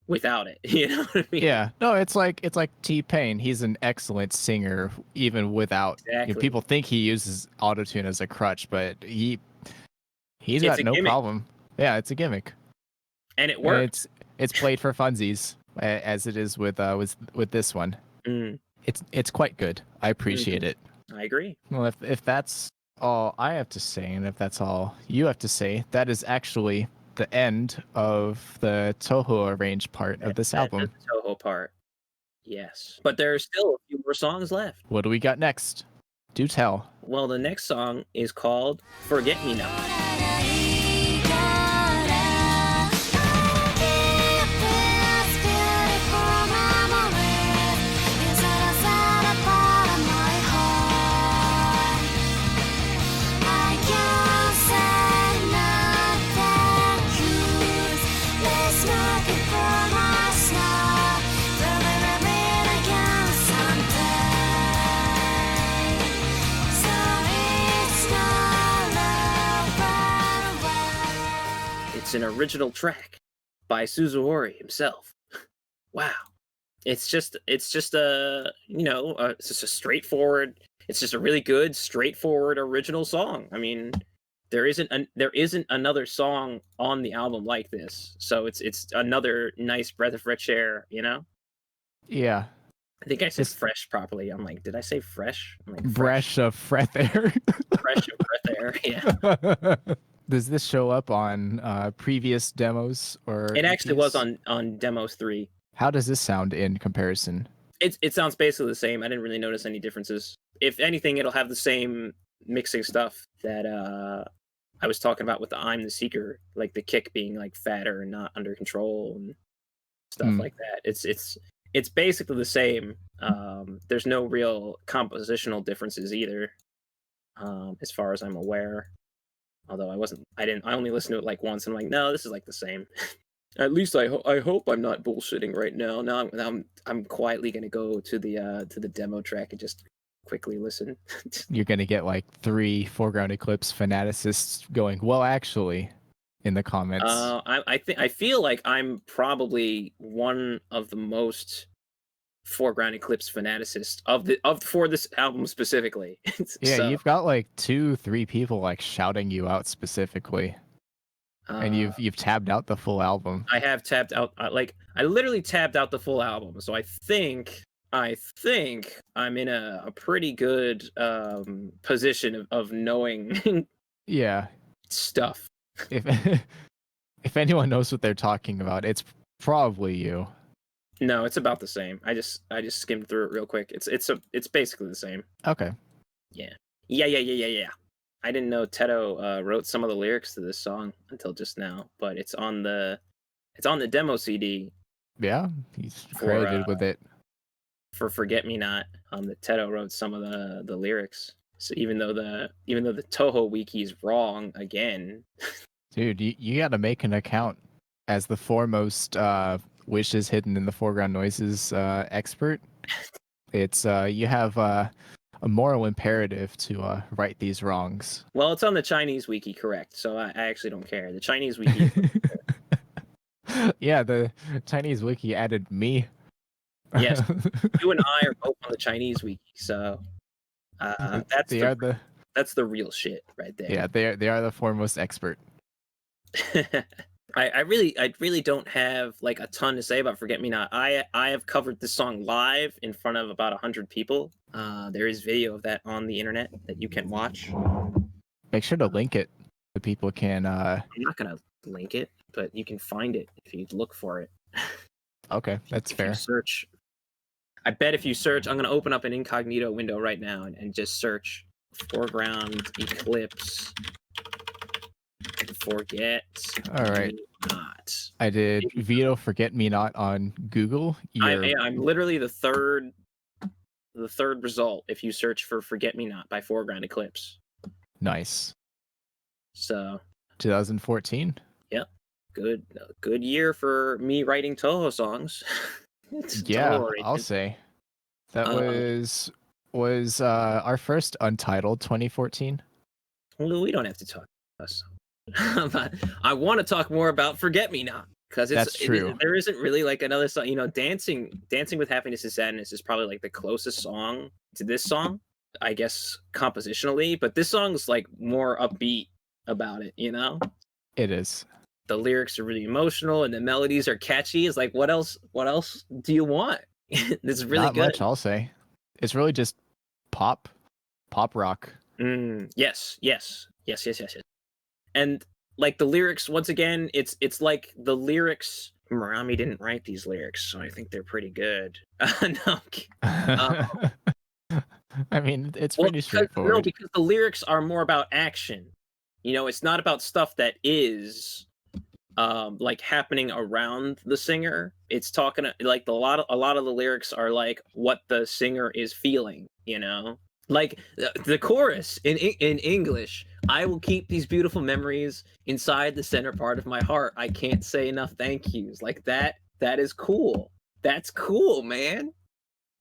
without it. You know what I mean? Yeah. No, it's like T-Pain. He's an excellent singer even without. Exactly. People think he uses autotune as a crutch, but he's got no problem. Yeah, it's a gimmick, and it works. It's played for funsies, as it is with this one. It's quite good. I appreciate it. I agree. Well, if that's all I have to say, and if that's all you have to say, that is actually the end of the Touhou arranged part of this album. The Touhou part. Yes. But there are still a few more songs left. What do we got next? Do tell. Well, the next song is called Forget Me Not. It's an original track by Suzuhori himself. Wow. It's just a it's just a straightforward. It's just a really good, straightforward original song. I mean, there isn't another song on the album like this. So it's another nice breath of fresh air, you know? Yeah. I think I said fresh properly. I'm like, did I say fresh? I'm like, Breath of breath air. fresh of breath air. Yeah. Does this show up on previous demos or? It actually was EPs? on demos 3. How does this sound in comparison? It sounds basically the same. I didn't really notice any differences. If anything, it'll have the same mixing stuff that I was talking about with the I'm the Seeker, like the kick being like fatter and not under control and stuff like that. It's basically the same. There's no real compositional differences either, as far as I'm aware. Although I only listened to it like once. And I'm like, no, this is like the same. At least I hope I'm not bullshitting right now. Now I'm quietly gonna go to the demo track and just quickly listen. You're gonna get like 3 Foreground Eclipse fanaticists going, well, actually, in the comments. I feel like I'm probably one of the most Foreground Eclipse fanaticists for this album specifically. Yeah, so, you've got like 2-3 people like shouting you out specifically. And you've tabbed out the full album. I have tabbed out, I literally tabbed out the full album. So I think I'm in a pretty good position of knowing Yeah. stuff. If anyone knows what they're talking about, it's probably you. No, it's about the same. I just skimmed through it real quick. It's basically the same. Okay. Yeah. I didn't know Teto wrote some of the lyrics to this song until just now, but it's on the demo CD. Yeah, he's credited with it. For Forget Me Not, that Teto wrote some of the lyrics. So even though the Touhou wiki is wrong again, dude, you got to make an account as the foremost wishes hidden in the foreground noises expert. It's you have a moral imperative to right these wrongs. Well, it's on the Chinese wiki, correct? So I actually don't care. The Chinese wiki. Yeah, the Chinese wiki added me. Yes, you and I are both on the Chinese wiki, so that's the real shit right there. Yeah, they are the foremost expert. I really don't have like a ton to say about Forget Me Not. I have covered this song live in front of about 100 people. There is video of that on the internet that you can watch. Make sure to link it so people can. I'm not gonna link it, but you can find it if you look for it. Okay, that's if fair. You search. I bet if you search, I'm gonna open up an incognito window right now and just search Foreground Eclipse. Forget All right. Me Not. I did Veto Forget Me Not on Google. I'm literally the third result if you search for Forget Me Not by Foreground Eclipse. Nice. So 2014. Yep. Good year for me writing Touhou songs. Yeah, I'll say. That was our first Untitled 2014. Well, we don't have to talk about us. I want to talk more about Forget Me Not because that's true. There isn't really like another song. You know, Dancing with Happiness and Sadness is probably like the closest song to this song, I guess, compositionally. But this song's like more upbeat about it. You know, it is. The lyrics are really emotional and the melodies are catchy. It's like, what else do you want? This is really Not good. Much, I'll say. It's really just pop rock. Yes. And like the lyrics, once again, it's like the lyrics. Murami didn't write these lyrics, so I think they're pretty good. No, I mean, it's pretty straightforward. No, because the lyrics are more about action. You know, it's not about stuff that is like happening around the singer. It's talking like a lot of the lyrics are like what the singer is feeling. You know. Like the chorus in English, I will keep these beautiful memories inside the center part of my heart. I can't say enough thank yous. Like that is cool. That's cool, man.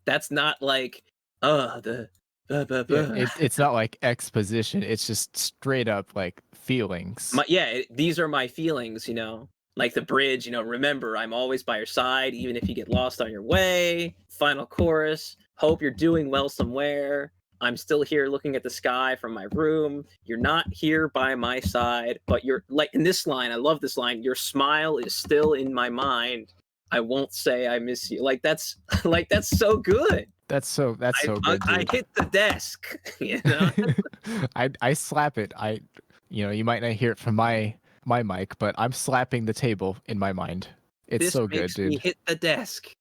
That's not like the It's not like exposition. It's just straight up like feelings. These are my feelings, you know. Like the bridge, you know, remember, I'm always by your side, even if you get lost on your way. Final chorus, hope you're doing well somewhere. I'm still here looking at the sky from my room. You're not here by my side, but you're like in this line, I love this line, your smile is still in my mind. I won't say I miss you. Like that's so good. That's so good, I dude. hit the desk, you know. I slap it. You might not hear it from my mic, but I'm slapping the table in my mind. It's This so good, makes me dude. hit the desk.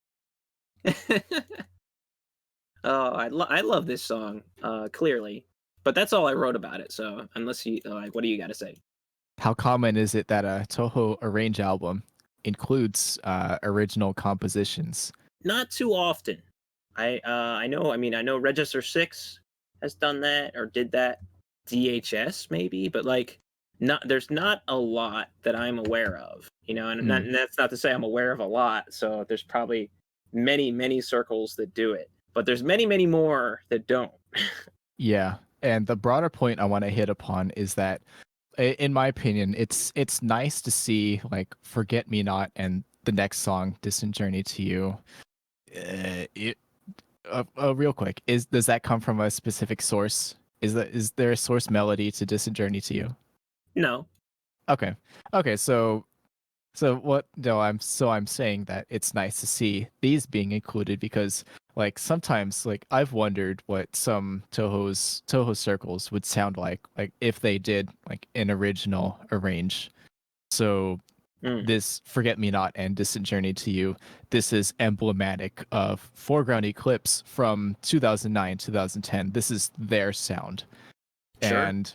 Oh, I love this song, clearly. But that's all I wrote about it. So unless you like, what do you got to say? How common is it that a Toho Arrange album includes original compositions? Not too often. I know. I mean, I know Register 6 has done that or did that. DHS maybe, but like, there's not a lot that I'm aware of. You know, and that's not to say I'm aware of a lot. So there's probably many circles that do it, but there's many more that don't. Yeah, and the broader point I want to hit upon is that, in my opinion, it's nice to see like "Forget Me Not" and the next song, "Distant Journey to You." Real quick, does that come from a specific source? Is there a source melody to "Distant Journey to You"? No. Okay, so what? No, I'm saying that it's nice to see these being included because like sometimes like I've wondered what some Toho circles would sound like if they did like an original arrange. So this "Forget Me Not" and "Distant Journey to You," this is emblematic of Foreground Eclipse from 2009 2010. This is their sound. Sure. And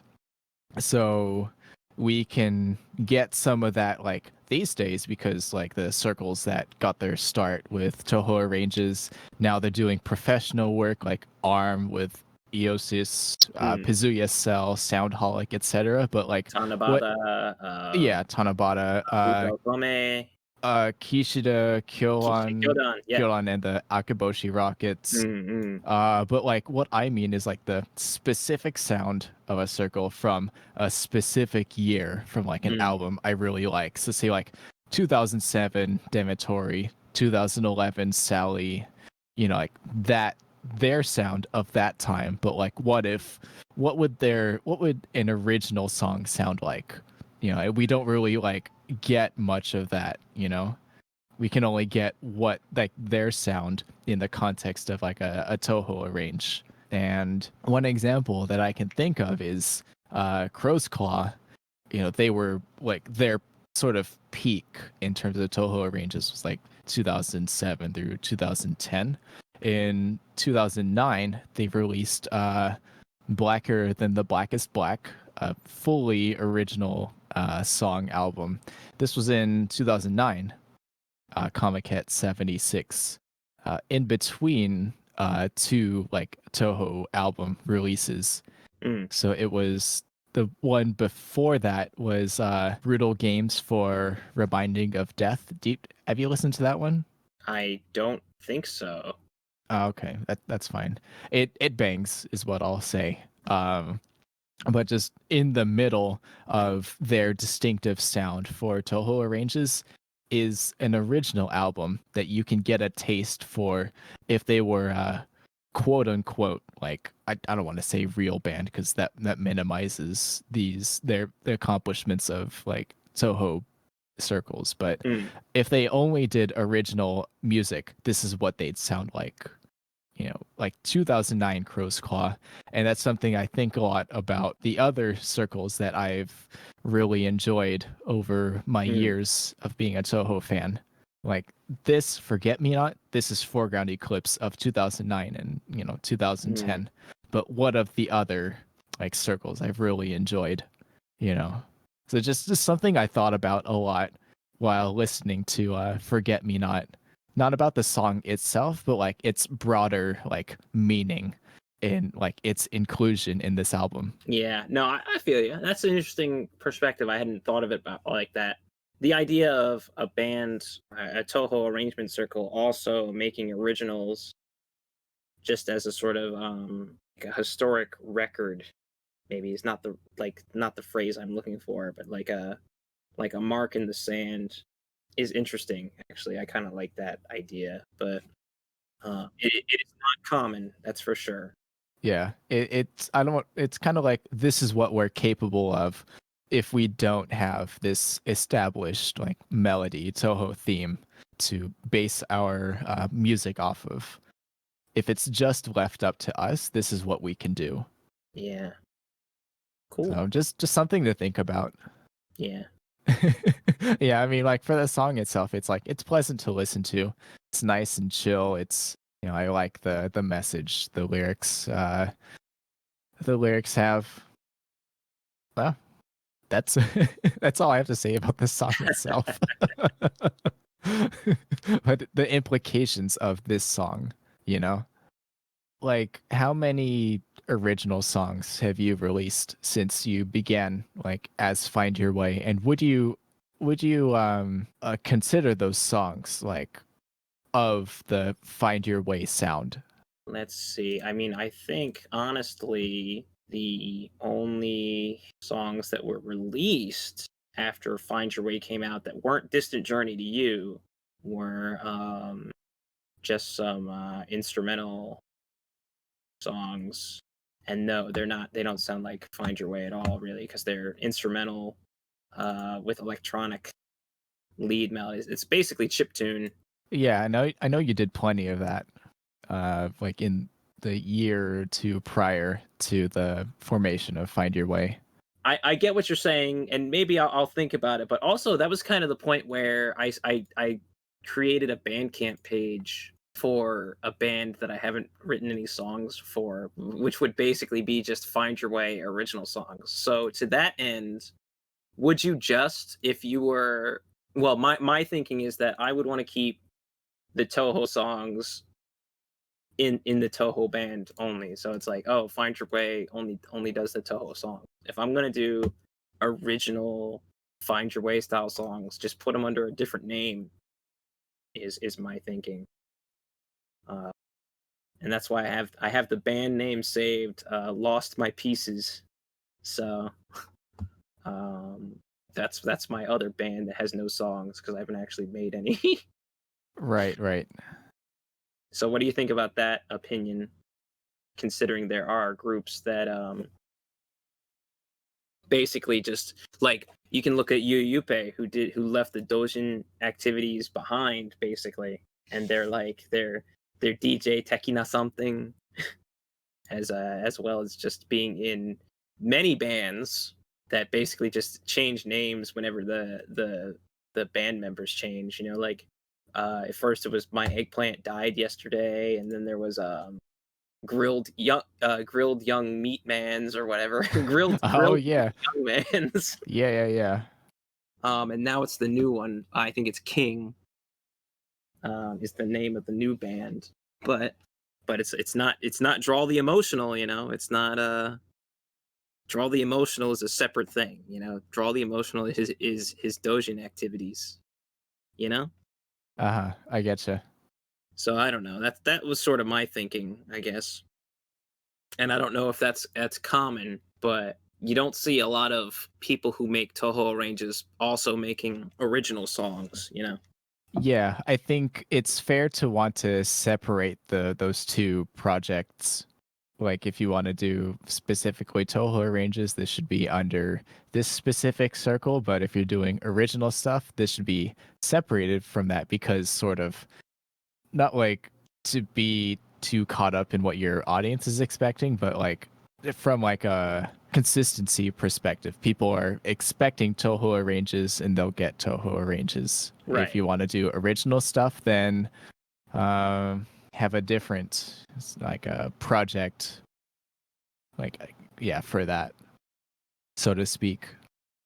so we can get some of that like these days because like the circles that got their start with Toho arranges, now they're doing professional work like ARM with Eosis, Pazuya Cell, Soundholic, etc. But like Tanabata, Tanabata, Utotome, Kishida, Kyodan, yeah. Kyodan, and the Akiboshi Rockets. But like what I mean is like the specific sound of a circle from a specific year from like an album I really like. So say like 2007 Demetori, 2011 Sally, you know, like that their sound of that time. But like what would an original song sound like? You know, we don't really like get much of that, you know. We can only get what like their sound in the context of like a Toho arrange. And one example that I can think of is Crow's Claw. You know, they were like their sort of peak in terms of Toho arranges was like 2007 through 2010. In 2009, they released Blacker Than the Blackest Black, a fully original song album. This was in 2009. Comic Hit 76. In between two like Toho album releases. So it was the one before that was Brutal Games for Reminding of Death. Have you listened to that one? I don't think so. Oh, okay, that's fine. It bangs is what I'll say. But just in the middle of their distinctive sound for Toho arranges is an original album that you can get a taste for if they were quote unquote like I don't want to say real band because that minimizes their accomplishments of like Toho circles, but if they only did original music, this is what they'd sound like. You know, like 2009 Crow's Claw. And that's something I think a lot about the other circles that I've really enjoyed over my years of being a Toho fan. Like this Forget Me Not, this is Foreground Eclipse of 2009 and, you know, 2010. But what of the other like circles I've really enjoyed, you know? So just something I thought about a lot while listening to Forget Me Not. Not about the song itself, but like its broader like meaning in like its inclusion in this album. Yeah, no, I feel you. That's an interesting perspective. I hadn't thought of it about like that. The idea of a band, a Toho arrangement circle, also making originals, just as a sort of a historic record. Maybe is not the phrase I'm looking for, but like a mark in the sand is interesting. Actually, I kind of like that idea, but it is not common. That's for sure. Yeah, it's I don't. It's kind of like this is what we're capable of if we don't have this established like melody Toho theme to base our music off of. If it's just left up to us, this is what we can do. Yeah. Cool. So just something to think about. Yeah. Yeah, I mean, like for the song itself, it's like it's pleasant to listen to. It's nice and chill. It's I like the message, the lyrics. The lyrics have. Well, that's that's all I have to say about the song itself. But the implications of this song, like how many original songs have you released since you began like as Find Your Way, and would you consider those songs like of the Find Your Way sound? Let's see. I mean, I think honestly, the only songs that were released after Find Your Way came out that weren't Distant Journey to You were just some instrumental songs. And no, they're not. They don't sound like Find Your Way at all, really, because they're instrumental with electronic lead melodies. It's basically chiptune. Yeah, I know you did plenty of that. Like in the year or two prior to the formation of Find Your Way. I get what you're saying, and maybe I'll think about it. But also, that was kind of the point where I created a Bandcamp page for a band that I haven't written any songs for, which would basically be just Find Your Way original songs. So to that end, would you just, if you were, well, my thinking is that I would want to keep the Toho songs in the Toho band only. So it's like, oh, Find Your Way only does the Toho song. If I'm gonna do original Find Your Way style songs, just put them under a different name. Is my thinking. And that's why I have the band name saved, Lost My Pieces. So that's my other band that has no songs because I haven't actually made any. Right. So what do you think about that opinion, considering there are groups that basically just like you can look at Yupe who left the Dojin activities behind basically, and they're DJ Tekina something as well as just being in many bands that basically just change names whenever the band members change. Like at first it was My Eggplant Died Yesterday, and then there was grilled young meat mans or whatever. grilled Yeah, young mans. yeah. And now it's the new one. I think it's King. Is the name of the new band, but it's not Draw the Emotional. It's not Draw the Emotional is a separate thing. Draw the Emotional is his Dojin activities. I getcha. So I don't know. That was sort of my thinking, I guess. And I don't know if that's common, but you don't see a lot of people who make Toho arranges also making original songs, Yeah, I think it's fair to want to separate those two projects. Like if you want to do specifically Toho arranges, this should be under this specific circle, but if you're doing original stuff, this should be separated from that, because sort of not like to be too caught up in what your audience is expecting, but like from like a consistency perspective, people are expecting Toho arranges and they'll get Toho arranges. Right. If you want to do original stuff, then have a different like a project, like for that, so to speak.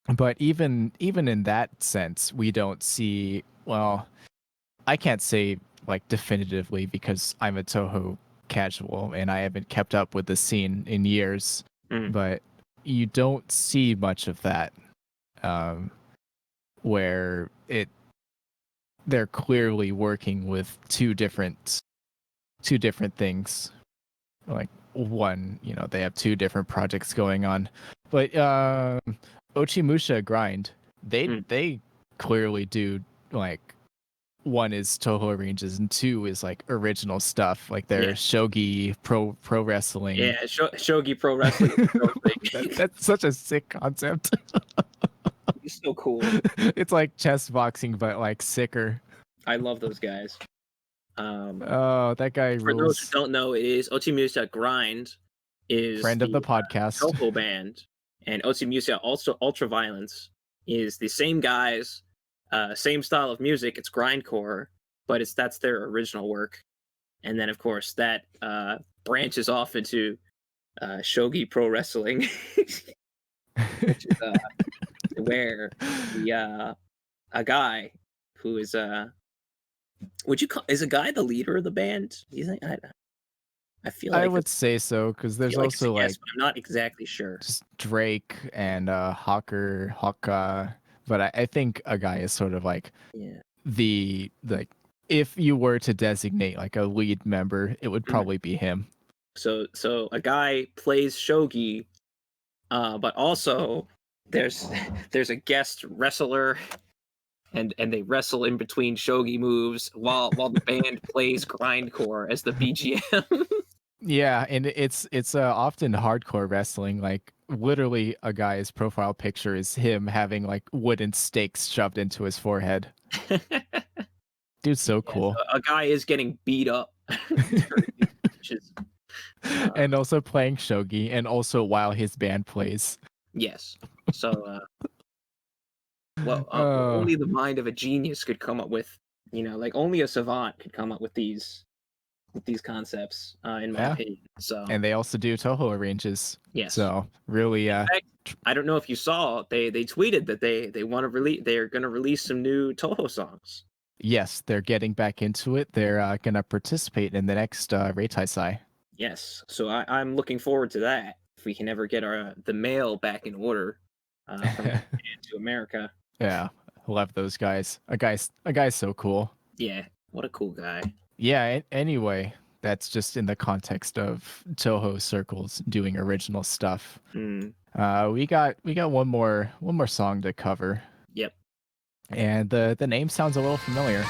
But even in that sense, we don't see, well, I can't say like definitively because I'm a Toho casual and I haven't kept up with the scene in years, but you don't see much of that where they're clearly working with two different things. Like one, they have two different projects going on. But Ochimusha Grind, they clearly do like one is Toho arranges and two is like original stuff, like their shogi pro wrestling. Yeah, shogi pro wrestling. That's such a sick concept. It's so cool. It's like chess boxing, but like sicker. I love those guys. Oh, that guy for rules. those who don't know, it is Ochimusa Grind is friend of the podcast. Toho band, and Ochimusa also Ultraviolence is the same guys, same style of music. It's grindcore, but that's their original work. And then of course that branches off into shogi pro wrestling, which is where a guy who is is a guy the leader of the band? Do you think? I feel like I would say so, because there's also yes, but I'm not exactly sure. just Drake and Hawka, but I think a guy is sort of like the if you were to designate like a lead member, it would probably be him. So a guy plays shogi, but also there's a guest wrestler, and they wrestle in between shogi moves while the band plays grindcore as the BGM. Yeah, and it's often hardcore wrestling. Like literally, a guy's profile picture is him having like wooden stakes shoved into his forehead. Dude's so cool. So a guy is getting beat up, and also playing shogi, and also while his band plays. Yes. So, only the mind of a genius could come up with, like only a savant could come up with these concepts, in my opinion. So, and they also do Toho arranges. Yes. So really, in fact, I don't know if you saw, they tweeted that they want to release, they're going to release some new Toho songs. Yes, they're getting back into it. They're going to participate in the next Reitaisai. Yes. So I'm looking forward to that. If we can ever get the mail back in order from Japan to America. Yeah, love those guys. A guy's so cool. Yeah, what a cool guy. Yeah. Anyway, that's just in the context of Toho circles doing original stuff. We got one more song to cover. Yep. And the name sounds a little familiar.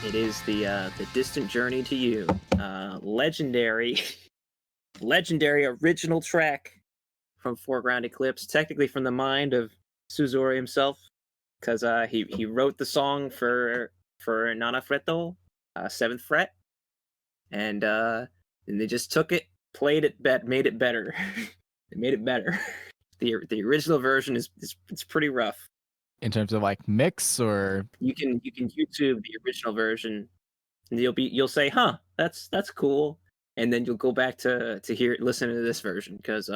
It is the Distant Journey to You, legendary original track from Foreground Eclipse, technically from the mind of Suzori himself, because he wrote the song for Nana Fretto, 7th fret, and they just took it, played it, made it better. They made it better. The original version is it's pretty rough. In terms of like mix, or you can YouTube the original version, and you'll say, "Huh, that's cool," and then you'll go back to listen to this version, because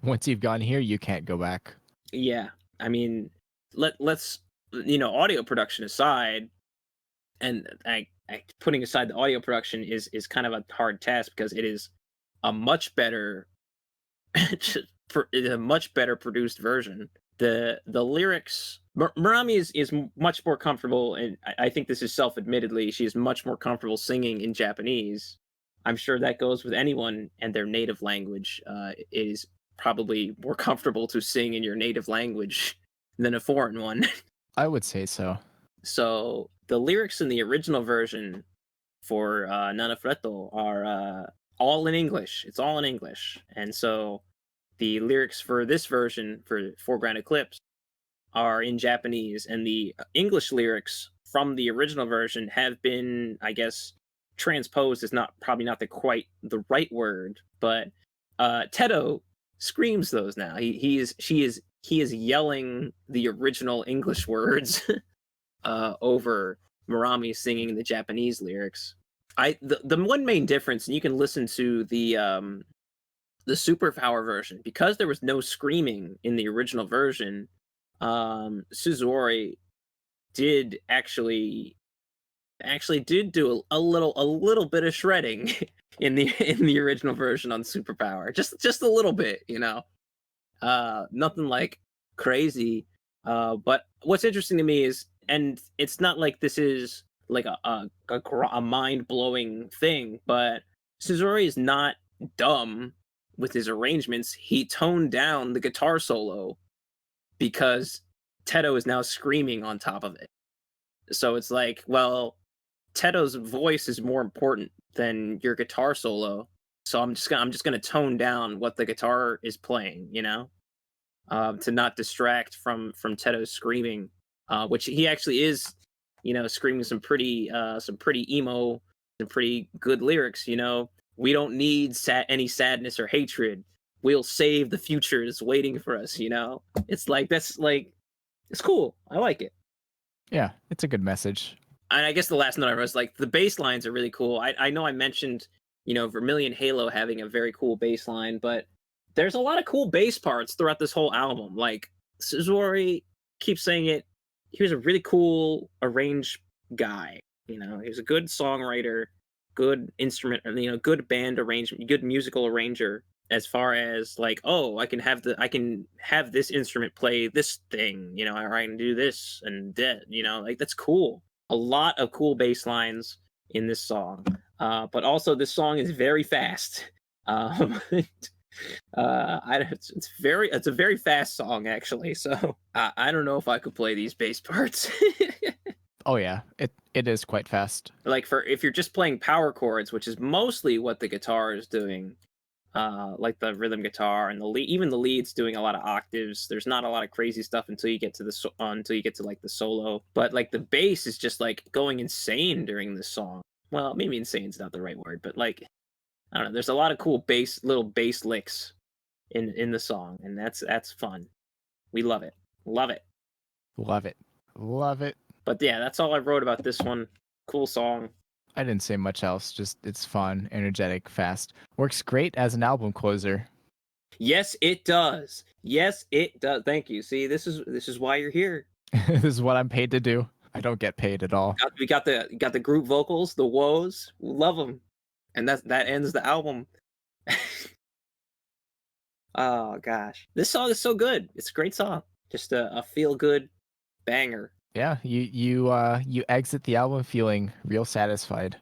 once you've gone here, you can't go back. Yeah, I mean, let's audio production aside, and putting aside the audio production is kind of a hard task, because it is a much better. A much better produced version. The lyrics, Murami is much more comfortable, and I think this is self-admittedly, she is much more comfortable singing in Japanese. I'm sure that goes with anyone and their native language. It is probably more comfortable to sing in your native language than a foreign one. I would say so. So the lyrics in the original version for Nana Fretto are all in English. It's all in English, and so the lyrics for this version, for Foreground Eclipse, are in Japanese, and the English lyrics from the original version have been, I guess, transposed is probably not the right word, but Teto screams those now. He is yelling the original English words over Murami singing the Japanese lyrics. The one main difference, and you can listen to the superpower version, because there was no screaming in the original version. Suzori did actually did do a little bit of shredding in the original version on superpower, just a little bit, you know. Nothing like crazy. But what's interesting to me is, and it's not like this is like a mind blowing thing, but Suzori is not dumb with his arrangements. He toned down the guitar solo because Teto is now screaming on top of it. So it's like, well, Teto's voice is more important than your guitar solo. So I'm just gonna tone down what the guitar is playing, you know, to not distract from Teto's screaming, which he actually is, you know, screaming some pretty emo, some pretty good lyrics. You know, we don't need any sadness or hatred. We'll save the future is waiting for us. You know, it's like it's cool. I like it. Yeah, it's a good message. And I guess the last note I wrote is like the bass lines are really cool. I know I mentioned, you know, Vermillion Halo having a very cool bass line, but there's a lot of cool bass parts throughout this whole album. Like Suzori keeps saying it. He was a really cool arrange guy. You know, he was a good songwriter, good instrument, you know, good band arrangement, good musical arranger. As far as like, oh, I can have this instrument play this thing, you know, or I can do this and that, you know, like that's cool. A lot of cool bass lines in this song, but also this song is very fast. It's a very fast song actually. So I don't know if I could play these bass parts. Oh yeah, it is quite fast. Like if you're just playing power chords, which is mostly what the guitar is doing. Like the rhythm guitar and even the lead's doing a lot of octaves. There's not a lot of crazy stuff until you get to like the solo. But like the bass is just like going insane during this song. Well, maybe insane is not the right word, but like I don't know. There's a lot of cool little bass licks in the song, and that's fun. We love it, love it, Love it, love it. But yeah, that's all I wrote about this one. Cool song. I didn't say much else. Just it's fun, energetic, fast. Works great as an album closer. Yes, it does. Yes, it does. Thank you. See, this is why you're here. This is what I'm paid to do. I don't get paid at all. We got the group vocals, the woes. We love them, and that ends the album. Oh gosh, this song is so good. It's a great song. Just a feel good banger. Yeah, you exit the album feeling real satisfied.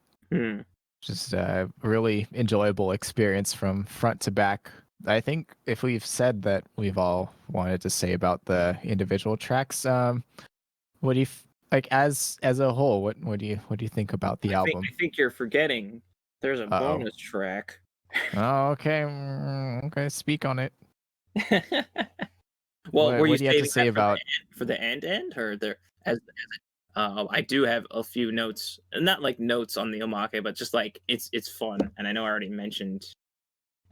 Just a really enjoyable experience from front to back. I think if we've said that we've all wanted to say about the individual tracks, what do you like as a whole? What do you think about the album? I think you're forgetting. There's a bonus track. Oh, okay, okay. Speak on it. Well, what do you have to say about for the end or there as I do have a few notes, not like notes on the omake, but just like it's fun, and I know I already mentioned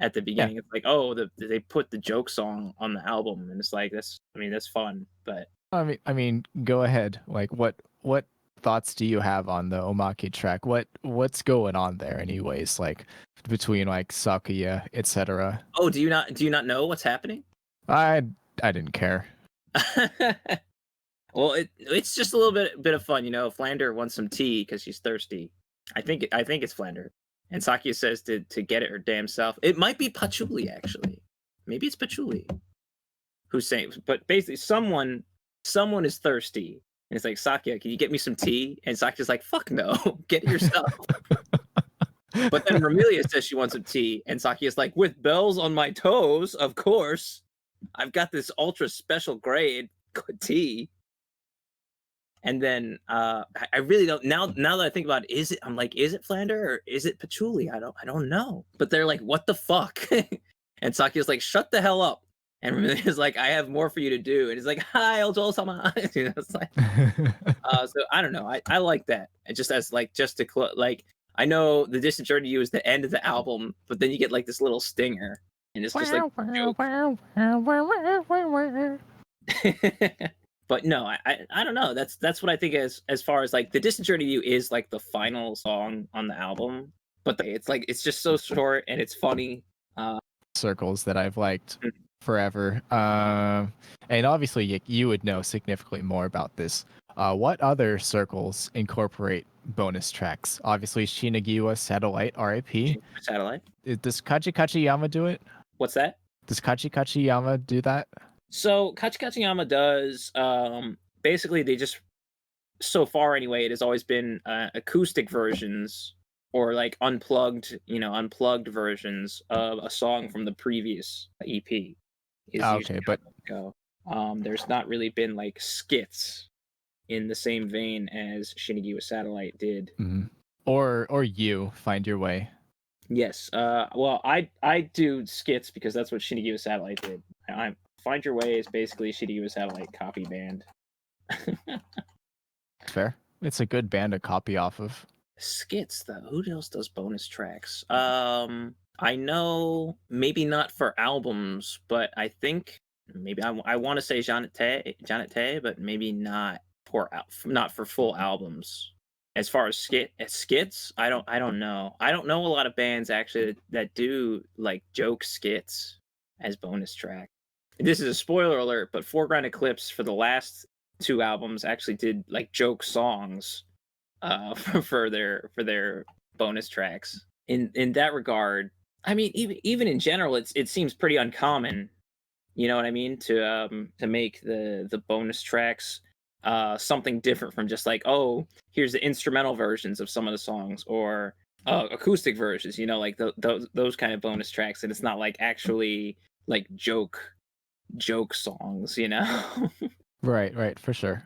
at the beginning. Yeah. It's like, oh, they put the joke song on the album, and it's like that's fun. But I mean, go ahead. Like, what thoughts do you have on the omake track? What's going on there, anyways? Like between like Sakuya, etc. Oh, do you not know what's happening? I didn't care. Well, it's just a little bit of fun, you know. Flander wants some tea because she's thirsty. I think it's Flander, and Sakuya says to get it her damn self. It might be Patchouli actually. Maybe it's Patchouli who's saying. But basically, someone is thirsty, and it's like, Sakuya, can you get me some tea? And Sakuya's like, fuck no, get it yourself. But then Vermillion says she wants some tea, and Sakuya's like, with bells on my toes, of course. I've got this ultra special grade tea. And then I really don't now that I think about it, is it Flander or is it Patchouli? I don't know. But they're like, what the fuck? And Sakuya's like, shut the hell up. And Vermillion's like, I have more for you to do. And he's like, hi, Ojo-sama. You know, it's like, so I don't know. I like that. And just as like, just to like, I know the Distant Journey to You is the end of the album, but then you get like this little stinger. And it's just like, But no, I don't know. That's what I think as far as like the Distant Journey to You is like the final song on the album. But it's like it's just so short and it's funny. Circles that I've liked Mm. forever. And obviously you would know significantly more about this. What other circles incorporate bonus tracks? Obviously, Shinagiwa Satellite, RIP. Satellite. Does Kachi Kachi Yama do it? What's that? Does Kachi Kachi Yama do that? So Kachikachiyama does basically they just so far anyway it has always been acoustic versions or like unplugged versions of a song from the previous EP is usually Okay, how but they go. There's not really been like skits in the same vein as Shinigiwa Satellite did. or you find your way. Yes. Well, I do skits because that's what Shinigiwa Satellite did. I Find Your Way is basically Shinigiwa Satellite copy band. Fair. It's a good band to copy off of. Skits though. Who else does bonus tracks? I know maybe not for albums, but I think maybe I want to say Janet Tay, but maybe not for full albums. As far as skits, I don't know. I don't know a lot of bands actually that do like joke skits as bonus track. This is a spoiler alert, but Foreground Eclipse for the last two albums actually did like joke songs for their bonus tracks. In that regard, I mean, even in general, it seems pretty uncommon. You know what I mean? To make the bonus tracks something different from just like, oh, here's the instrumental versions of some of the songs or acoustic versions. You know, like those kind of bonus tracks, and it's not like actually like joke songs. You know. Right, for sure.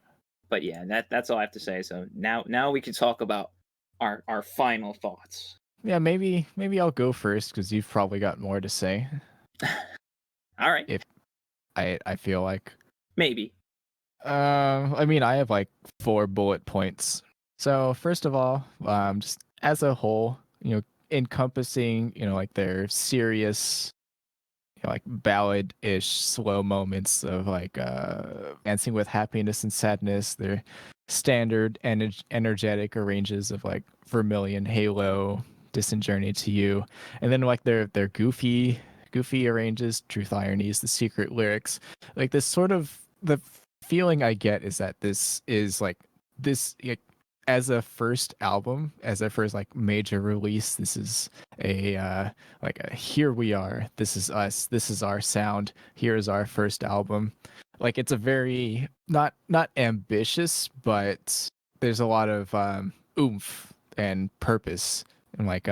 But yeah, that's all I have to say. So now we can talk about our final thoughts. Yeah, maybe I'll go first because you've probably got more to say. All right. If I feel like. Maybe. I mean, I have like 4 bullet points. So first of all, just as a whole, encompassing, like their serious, like ballad-ish slow moments of like dancing with happiness and sadness, their standard and energetic arranges of like Vermillion Halo, Distant Journey to You, and then like their goofy arranges, Truth Ironies, the secret lyrics, like this sort of the feeling I get is that this is like this like, as a first album, as a first like major release, this is a like a here we are, this is us, this is our sound, here is our first album. Like it's a very not ambitious, but there's a lot of oomph and purpose, and like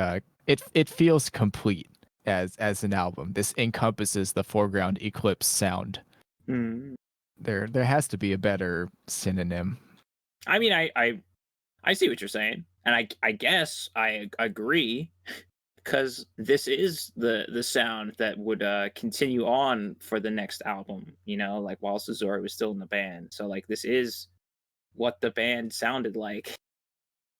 it feels complete as an album. This encompasses the Foreground Eclipse sound. Mm. There has to be a better synonym. I mean, I see what you're saying, and I guess I agree because this is the sound that would continue on for the next album. You know, like while Suzori was still in the band. So like this is what the band sounded like.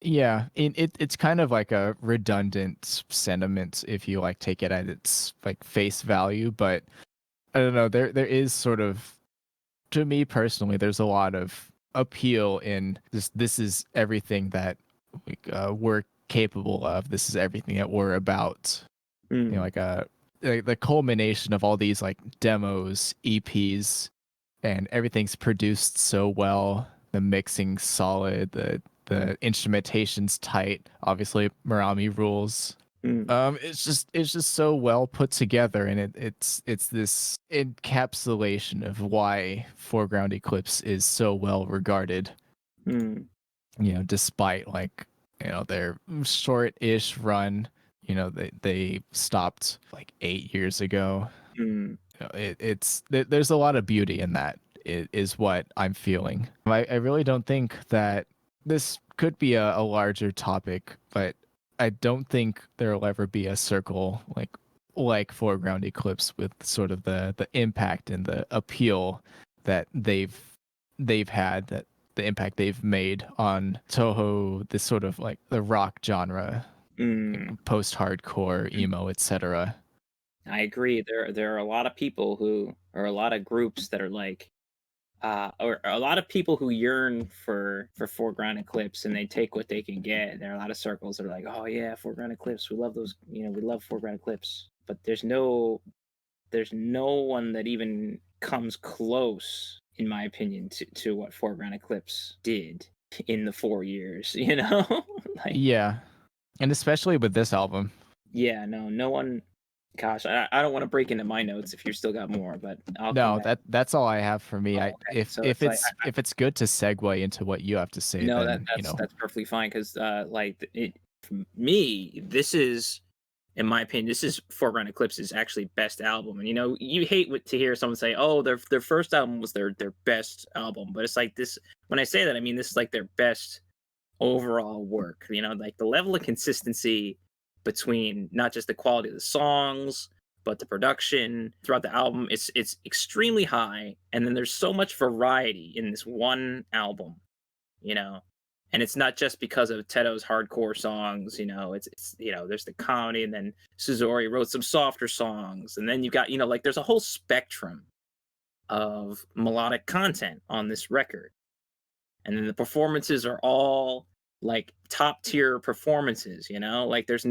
Yeah, it's kind of like a redundant sentiment if you like take it at its like face value, but I don't know, there is sort of, to me personally, there's a lot of appeal in this is everything that we're capable of. This is everything that we're about. Mm. Like the culmination of all these like demos, EPs, and everything's produced so well. The mixing's solid, the instrumentation's tight. Obviously, Murami rules. Mm. It's just so well put together, and it's this encapsulation of why Foreground Eclipse is so well regarded. Mm. Despite like their short-ish run, they stopped like 8 years ago. Mm. There's a lot of beauty in that. It is what I'm feeling. I really don't think that this could be a larger topic, but I don't think there'll ever be a circle like Foreground Eclipse with sort of the impact and the appeal that they've had, that the impact they've made on Touhou, this sort of like the rock genre, like post-hardcore, emo, etc. I agree. There are a lot of people who, or a lot of groups that are like or a lot of people who yearn for Foreground Eclipse, and they take what they can get. There are a lot of circles that are like, oh yeah, Foreground Eclipse, we love those, we love Foreground Eclipse. But there's no one that even comes close, in my opinion, to what Foreground Eclipse did in the 4 years, like, Yeah, and especially with this album. yeah, no one. Gosh, I don't want to break into my notes if you still got more, but I'll come No, back. that's all I have for me. Oh, I okay. So if it's it's if it's good to segue into what you have to say, no, then that's perfectly fine, because like it, for me, this is, in my opinion, this is Foreground Eclipse's actually best album. And you hate to hear someone say, oh, their first album was their best album, but it's like this. When I say that, I mean this is like their best overall work. Like the level of consistency between not just the quality of the songs, but the production throughout the album, it's extremely high. And then there's so much variety in this one album, and it's not just because of TOUHOU's hardcore songs. It's there's the comedy, and then Suzori wrote some softer songs, and then you got like there's a whole spectrum of melodic content on this record. And then the performances are all like top tier performances, like there's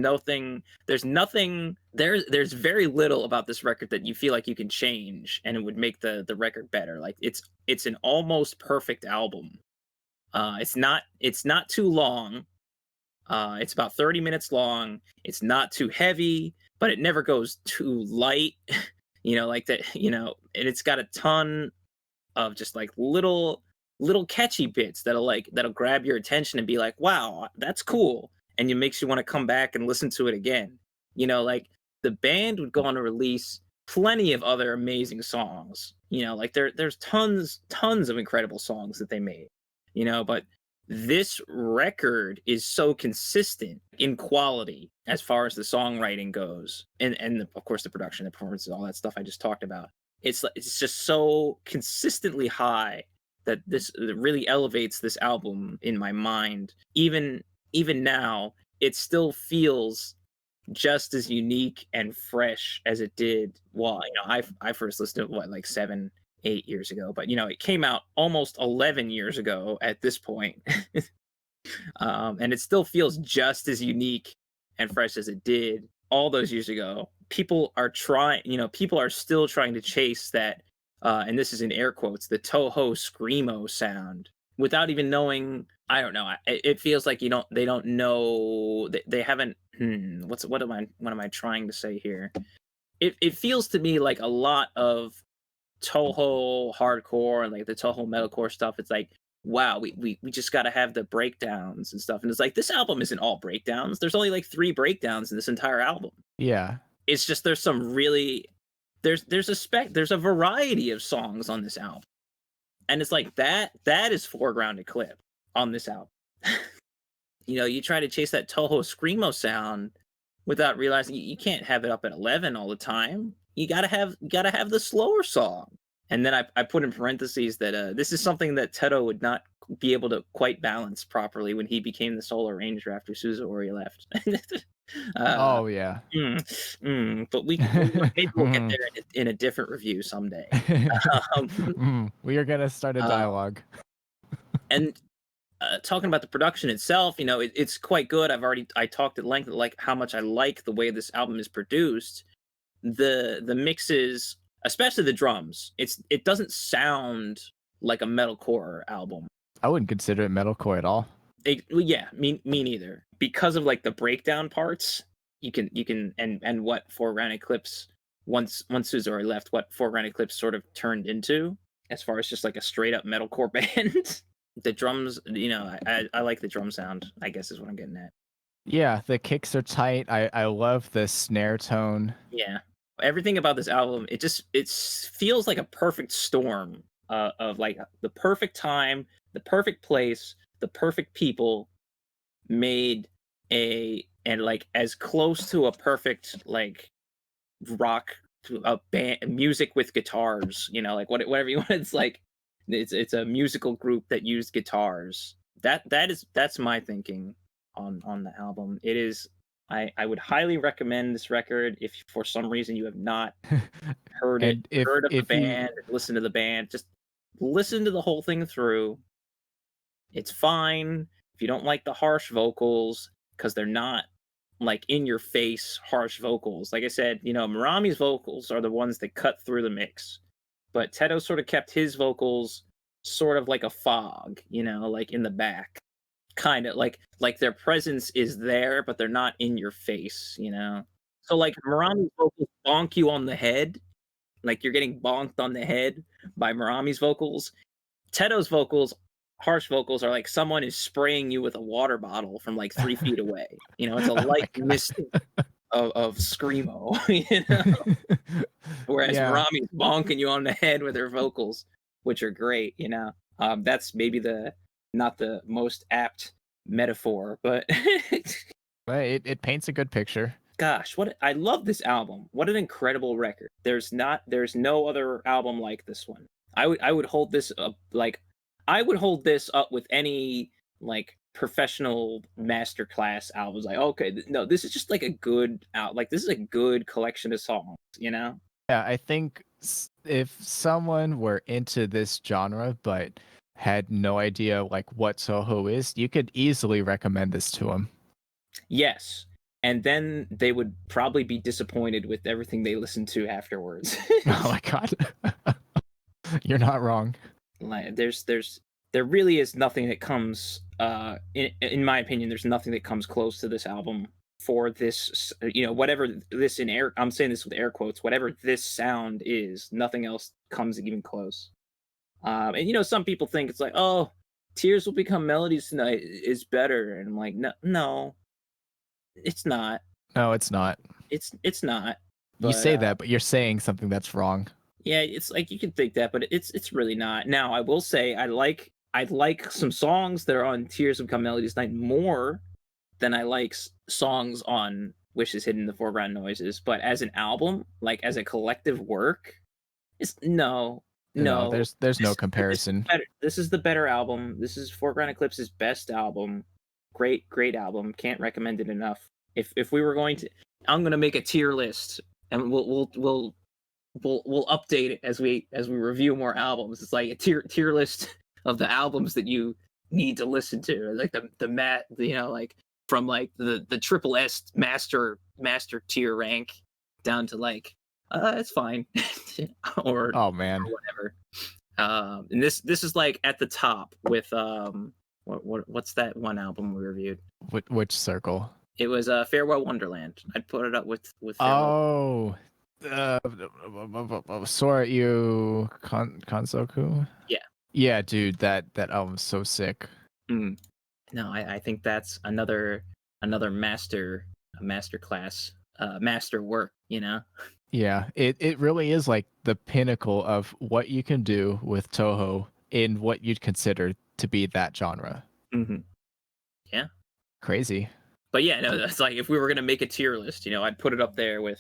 very little about this record that you feel like you can change and it would make the record better. Like it's an almost perfect album. It's not too long. It's about 30 minutes long. It's not too heavy, but it never goes too light. Like that, and it's got a ton of just like little catchy bits that'll grab your attention and be like, wow, that's cool, and it makes you want to come back and listen to it again. Like the band would go on to release plenty of other amazing songs. Like there's tons of incredible songs that they made. But this record is so consistent in quality as far as the songwriting goes, and of course the production, the performances, all that stuff I just talked about. It's just so consistently high that this really elevates this album in my mind. Even now, it still feels just as unique and fresh as it did. Well, I first listened to it like 7-8 years ago, but it came out almost 11 years ago at this point. And it still feels just as unique and fresh as it did all those years ago. People are still trying to chase that, and this is in air quotes, the TOUHOU screamo sound, without even knowing. I don't know. It feels like they don't know. They haven't. What am I trying to say here? It feels to me like a lot of TOUHOU hardcore and like the TOUHOU metalcore stuff. It's like, wow, we just got to have the breakdowns and stuff. And it's like, this album isn't all breakdowns. There's only like 3 breakdowns in this entire album. Yeah. It's just there's some really there's a variety of songs on this album. And it's like that is Foreground Eclipse on this album. You try to chase that TOUHOU screamo sound without realizing you can't have it up at 11 all the time. You gotta have the slower song. And then I put in parentheses that this is something that TOUHOU would not be able to quite balance properly when he became the solo arranger after Suzori left. Oh yeah. But maybe we'll get there in a different review someday. We are gonna start a dialogue. And talking about the production itself, it's quite good. I talked at length like how much I like the way this album is produced. The mixes, especially the drums, it doesn't sound like a metalcore album. I wouldn't consider it metalcore at all. Yeah, me neither. Because of like the breakdown parts, you can and what Foreground Eclipse once Suzori left, what Foreground Eclipse sort of turned into as far as just like a straight up metalcore band. The drums, I like the drum sound, I guess is what I'm getting at. Yeah, the kicks are tight. I love the snare tone. Yeah. Everything about this album, it feels like a perfect storm of like the perfect time, the perfect place, the perfect people made and like as close to a perfect like rock a band music with guitars, like whatever you want. It's like it's a musical group that used guitars. That's my thinking on the album. It is. I would highly recommend this record if for some reason you have not heard it, heard of the band, listened to the band. Just listen to the whole thing through. It's fine if you don't like the harsh vocals, because they're not like in your face harsh vocals. Like I said, Marami's vocals are the ones that cut through the mix, but Teto sort of kept his vocals sort of like a fog, like in the back, kind of like their presence is there, but they're not in your face. So like Marami's vocals bonk you on the head, like you're getting bonked on the head by Marami's vocals. Teto's vocals, harsh vocals, are like someone is spraying you with a water bottle from like 3 feet away. It's a Oh my light God. mist of screamo. Whereas Yeah. Marami's bonking you on the head with her vocals, which are great. That's maybe not the most apt metaphor, but But it paints a good picture. gosh, I love this album. What an incredible record. There's no other album like this one. I would hold this up with any like professional masterclass albums. Like, okay, no, this is just like a good this is a good collection of songs, Yeah, I think if someone were into this genre but had no idea like what TOUHOU is, you could easily recommend this to them. Yes. And then they would probably be disappointed with everything they listened to afterwards. Oh my God. You're not wrong. Like, there really is nothing that comes in my opinion, there's nothing that comes close to this album for this, whatever this I'm saying this with air quotes, whatever this sound is, nothing else comes even close. And some people think it's like, oh, Tears Will Become Melodies Tonight is better, and I'm like, no, it's not. No, it's not. It's not. You say that, but you're saying something that's wrong. Yeah, it's like you can think that, but it's really not. Now, I will say I like some songs that are on Tears Will Become Melodies Tonight more than I like songs on Wishes Hidden in the Foreground Noises. But as an album, like as a collective work, it's no. There's no comparison. This is the better album. This is Foreground Eclipse's best album. Great album. Can't recommend it enough. If we were going to, I'm gonna make a tier list, and we'll update it as we review more albums. It's like a tier list of the albums that you need to listen to, like like from like the triple S master tier rank down to like it's fine or oh man or whatever. And this is like at the top with what's that one album we reviewed? Which circle? It was Farewell Wonderland. I'd put it up with Farewell. Sora you Kansoku? Yeah, dude, that album's so sick. No, I think that's another master class, master work, Yeah, it really is like the pinnacle of what you can do with TOUHOU in what you'd consider to be that genre. Mm-hmm. Yeah. Crazy. But yeah, no, that's like if we were gonna make a tier list, I'd put it up there with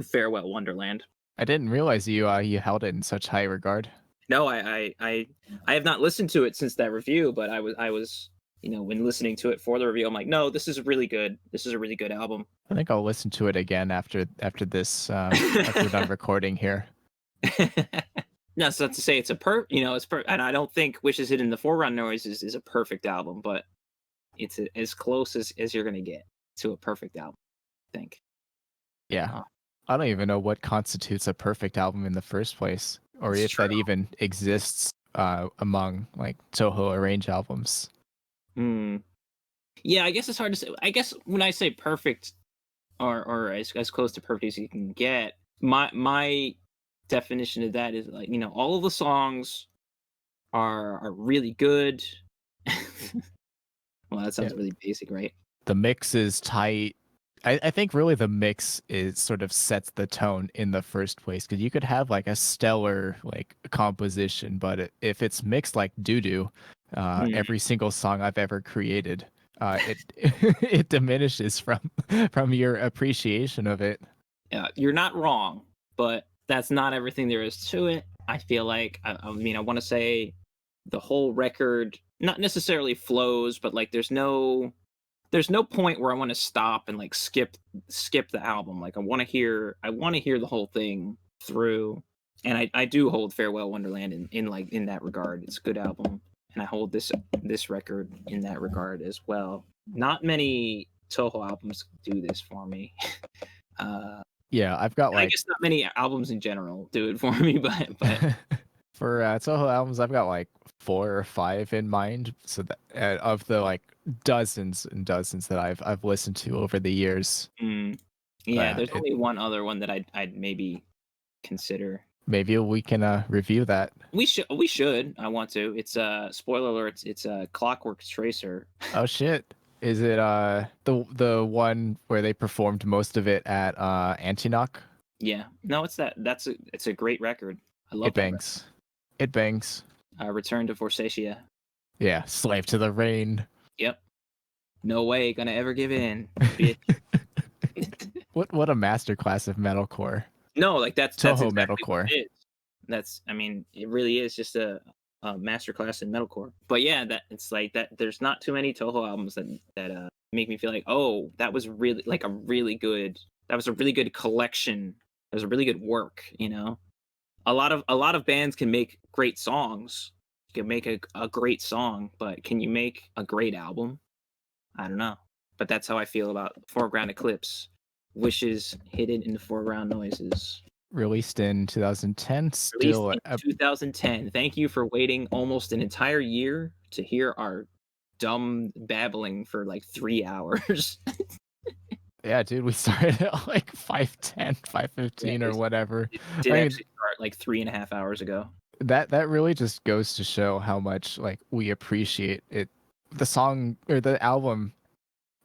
Farewell Wonderland. I didn't realize you held it in such high regard. No, I have not listened to it since that review, but I was when listening to it for the review, I'm like, no, this is really good. This is a really good album. I think I'll listen to it again after this after we're done recording here. No, so not to say it's and I don't think Wishes Hidden in the Foreground Noises is a perfect album, but it's as close as you're gonna get to a perfect album, I think. Yeah. I don't even know what constitutes a perfect album in the first place, or if that even exists among like TOUHOU arrange albums. Yeah, I guess it's hard to say. I guess when I say perfect, or as close to perfect as you can get, my definition of that is like all of the songs are really good. Well, that sounds really basic, right? The mix is tight. I think really the mix is sort of sets the tone in the first place, because you could have like a stellar like composition, but if it's mixed like doo-doo, every single song I've ever created, it diminishes from your appreciation of it. Yeah, you're not wrong, but that's not everything there is to it. I feel like I want to say the whole record not necessarily flows, but like there's no point where I want to stop and like skip the album. Like I want to hear the whole thing through. And I do hold Farewell Wonderland in that regard. It's a good album, and I hold this record in that regard as well. Not many Toho albums do this for me. Yeah, I've got I like guess not many albums in general do it for me, but for Toho albums, I've got like 4 or 5 in mind. So that of the like dozens and dozens that I've listened to over the years. Yeah, there's only one other one that I'd maybe consider. Maybe we can review that. We should. I want to. It's spoiler alert. It's a Clockwork Tracer. Oh shit! Is it the one where they performed most of it at Antinoch? Yeah. No, it's that. It's a great record. I love it bangs. It bangs. Return to Forsatia. Yeah, Slave to the Rain. Yep. No way, gonna ever give in, bitch. What a masterclass of metalcore. No, like that's Touhou exactly metalcore. what it is. I mean, it really is just a masterclass in metalcore. But yeah, that it's like that. There's not too many Touhou albums that make me feel like, oh, that was really like a really good. That was a really good collection. That was a really good work. You know, a lot of bands can make great songs. You can make a great song, but can you make a great album? I don't know. But that's how I feel about Foreground Eclipse. Wishes hidden in the foreground noises. Released in 2010. Still Released in 2010. Thank you for waiting almost an entire year to hear our dumb babbling for like 3 hours. Yeah, dude, we started at like 5:10, 5:15 or whatever. It did actually start like 3.5 hours ago. That really just goes to show how much like we appreciate it, the song or the album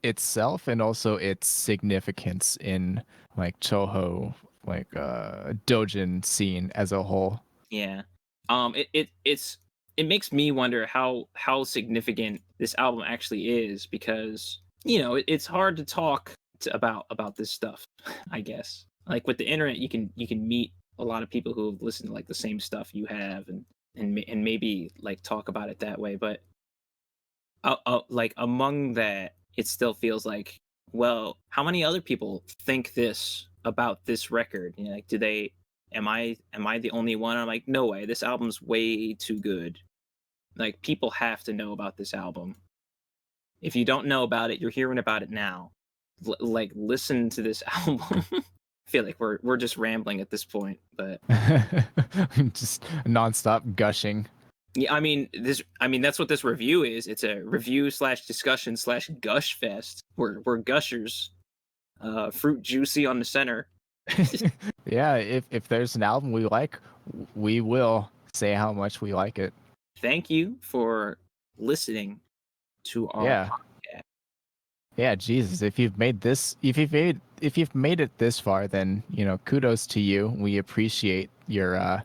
itself, and also its significance in like Touhou, like Dojin scene as a whole. Yeah. It makes me wonder how significant this album actually is, because it's hard to talk about this stuff. I guess like with the internet, you can meet a lot of people who have listened to like the same stuff you have, and maybe like talk about it that way. But like among that, it still feels like, well, how many other people think this about this record? Like, am I the only one? I'm like, no way. This album's way too good. Like, people have to know about this album. If you don't know about it, you're hearing about it now. Like, listen to this album. I feel like we're just rambling at this point, but just nonstop gushing. Yeah, I mean that's what this review is. It's a review / discussion / gush fest. We're gushers. Fruit juicy on the center. Yeah, if there's an album we like, we will say how much we like it. Thank you for listening to our podcast. Yeah, Jesus, if you've made it this far, then kudos to you. We appreciate your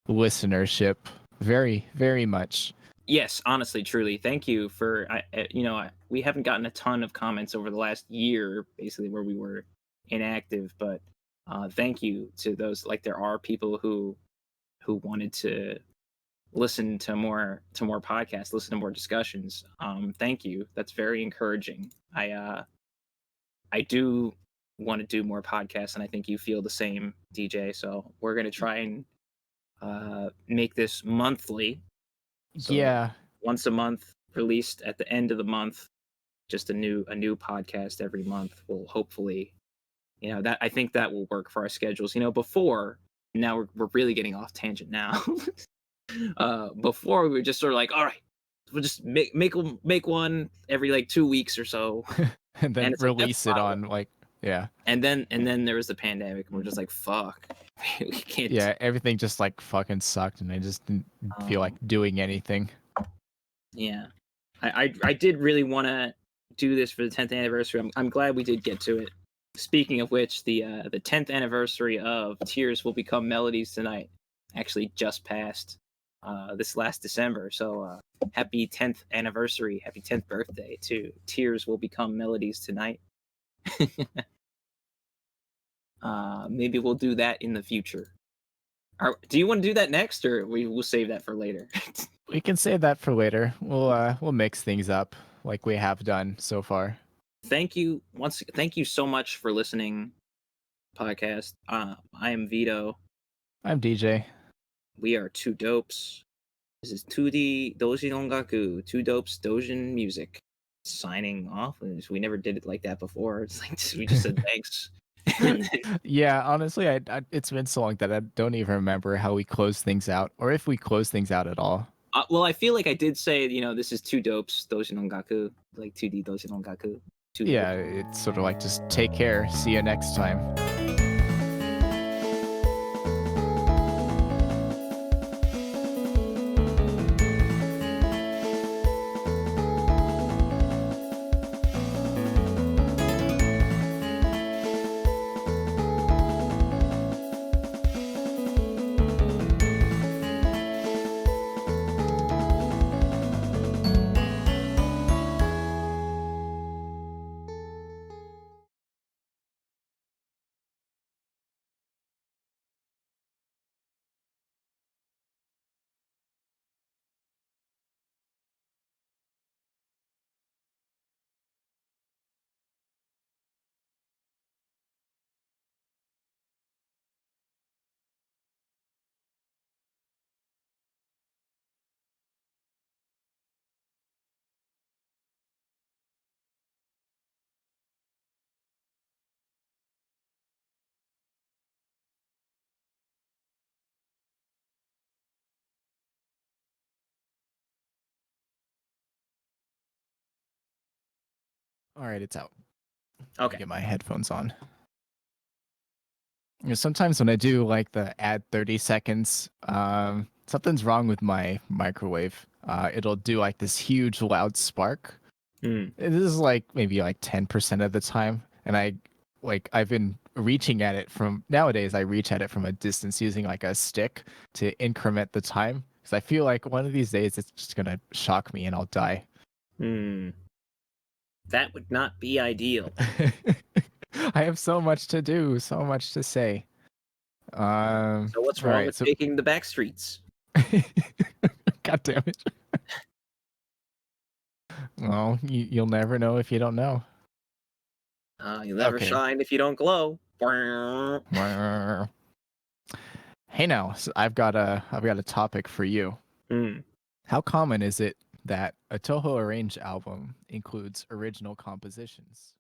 listenership very, very much. Yes, honestly, truly, thank you for. We haven't gotten a ton of comments over the last year, basically, where we were inactive, but thank you to those. Like, there are people who wanted to listen to more podcasts, listen to more discussions. Thank you. That's very encouraging. I do want to do more podcasts, and I think you feel the same, DJ. So we're gonna try and make this monthly. So yeah, once a month, released at the end of the month. Just a new podcast every month will hopefully, that I think that will work for our schedules. Before, now we're really getting off tangent now. Before we were just sort of like, all right, we'll just make one every like 2 weeks or so, and then release it on like. Yeah. And then there was the pandemic, and we're just like, fuck. We can't. Yeah, everything just like fucking sucked, and I just didn't feel like doing anything. Yeah. I did really want to do this for the 10th anniversary. I'm glad we did get to it. Speaking of which, the 10th anniversary of Tears Will Become Melodies Tonight actually just passed this last December. So happy 10th anniversary, happy 10th birthday to Tears Will Become Melodies Tonight. Maybe we'll do that in the future. Do you want to do that next, or we'll save that for later? We can save that for later. We'll mix things up like we have done so far. Thank you so much for listening, podcast. I am Veto. I'm DJ. We are two dopes. This is 2d Dojin Ongaku, two dopes Dojin music. Signing off. We never did it like that before. It's like we just said thanks. Yeah, honestly, it's been so long that I don't even remember how we close things out, or if we close things out at all. Well, I feel like I did say, this is two dopes Dojin Ongaku, like 2d Dojin Ongaku. Yeah, it's sort of like just take care. See you next time. All right, it's out. Okay. Get my headphones on. Sometimes when I do like the add 30 seconds, something's wrong with my microwave. It'll do like this huge loud spark. This is like maybe like 10% of the time, and I've been reaching at it from nowadays. I reach at it from a distance using like a stick to increment the time because I feel like one of these days it's just gonna shock me and I'll die. That would not be ideal. I have so much to do, so much to say. So what's wrong with taking the back streets? God damn it. Well, you'll never know if you don't know. You'll never shine if you don't glow. Hey now, so I've got a topic for you. How common is it that a Touhou Arrange album includes original compositions?